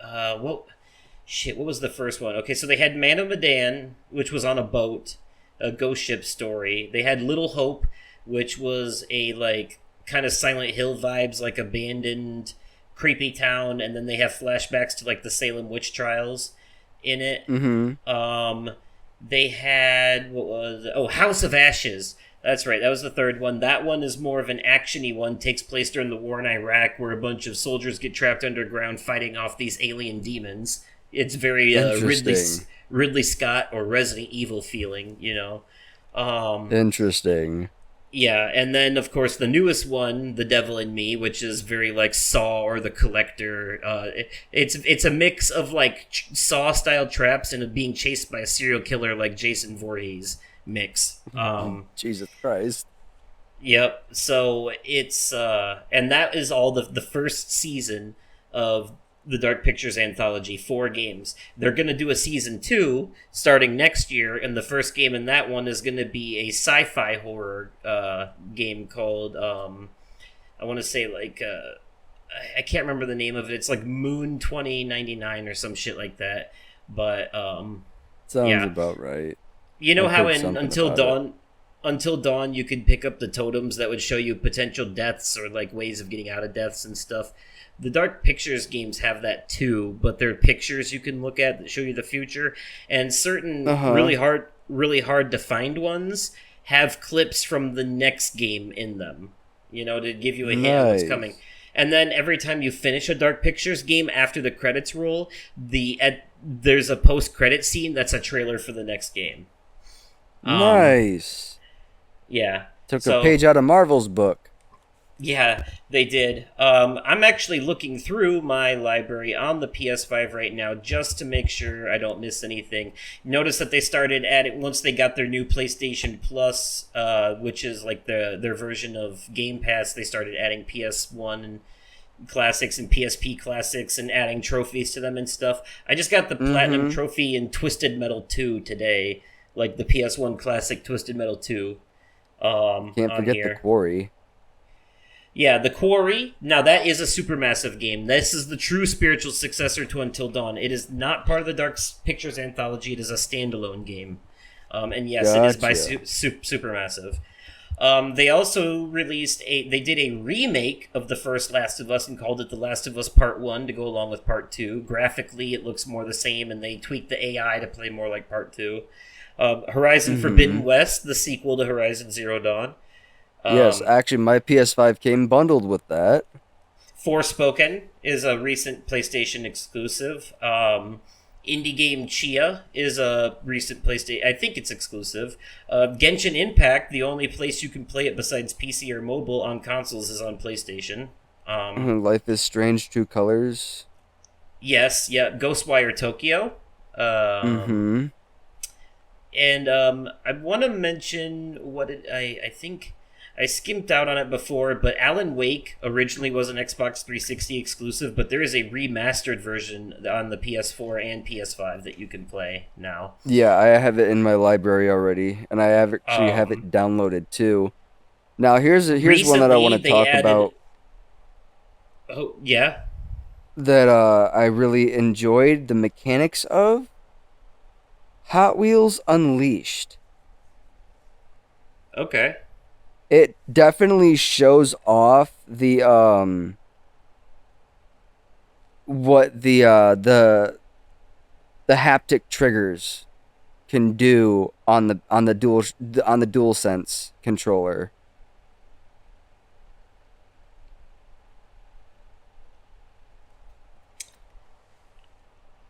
What was the first one? Okay, so they had Man of Medan, which was on a boat, a ghost ship story. They had Little Hope, which was a kind of Silent Hill vibes, like abandoned, creepy town, and then they have flashbacks to the Salem witch trials in it. Mm-hmm. They had House of Ashes. That's right. That was the third one. That one is more of an action-y one. Takes place during the war in Iraq, where a bunch of soldiers get trapped underground fighting off these alien demons. It's very Ridley Scott or Resident Evil feeling, Interesting. Yeah, and then of course the newest one, The Devil in Me, which is very like Saw or The Collector. It's a mix of Saw style traps and being chased by a serial killer like Jason Voorhees mix. Jesus Christ. Yep. So it's and that is all the first season of the Dark Pictures Anthology, 4 games. They're going to do a season 2 starting next year, and the first game in that one is going to be a sci-fi horror game called, I want to say I can't remember the name of it. It's like Moon 2099 or some shit like that. But sounds about right. You know I've how heard in something Until about Dawn, Until Dawn, you could pick up the totems that would show you potential deaths or ways of getting out of deaths and stuff. The Dark Pictures games have that too, but they're pictures you can look at that show you the future, and certain really hard to find ones have clips from the next game in them, to give you a hint of what's coming. And then every time you finish a Dark Pictures game after the credits roll, there's a post-credit scene that's a trailer for the next game. Nice. Yeah. Took a page out of Marvel's book. Yeah, they did. I'm actually looking through my library on the PS5 right now just to make sure I don't miss anything. Notice that they started adding, once they got their new PlayStation Plus, which is their version of Game Pass, they started adding PS1 and classics and PSP classics and adding trophies to them and stuff. I just got the Platinum Trophy in Twisted Metal 2 today, the PS1 classic Twisted Metal 2. Can't forget here. the Quarry. Yeah, The Quarry. Now, that is a supermassive game. This is the true spiritual successor to Until Dawn. It is not part of the Dark Pictures Anthology. It is a standalone game. And yes, it is by Gotcha. Supermassive. They also they did a remake of the first Last of Us and called it The Last of Us Part 1 to go along with Part 2. Graphically, it looks more the same, and they tweaked the AI to play more like Part 2. Horizon Mm-hmm. Forbidden West, the sequel to Horizon Zero Dawn. Yes, Um, actually, my PS5 came bundled with that. Forspoken is a recent PlayStation exclusive. Indie game Chia is a recent PlayStation. I think it's exclusive. Genshin Impact, the only place you can play it besides PC or mobile on consoles, is on PlayStation. Um, Life is Strange, True Colors. yes, yeah, Ghostwire Tokyo. Um, Mm-hmm. and I want to mention I think I skimmed out on it before, but Alan Wake originally was an Xbox 360 exclusive, but there is a remastered version on the PS4 and PS5 that you can play now. Yeah, I have it in my library already, and I actually have Um, it downloaded too. Now here's one that I want Recently, to they talk added. about Oh yeah, that I really enjoyed the mechanics of Hot Wheels Unleashed. okay. It definitely shows off what the haptic triggers can do on the dual sense controller.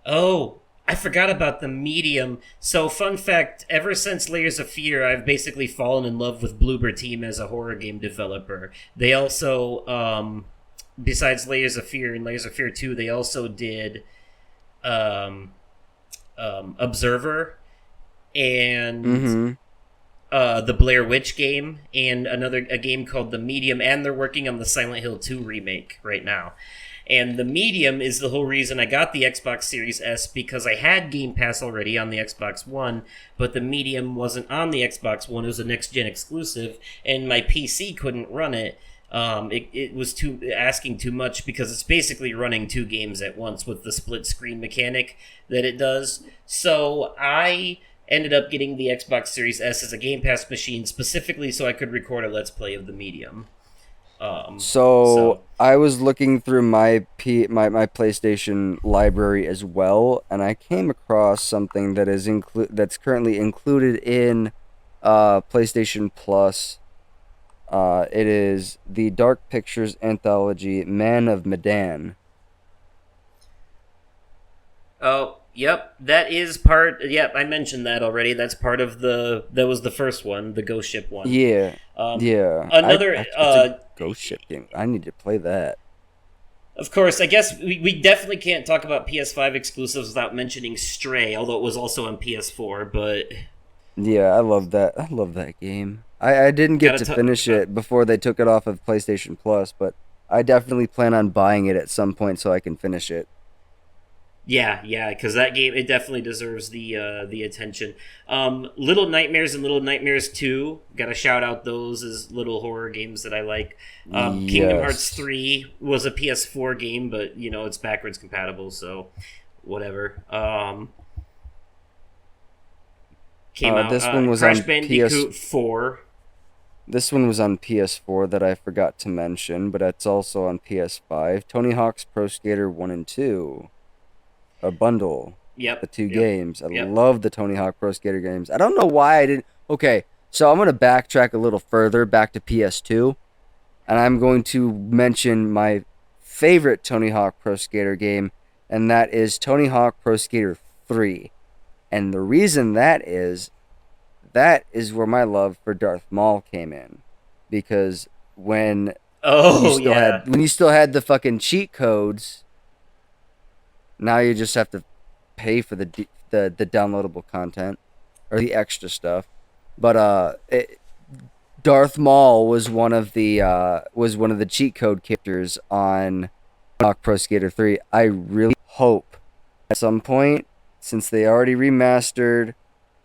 Oh, I forgot about the medium. So, fun fact: ever since Layers of Fear, I've basically fallen in love with Bloober Team as a horror game developer. They also, besides Layers of Fear and Layers of Fear 2, they also did um, Observer and Mm-hmm. the Blair Witch game and a game called The Medium, and they're working on the Silent Hill 2 remake right now. And The Medium is the whole reason I got the Xbox Series S, because I had Game Pass already on the Xbox One, but The Medium wasn't on the Xbox One. It was a next gen exclusive, and my PC couldn't run it. It was asking too much because it's basically running two games at once with the split screen mechanic that it does. So I ended up getting the Xbox Series S as a Game Pass machine specifically so I could record a Let's Play of The Medium. So So I was looking through my PlayStation library as well, and I came across something that's currently included in PlayStation Plus. It is the Dark Pictures anthology Man of Medan. Oh, yep, that is part. Yep, I mentioned that already. That's part of the. That was the first one, the Ghost Ship one. Yeah, Um, yeah. Another. It's a ghost ship game. I need to play that. Of course, I guess we definitely can't talk about PS5 exclusives without mentioning Stray, although it was also on PS4. But Yeah, I love that. I love that game. I didn't get gotta to talk. finish it before they took it off of PlayStation Plus, but I definitely plan on buying it at some point so I can finish it. Yeah, because that game, it definitely deserves the attention. Little Nightmares and Little Nightmares 2, gotta shout out those as little horror games that I like. Kingdom Hearts Yes. 3 was a PS4 game, but it's backwards compatible, so whatever. Came out This one was Crash on PS. Bandicoot 4. This one was on PS4 that I forgot to mention, but it's also on PS5. Tony Hawk's Pro Skater 1 and 2, a bundle, the Yep, two yep, games. I yep. love the Tony Hawk Pro Skater games. I don't know why I didn't. Okay, so I'm going to backtrack a little further back to PS2, and I'm going to mention my favorite Tony Hawk Pro Skater game, and that is Tony Hawk Pro Skater 3. And the reason that is where my love for Darth Maul came in, because Oh, yeah. when you still had the fucking cheat codes, now you just have to pay for the downloadable content or the extra stuff. But Darth Maul was one of the cheat code characters on Rock Pro Skater 3. I really hope at some point, since they already remastered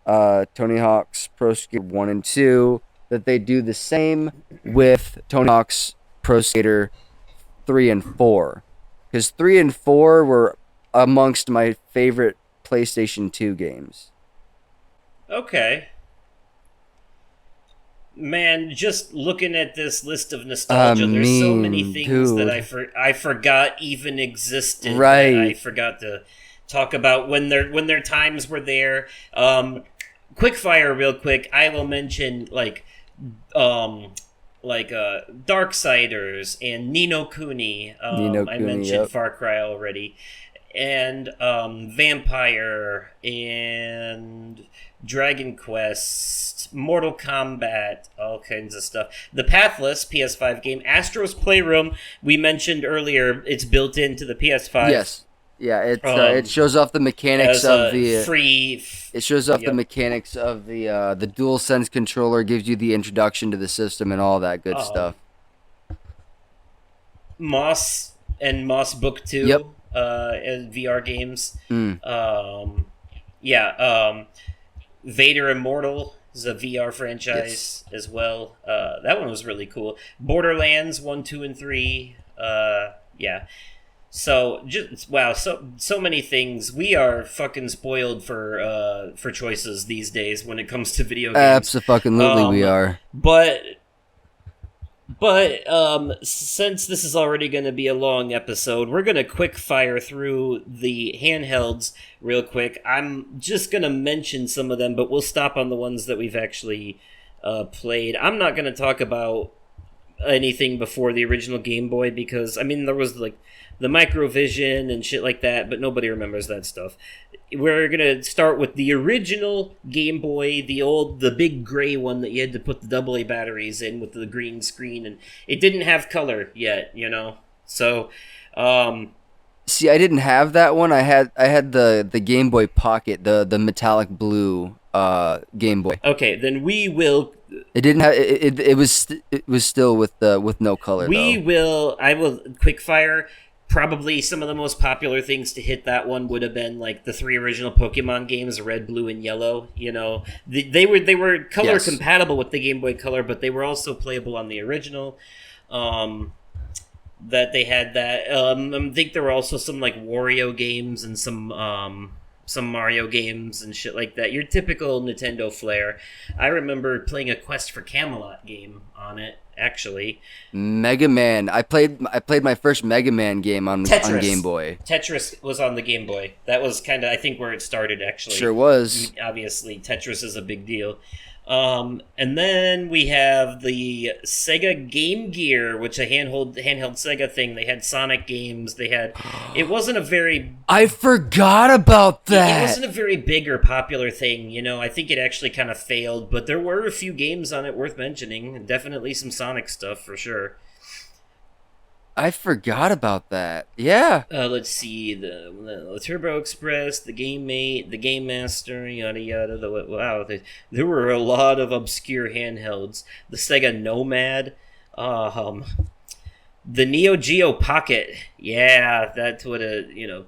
Tony Hawk's Pro Skater 1 and 2, that they do the same with Tony Hawk's Pro Skater 3 and 4. Because 3 and 4 were amongst my favorite PlayStation 2 games. Okay. Man, just looking at this list of nostalgia, there's so many things that Dude. I forgot even existed that I Right. forgot to talk about when their times were there. Quick fire, real quick. I will mention um, Darksiders and Nino Kuni. Nino I Kuni, mentioned yep. Far Cry already, and Vampire and Dragon Quest, Mortal Kombat, all kinds of stuff. The Pathless PS5 game, Astro's Playroom, we mentioned earlier, it's built into the PS5 Yes. Yeah, it um, shows off the mechanics as of a the free. it shows off the Yep. mechanics of the DualSense controller, gives you the introduction to the system and all that good Um, stuff. Moss and Moss Book Yep. 2 as VR games. Mm. Um, yeah, Vader Immortal is a VR Yes. franchise as well. That one was really cool. Borderlands 1, 2, and 3. Yeah. So just wow, so many things. We are fucking spoiled for choices these days when it comes to video games. Absolutely, we Um, are. but since this is already going to be a long episode, we're going to quick fire through the handhelds real quick. I'm just going to mention some of them, but we'll stop on the ones that we've actually played. I'm not going to talk about anything before the original Game Boy because, I mean, there was like the Microvision and shit like that, but nobody remembers that stuff. We're gonna start with the original Game Boy, the big gray one that you had to put the AA batteries in with the green screen, and it didn't have color yet, you know. So, um, See, I didn't have that one. I had the Game Boy Pocket, the metallic blue Game Boy. okay, then we will It didn't have it was still with no color though. I will quick fire. Probably some of the most popular things to hit that one would have been like the three original Pokemon games, Red, Blue, and Yellow. You know, they were color Yes. compatible with the Game Boy Color, but they were also playable on the original. Um, that they had that. I think there were also some like Wario games and some Mario games and shit like that. Your typical Nintendo flair. I remember playing a Quest for Camelot game on it. Actually, Mega Man. I played my first Mega Man game on Tetris. Game Boy. Tetris was on the Game Boy. That was kind of, I think, where it started, actually. Sure was. Obviously, Tetris is a big deal. And then we have the Sega Game Gear, which a handheld Sega thing. They had Sonic games. They had. It wasn't a very. I forgot about It that. wasn't a very big or popular thing, you know. I think it actually kind of failed, but there were a few games on it worth mentioning. And definitely some Sonic stuff for sure. I forgot about that. Yeah. Let's see the Turbo Express, the Game Mate, the Game Master, yada yada. There were a lot of obscure handhelds. The Sega Nomad, the Neo Geo Pocket. Yeah, that's what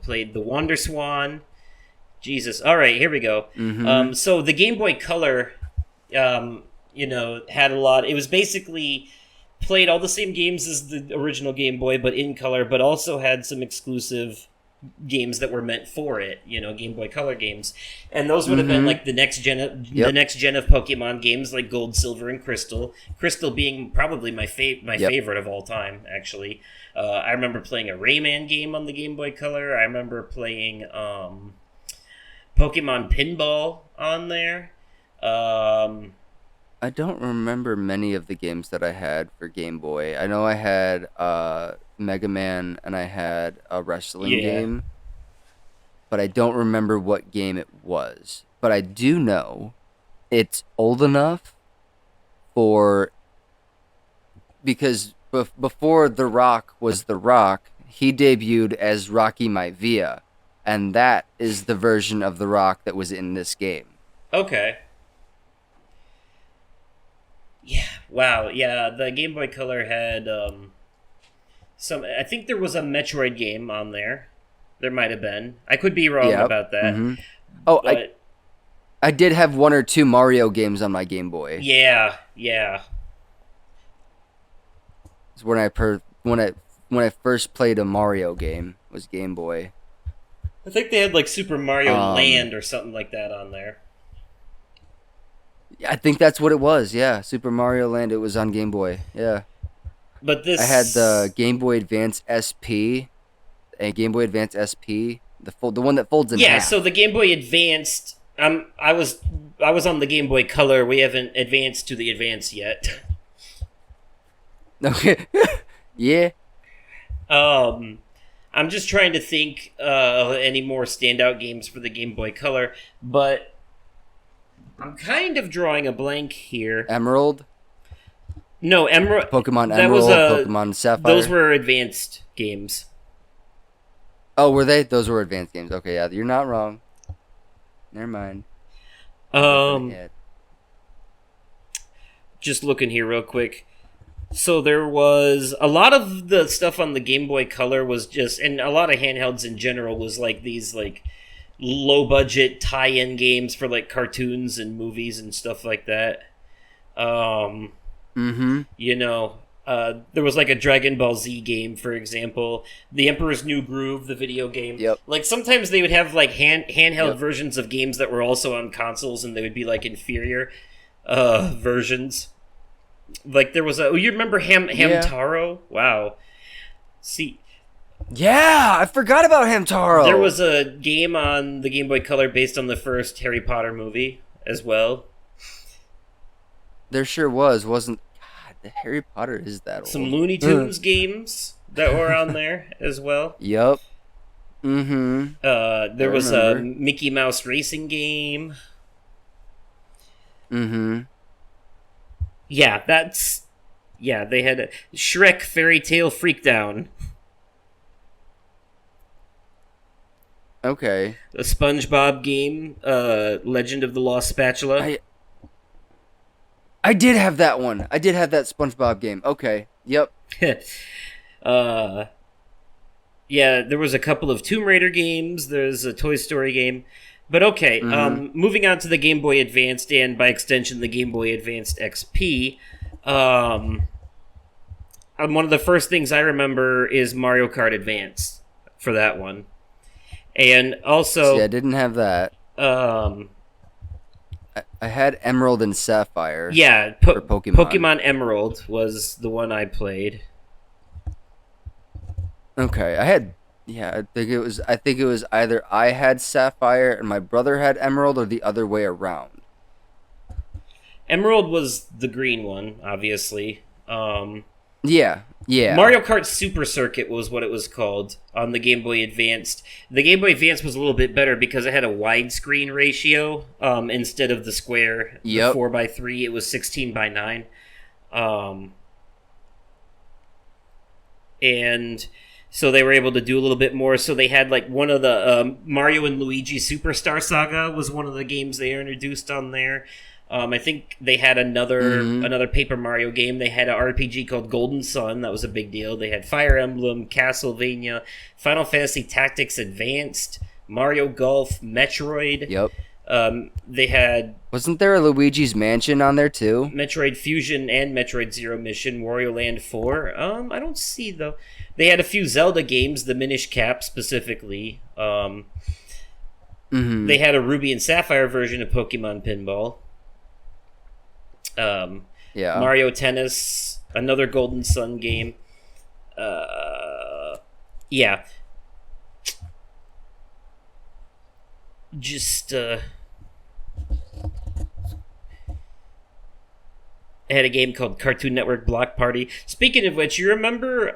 played the Wonder Swan. Jesus. All right, here we go. Mm-hmm. So the Game Boy Color, had a lot. It was basically played all the same games as the original Game Boy, but in color, but also had some exclusive games that were meant for it, Game Boy Color games. And those would have been like the next gen of Pokemon games like Gold, Silver, and Crystal. Crystal being probably my favorite of all time, actually. I remember playing a Rayman game on the Game Boy Color. I remember playing Pokemon Pinball on there. I don't remember many of the games that I had for Game Boy. I know I had Mega Man and I had a wrestling game, but I don't remember what game it was. But I do know it's old enough because before The Rock was The Rock, he debuted as Rocky Maivia, and that is the version of The Rock that was in this game. Okay. Yeah. Wow. Yeah. The Game Boy Color had some. I think there was a Metroid game on there. There might have been. I could be wrong about that. Mm-hmm. Oh, but, I did have one or two Mario games on my Game Boy. Yeah. Yeah. It's when I first played a Mario game was Game Boy. I think they had like Super Mario Land or something like that on there. I think that's what it was. Yeah, Super Mario Land. It was on Game Boy. Yeah, But I had the this, Game Boy Advance SP, a Game Boy Advance SP, the one that folds in yeah. So half. the Game Boy Advanced, I was on the Game Boy Color. We haven't advanced to the Advance yet. Okay. Yeah. Um, I'm just trying to think of any more standout games for the Game Boy Color, but I'm kind of drawing a blank here. Emerald, No, Emerald. Pokemon That was Emerald, a. Pokemon Those Sapphire. were advanced games. Oh, were they? Those were advanced games. Okay, yeah, you're not wrong. Never mind. I'm jumping Um, ahead. just looking here real quick. So there was a lot of the stuff on the Game Boy Color was just, and a lot of handhelds in general was like these like low budget tie-in games for like cartoons and movies and stuff like that. Um, Mm-hmm. you know, there was like a Dragon Ball Z game, for example, the Emperor's New Groove, the video game. Yep. Like sometimes they would have like handheld Yep. versions of games that were also on consoles, and they would be like inferior versions. Like there was a. Oh, you remember Yeah. Hamtaro? Wow. See, Yeah, I forgot about Hamtaro. there was a game on the Game Boy Color based on the first Harry Potter movie as well. There sure was, wasn't? God, the Harry Potter is that old. Some Looney Tunes games that were on there as well. Yep. Mm-hmm. There I was a remember. Mickey Mouse racing game. Mm-hmm. Yeah, that's. Yeah, they had a Shrek Fairy Tale Freakdown, Okay. a SpongeBob game, Legend of the Lost Spatula. I did have that one. I did have that SpongeBob game. Okay. Yep. uh, yeah, there was a couple of Tomb Raider games. There's a Toy Story game. But okay, moving on to the Game Boy Advanced and by extension the Game Boy Advanced XP. One of the first things I remember is Mario Kart Advance for that one. And also, See, I didn't have that. um, I had Emerald and Sapphire. yeah, For Pokemon. Pokemon Emerald was the one I played. Okay. I had. Yeah, I think it was either I had Sapphire and my brother had Emerald, or the other way around. Emerald was the green one, obviously. Yeah. Yeah. Mario Kart Super Circuit was what it was called on the Game Boy Advanced. The Game Boy Advance was a little bit better because it had a widescreen ratio instead of the square. Yep. The 4x3, it was 16:9. And so they were able to do a little bit more. So they had like one of the Mario and Luigi Superstar Saga was one of the games they introduced on there. I think they had another Paper Mario game. They had an RPG called Golden Sun. That was a big deal. They had Fire Emblem, Castlevania, Final Fantasy Tactics Advanced, Mario Golf, Metroid. Yep. They had Wasn't there a Luigi's Mansion on there too? Metroid Fusion and Metroid Zero Mission, Wario Land 4. I don't see though. They had a few Zelda games, the Minish Cap specifically. They had a Ruby and Sapphire version of Pokemon Pinball. Yeah. Mario Tennis, another Golden Sun game. Yeah. Just I had a game called Cartoon Network Block Party. Speaking of which, you remember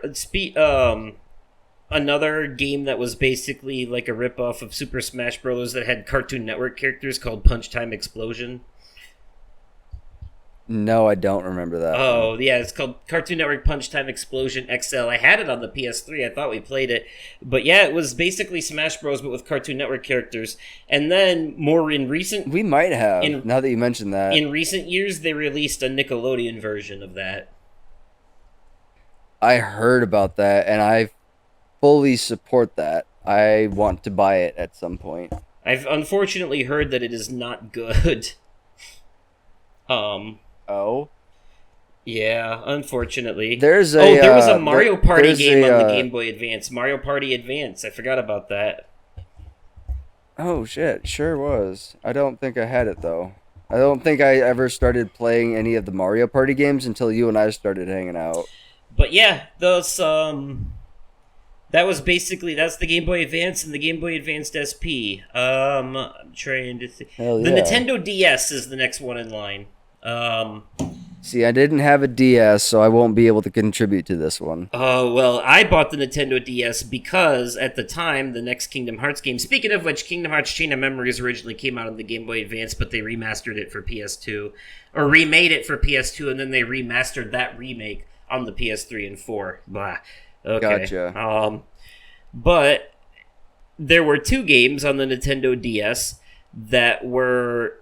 another game that was basically like a ripoff of Super Smash Bros. That had Cartoon Network characters called Punch Time Explosion? No, I don't remember that. Oh, yeah, it's called Cartoon Network Punch Time Explosion XL. I had it on the PS3. I thought we played it. But yeah, it was basically Smash Bros. But with Cartoon Network characters. And then more in recent We might have, now that you mentioned that. in recent years, they released a Nickelodeon version of that. I heard about that, and I fully support that. I want to buy it at some point. I've unfortunately heard that it is not good. Oh? Yeah, unfortunately. There was a Mario Party there's game on the a, Game Boy Advance. Mario Party Advance. I forgot about that. Oh, shit. Sure was. I don't think I had it, though. I don't think I ever started playing any of the Mario Party games until you and I started hanging out. But yeah, those that was basically that's the Game Boy Advance and the Game Boy Advanced SP. I'm trying to think. Hell The yeah. Nintendo DS is the next one in line. Um, See, I didn't have a DS, so I won't be able to contribute to this one. Oh, well, I bought the Nintendo DS because at the time, the next Kingdom Hearts game, speaking of which, Kingdom Hearts Chain of Memories originally came out on the Game Boy Advance, but they remastered it for PS2, or remade it for PS2, and then they remastered that remake on the PS3 and 4. Blah. Okay. Gotcha. But there were two games on the Nintendo DS that were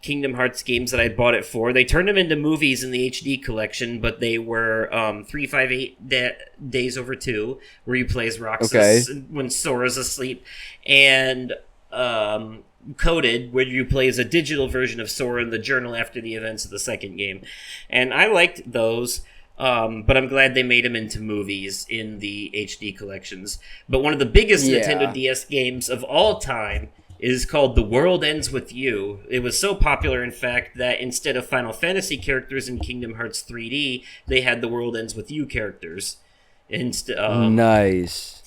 Kingdom Hearts games that I bought it for. They turned them into movies in the HD collection, but they were 358 Days Over 2, where you play as Roxas when Sora's asleep, and Coded, where you play as a digital version of Sora in the journal after the events of the second game. And I liked those. But I'm glad they made them into movies in the HD collections. But one of the biggest Nintendo DS games of all time is called The World Ends With You. It was so popular, in fact, that instead of Final Fantasy characters in Kingdom Hearts 3D, they had The World Ends With You characters. Nice.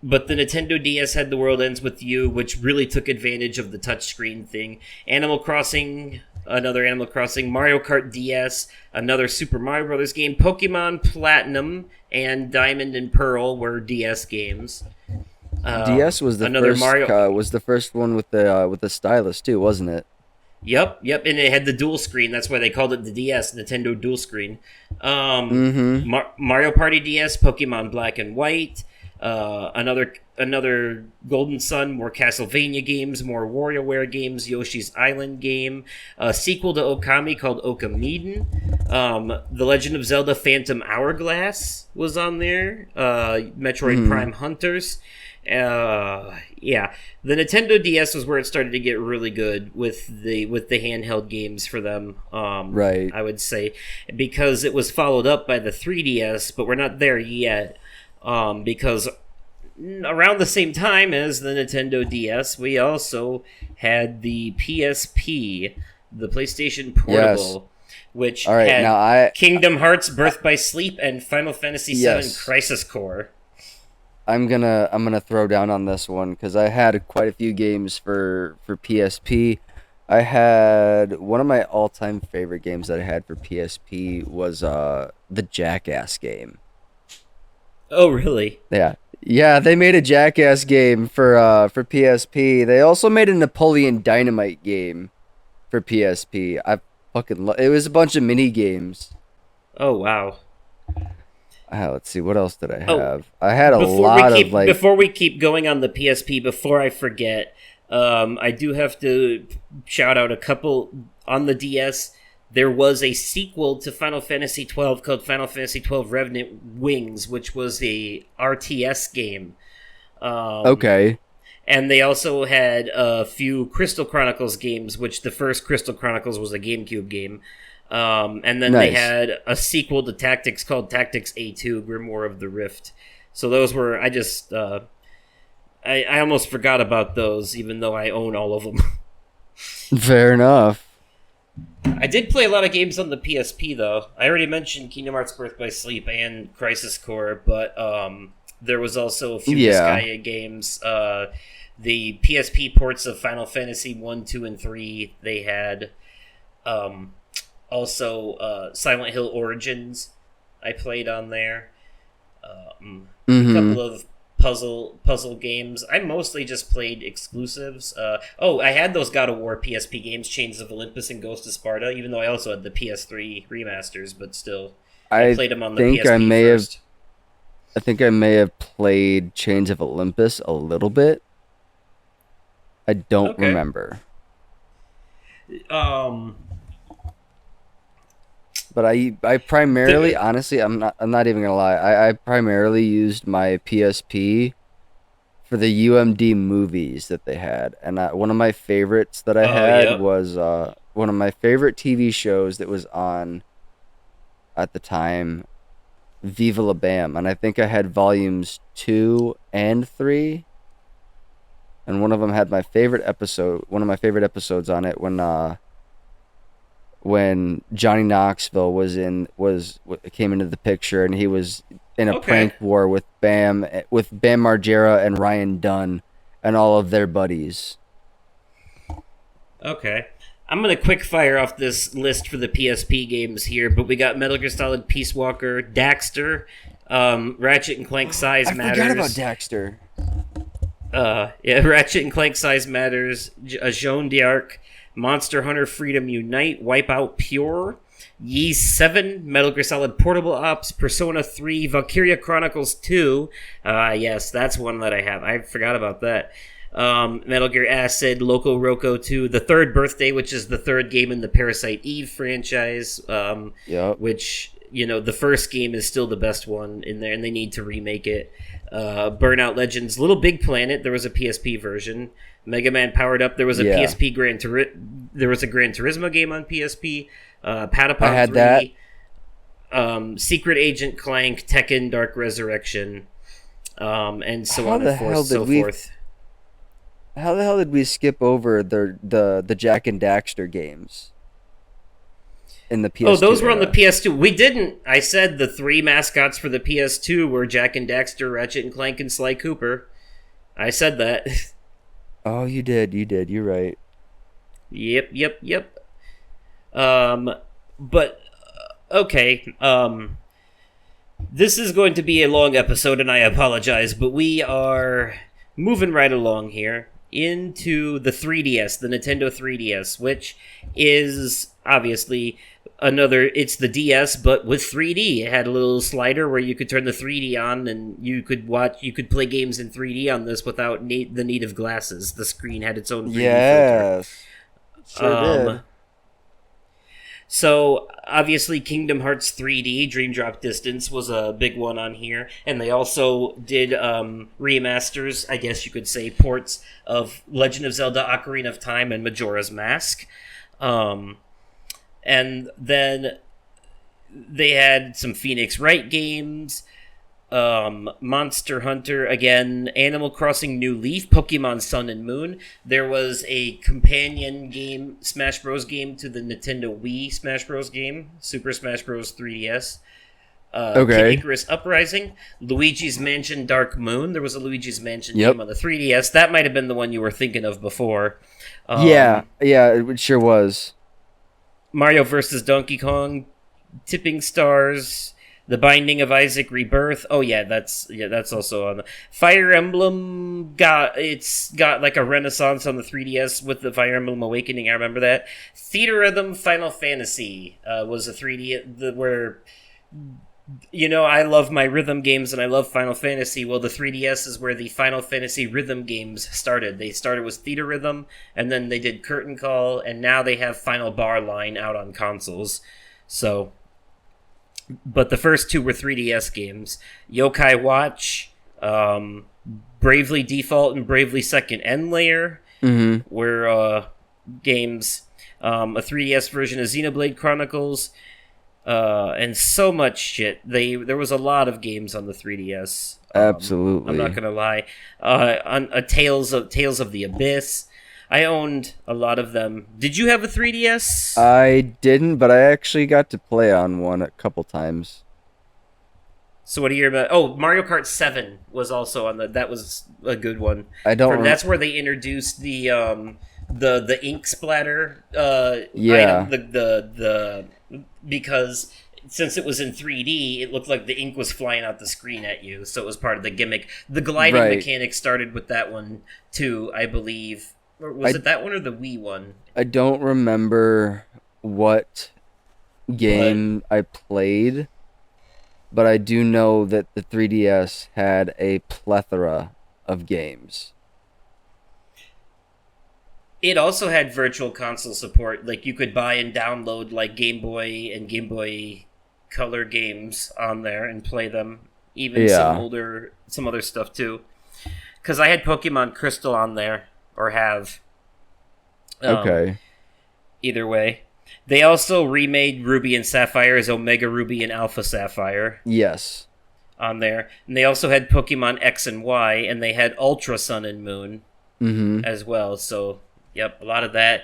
But the Nintendo DS had The World Ends With You, which really took advantage of the touchscreen thing. Animal Crossing, another Animal Crossing, Mario Kart DS, another Super Mario Brothers game, Pokemon Platinum, and Diamond and Pearl were DS games. DS was the another first. Mario. Was the first one with the stylus too, wasn't it? Yep, and it had the dual screen. That's why they called it the DS, Nintendo Dual Screen. Mario Party DS, Pokemon Black and White, another Golden Sun, more Castlevania games, more WarioWare games, Yoshi's Island game, a sequel to Okami called Okamiden, The Legend of Zelda Phantom Hourglass was on there, Metroid Prime Hunters. Yeah, the Nintendo DS was where it started to get really good with the handheld games for them. Right. I would say, because it was followed up by the 3DS, but we're not there yet. Because around the same time as the Nintendo DS, we also had the PSP, the PlayStation Portable, which had Kingdom Hearts Birth by Sleep and Final Fantasy VII Crisis Core. I'm gonna throw down on this one because I had quite a few games for PSP. I had one of my all-time favorite games that I had for PSP was the Jackass game. Oh, really? Yeah. They made a Jackass game for PSP. They also made a Napoleon Dynamite game for PSP. I fucking it was a bunch of mini games. Oh wow. Let's see, what else did I have? I had Before we keep going on the PSP, before I forget, I do have to shout out a couple on the DS. There was a sequel to Final Fantasy XII called Final Fantasy XII Revenant Wings, which was a RTS game. And they also had a few Crystal Chronicles games, which the first Crystal Chronicles was a GameCube game. And then they had a sequel to Tactics called Tactics A2, Grimoire of the Rift. So those were, I almost forgot about those, even though I own all of them. Fair enough. I did play a lot of games on the PSP, though. I already mentioned Kingdom Hearts Birth by Sleep and Crisis Core, but there was also a few Disgaea games. The PSP ports of Final Fantasy 1, 2, and 3, they had... Also, Silent Hill Origins, I played on there. A couple of puzzle games. I mostly just played exclusives. I had those God of War PSP games, Chains of Olympus and Ghost of Sparta, even though I also had the PS3 remasters, but still, I played them on the PSP first. I think I may have played Chains of Olympus a little bit. I don't remember. But I primarily, honestly, I'm not even gonna lie. I primarily used my PSP for the UMD movies that they had, and one of my favorites that I had was one of my favorite TV shows that was on at the time, Viva La Bam, and I think I had volumes 2 and 3, and one of them had my favorite episode. One of my favorite episodes on it when when Johnny Knoxville came into the picture, and he was in a prank war with Bam Margera and Ryan Dunn and all of their buddies. Okay. I'm going to quick fire off this list for the PSP games here, but we got Metal Gear Solid Peace Walker, Daxter, Ratchet and Clank Size Matters. I forgot about Daxter. Ratchet and Clank Size Matters, Jean d'Arc, Monster Hunter Freedom Unite, Wipeout Pure, Ys 7, Metal Gear Solid Portable Ops, Persona 3, Valkyria Chronicles 2. Yes, that's one that I have. I forgot about that. Metal Gear Acid, Loco Roco 2, The Third Birthday, which is the third game in the Parasite Eve franchise, which, the first game is still the best one in there, and they need to remake it. Burnout Legends, Little Big Planet, there was a PSP version. Mega Man Powered Up, there was a PSP there was a Gran Turismo game on PSP. Patapon I had 3, that. Secret Agent Clank, Tekken Dark Resurrection, and so on and forth. How the hell did we skip over the Jak and Daxter games in the PS2? Oh, those were on the PS2. We didn't. I said the 3 mascots for the PS2 were Jak and Daxter, Ratchet and Clank, and Sly Cooper. I said that. Oh, you did. You're right. Yep. But okay. This is going to be a long episode, and I apologize, but we are moving right along here into the 3DS, the Nintendo 3DS, which is obviously it's the DS, but with 3D. It had a little slider where you could turn the 3D on, and you could play games in 3D on this without the need of glasses. The screen had its own 3D filter. Sure did. So, obviously, Kingdom Hearts 3D, Dream Drop Distance, was a big one on here. And they also did remasters, I guess you could say, ports of Legend of Zelda Ocarina of Time and Majora's Mask. And then they had some Phoenix Wright games, Monster Hunter, again, Animal Crossing New Leaf, Pokemon Sun and Moon. There was a companion game, Smash Bros. Game to the Nintendo Wii Smash Bros. Game, Super Smash Bros. 3DS. Kid Icarus Uprising, Luigi's Mansion Dark Moon. There was a Luigi's Mansion game on the 3DS. That might have been the one you were thinking of before. Yeah, it sure was. Mario vs. Donkey Kong, Tipping Stars, The Binding of Isaac Rebirth. Oh yeah, that's also on the Fire Emblem. Got like a renaissance on the 3DS with the Fire Emblem Awakening. I remember that. Theater Rhythm Final Fantasy was a 3D where. I love my rhythm games and I love Final Fantasy. Well, the 3DS is where the Final Fantasy rhythm games started. They started with Theater Rhythm, and then they did Curtain Call, and now they have Final Bar Line out on consoles. So, but the first two were 3DS games. Yokai Watch, Bravely Default, and Bravely Second End Layer were games. A 3DS version of Xenoblade Chronicles. And so much shit. There was a lot of games on the 3DS. Absolutely. I'm not gonna lie. On Tales of the Abyss, I owned a lot of them. Did you have a 3DS? I didn't, but I actually got to play on one a couple times. So what do you remember? Oh, Mario Kart 7 was also on that was a good one. That's where they introduced the ink splatter item, the because since it was in 3D, it looked like the ink was flying out the screen at you, so it was part of the gimmick. The gliding mechanic started with that one too, I believe. Or was it that one or the Wii one? I don't remember what game I played, but I do know that the 3DS had a plethora of games. It also had virtual console support. Like, you could buy and download, like, Game Boy and Game Boy Color games on there and play them. Even some other stuff, too. Because I had Pokemon Crystal on there, or have. Okay. Either way. They also remade Ruby and Sapphire as Omega Ruby and Alpha Sapphire. Yes. On there. And they also had Pokemon X and Y, and they had Ultra Sun and Moon as well, so... Yep, a lot of that.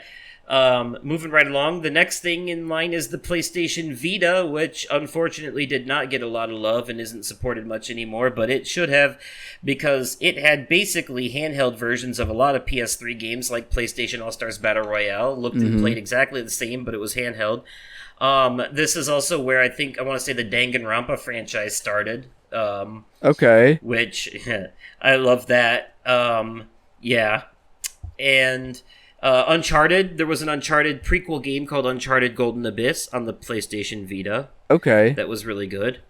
Moving right along, the next thing in line is the PlayStation Vita, which unfortunately did not get a lot of love and isn't supported much anymore, but it should have, because it had basically handheld versions of a lot of PS3 games like PlayStation All-Stars Battle Royale. Looked and played exactly the same, but it was handheld. This is also where I want to say the Danganronpa franchise started. Okay. Which I love that. Yeah. And Uncharted, there was an Uncharted prequel game called Uncharted Golden Abyss on the PlayStation Vita. Okay. That was really good.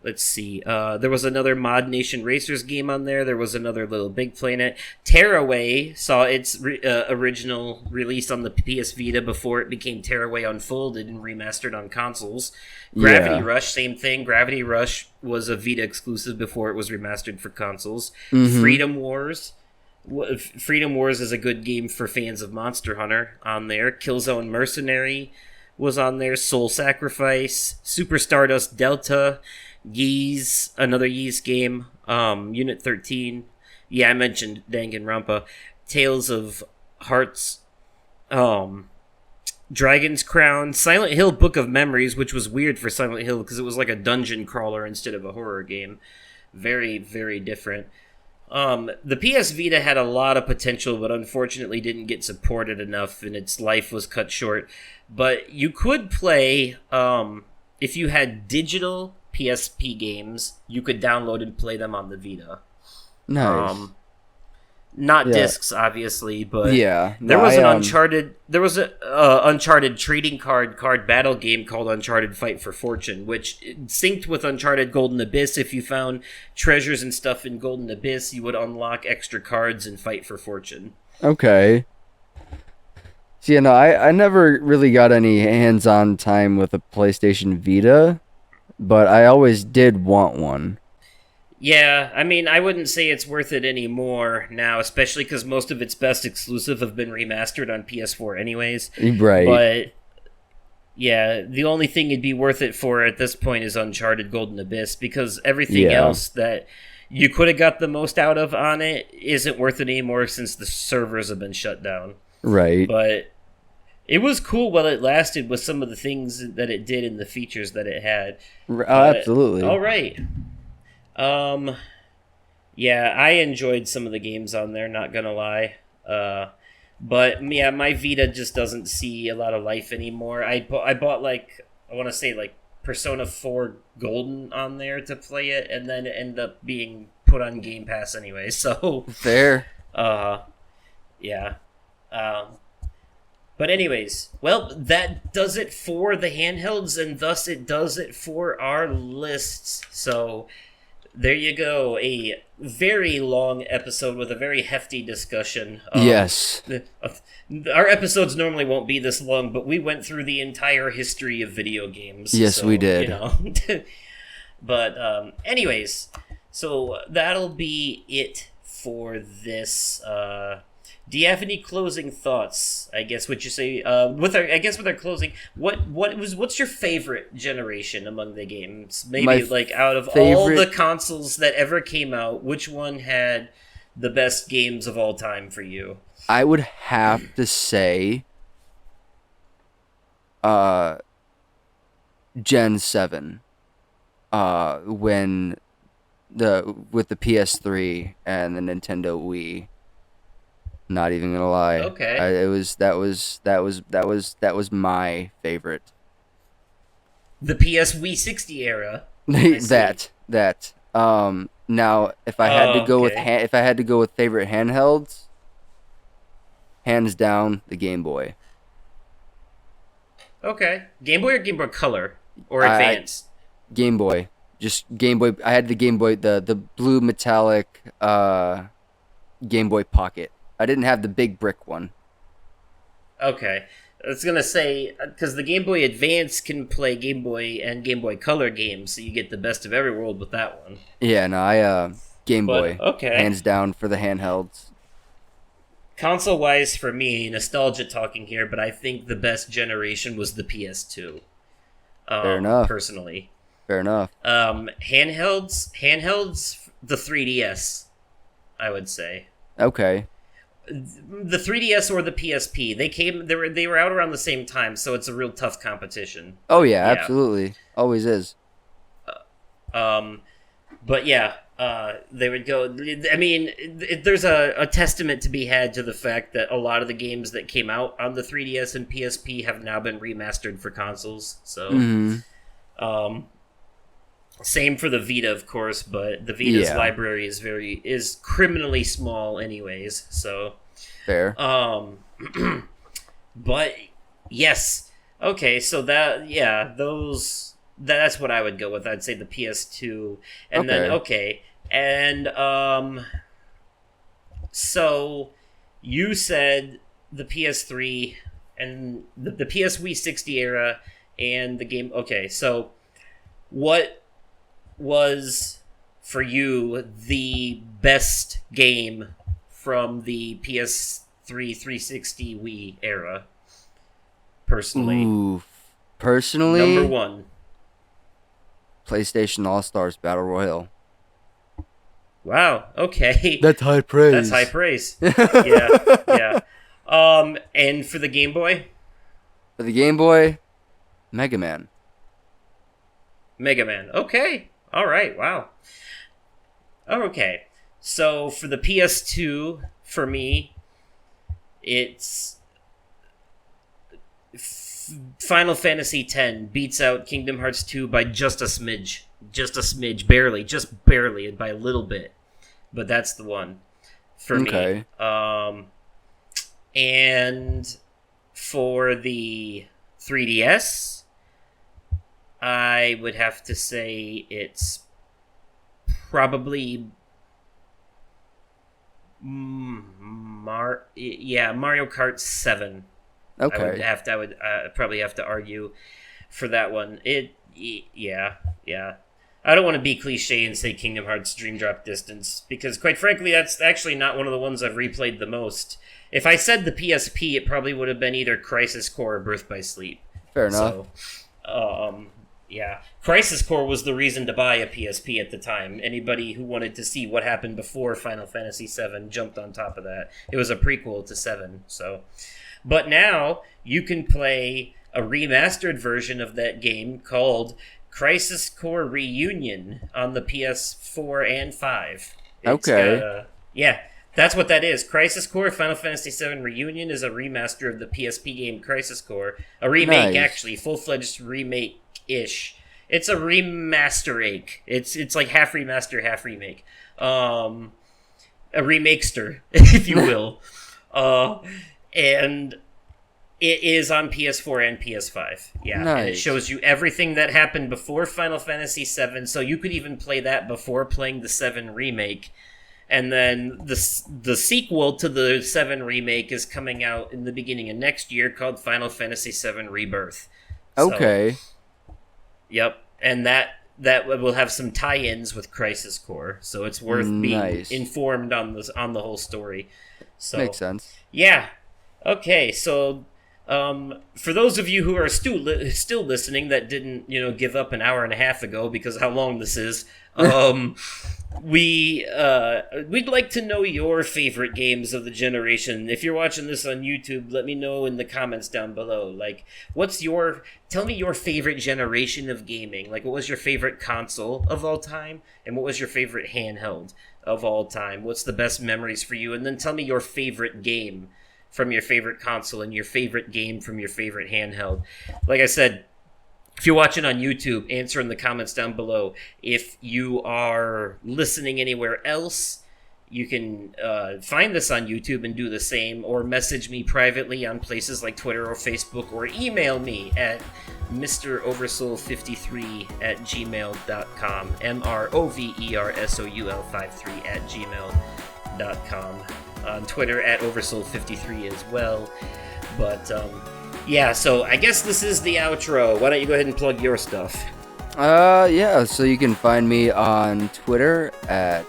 Let's see. There was another Mod Nation Racers game on there. There was another Little Big Planet. Tearaway saw its original release on the PS Vita before it became Tearaway Unfolded and remastered on consoles. Gravity Rush, same thing. Gravity Rush was a Vita exclusive before it was remastered for consoles. Freedom Wars. Freedom Wars is a good game for fans of Monster Hunter on there. Killzone Mercenary was on there. Soul Sacrifice. Super Stardust Delta. Ys, another Ys game. Unit 13. Yeah, I mentioned Danganronpa. Tales of Hearts. Dragon's Crown. Silent Hill Book of Memories, which was weird for Silent Hill because it was like a dungeon crawler instead of a horror game. Very, very different. The PS Vita had a lot of potential, but unfortunately didn't get supported enough, and its life was cut short. But you could play, if you had digital PSP games, you could download and play them on the Vita. Nice. Not discs, obviously, but yeah. There was an Uncharted. There was a Uncharted trading card battle game called Uncharted Fight for Fortune, which synced with Uncharted Golden Abyss. If you found treasures and stuff in Golden Abyss, you would unlock extra cards and fight for fortune. Okay. See, I never really got any hands-on time with a PlayStation Vita, but I always did want one. Yeah, I mean, I wouldn't say it's worth it anymore now, especially because most of its best exclusive have been remastered on PS4 anyways. Right. But, yeah, the only thing it'd be worth it for at this point is Uncharted Golden Abyss, because everything else that you could have got the most out of on it isn't worth it anymore since the servers have been shut down. Right. But it was cool while it lasted with some of the things that it did and the features that it had. Absolutely. All right. Yeah, I enjoyed some of the games on there, not gonna lie. But yeah, my Vita just doesn't see a lot of life anymore. I bought like, I want to say like Persona 4 Golden on there to play it, and then it ended up being put on Game Pass anyway, so... Fair. Yeah. But anyways, well, that does it for the handhelds, and thus it does it for our lists. So... there you go, a very long episode with a very hefty discussion. Yes. Our episodes normally won't be this long, but we went through the entire history of video games. Yes, so, we did. You know. But anyways, so that'll be it for this. Do you have any closing thoughts? I guess what you say with our closing. What's your favorite generation among the games? Maybe like out of all the consoles that ever came out, which one had the best games of all time for you? I would have to say, Gen 7. When with the PS3 and the Nintendo Wii. Not even gonna lie. Okay. That was my favorite. The PS Wii 60 era. that. Now, if I had to go if I had to go with favorite handhelds, hands down the Game Boy. Okay, Game Boy or Game Boy Color or Advance? Game Boy, just Game Boy. I had the Game Boy, the blue metallic Game Boy Pocket. I didn't have the big brick one. Okay. I was going to say, because the Game Boy Advance can play Game Boy and Game Boy Color games, so you get the best of every world with that one. Yeah, no, Game Boy. Okay. Hands down for the handhelds. Console-wise, for me, nostalgia talking here, but I think the best generation was the PS2. Fair enough. Personally. Fair enough. Handhelds, the 3DS, I would say. Okay. The 3DS or the PSP. They were out around the same time, so it's a real tough competition. Oh yeah, absolutely, always is. But yeah, they would go. I mean, there's a testament to be had to the fact that a lot of the games that came out on the 3DS and PSP have now been remastered for consoles. So, same for the Vita, of course, but the Vita's library is criminally small, anyways. So fair. But yes, okay. So that's what I would go with. I'd say the PS2, and then so you said the PS3 and the PS Wii 60 era and the game. Okay, so what was for you the best game from the PS3 360 Wii era? Personally, number one. PlayStation All-Stars Battle Royale. Wow. Okay. That's high praise. Yeah. And for the Game Boy? For the Game Boy, Mega Man. Okay. All right. Wow. Okay. So for the PS2, for me, it's Final Fantasy X beats out Kingdom Hearts 2 by just a smidge, barely, by a little bit. But that's the one for me. And for the 3DS, I would have to say it's probably Mario Kart 7. Okay. I would probably have to argue for that one. Yeah. I don't want to be cliche and say Kingdom Hearts Dream Drop Distance, because quite frankly, that's actually not one of the ones I've replayed the most. If I said the PSP, it probably would have been either Crisis Core or Birth by Sleep. Fair enough. So, yeah. Crisis Core was the reason to buy a PSP at the time. Anybody who wanted to see what happened before Final Fantasy VII jumped on top of that. It was a prequel to 7, so... But now you can play a remastered version of that game called Crisis Core Reunion on the PS4 and 5. Yeah, that's what that is. Crisis Core Final Fantasy VII Reunion is a remaster of the PSP game Crisis Core. A remake, actually. Full-fledged remake-ish. It's a remaster-ake. It's like half remaster, half remake. A remakester, if you will. And it is on PS4 and PS5. Yeah, nice. And it shows you everything that happened before Final Fantasy VII, so you could even play that before playing the 7 remake. And then the sequel to the 7 remake is coming out in the beginning of next year called Final Fantasy VII Rebirth. Okay. So, yep, and that will have some tie-ins with Crisis Core, so it's worth being informed on the whole story. So makes sense. Yeah. Okay, so for those of you who are still listening that didn't, give up an hour and a half ago because of how long this is, we'd like to know your favorite games of the generation. If you're watching this on YouTube, let me know in the comments down below. Like, tell me your favorite generation of gaming. Like, what was your favorite console of all time? And what was your favorite handheld of all time? What's the best memories for you? And then tell me your favorite game from your favorite console and your favorite game from your favorite handheld. Like I said, if you're watching on YouTube, answer in the comments down below. If you are listening anywhere else, you can find this on YouTube and do the same, or message me privately on places like Twitter or Facebook, or email me at mroversoul53@gmail.com, MROVERSOUL53@gmail.com. On Twitter at Oversoul53 as well. But, yeah, so I guess this is the outro. Why don't you go ahead and plug your stuff? Yeah, so you can find me on Twitter at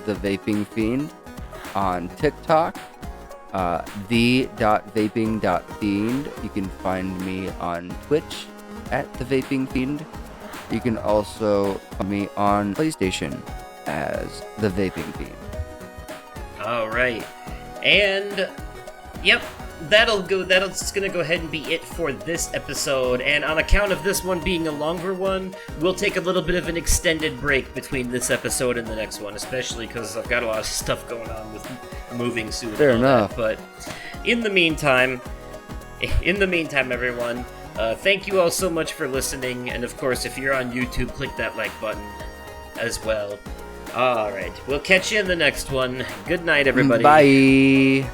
The Vaping Fiend, on TikTok, the.vaping.fiend. You can find me on Twitch at The Vaping Fiend. You can also find me on PlayStation as The Vaping Fiend. All right. And, yep, that's gonna go ahead and be it for this episode. And on account of this one being a longer one, we'll take a little bit of an extended break between this episode and the next one, especially because I've got a lot of stuff going on with moving soon. Fair enough. But in the meantime, everyone, thank you all so much for listening. And of course, if you're on YouTube, click that like button as well. Alright, we'll catch you in the next one. Good night, everybody. Bye.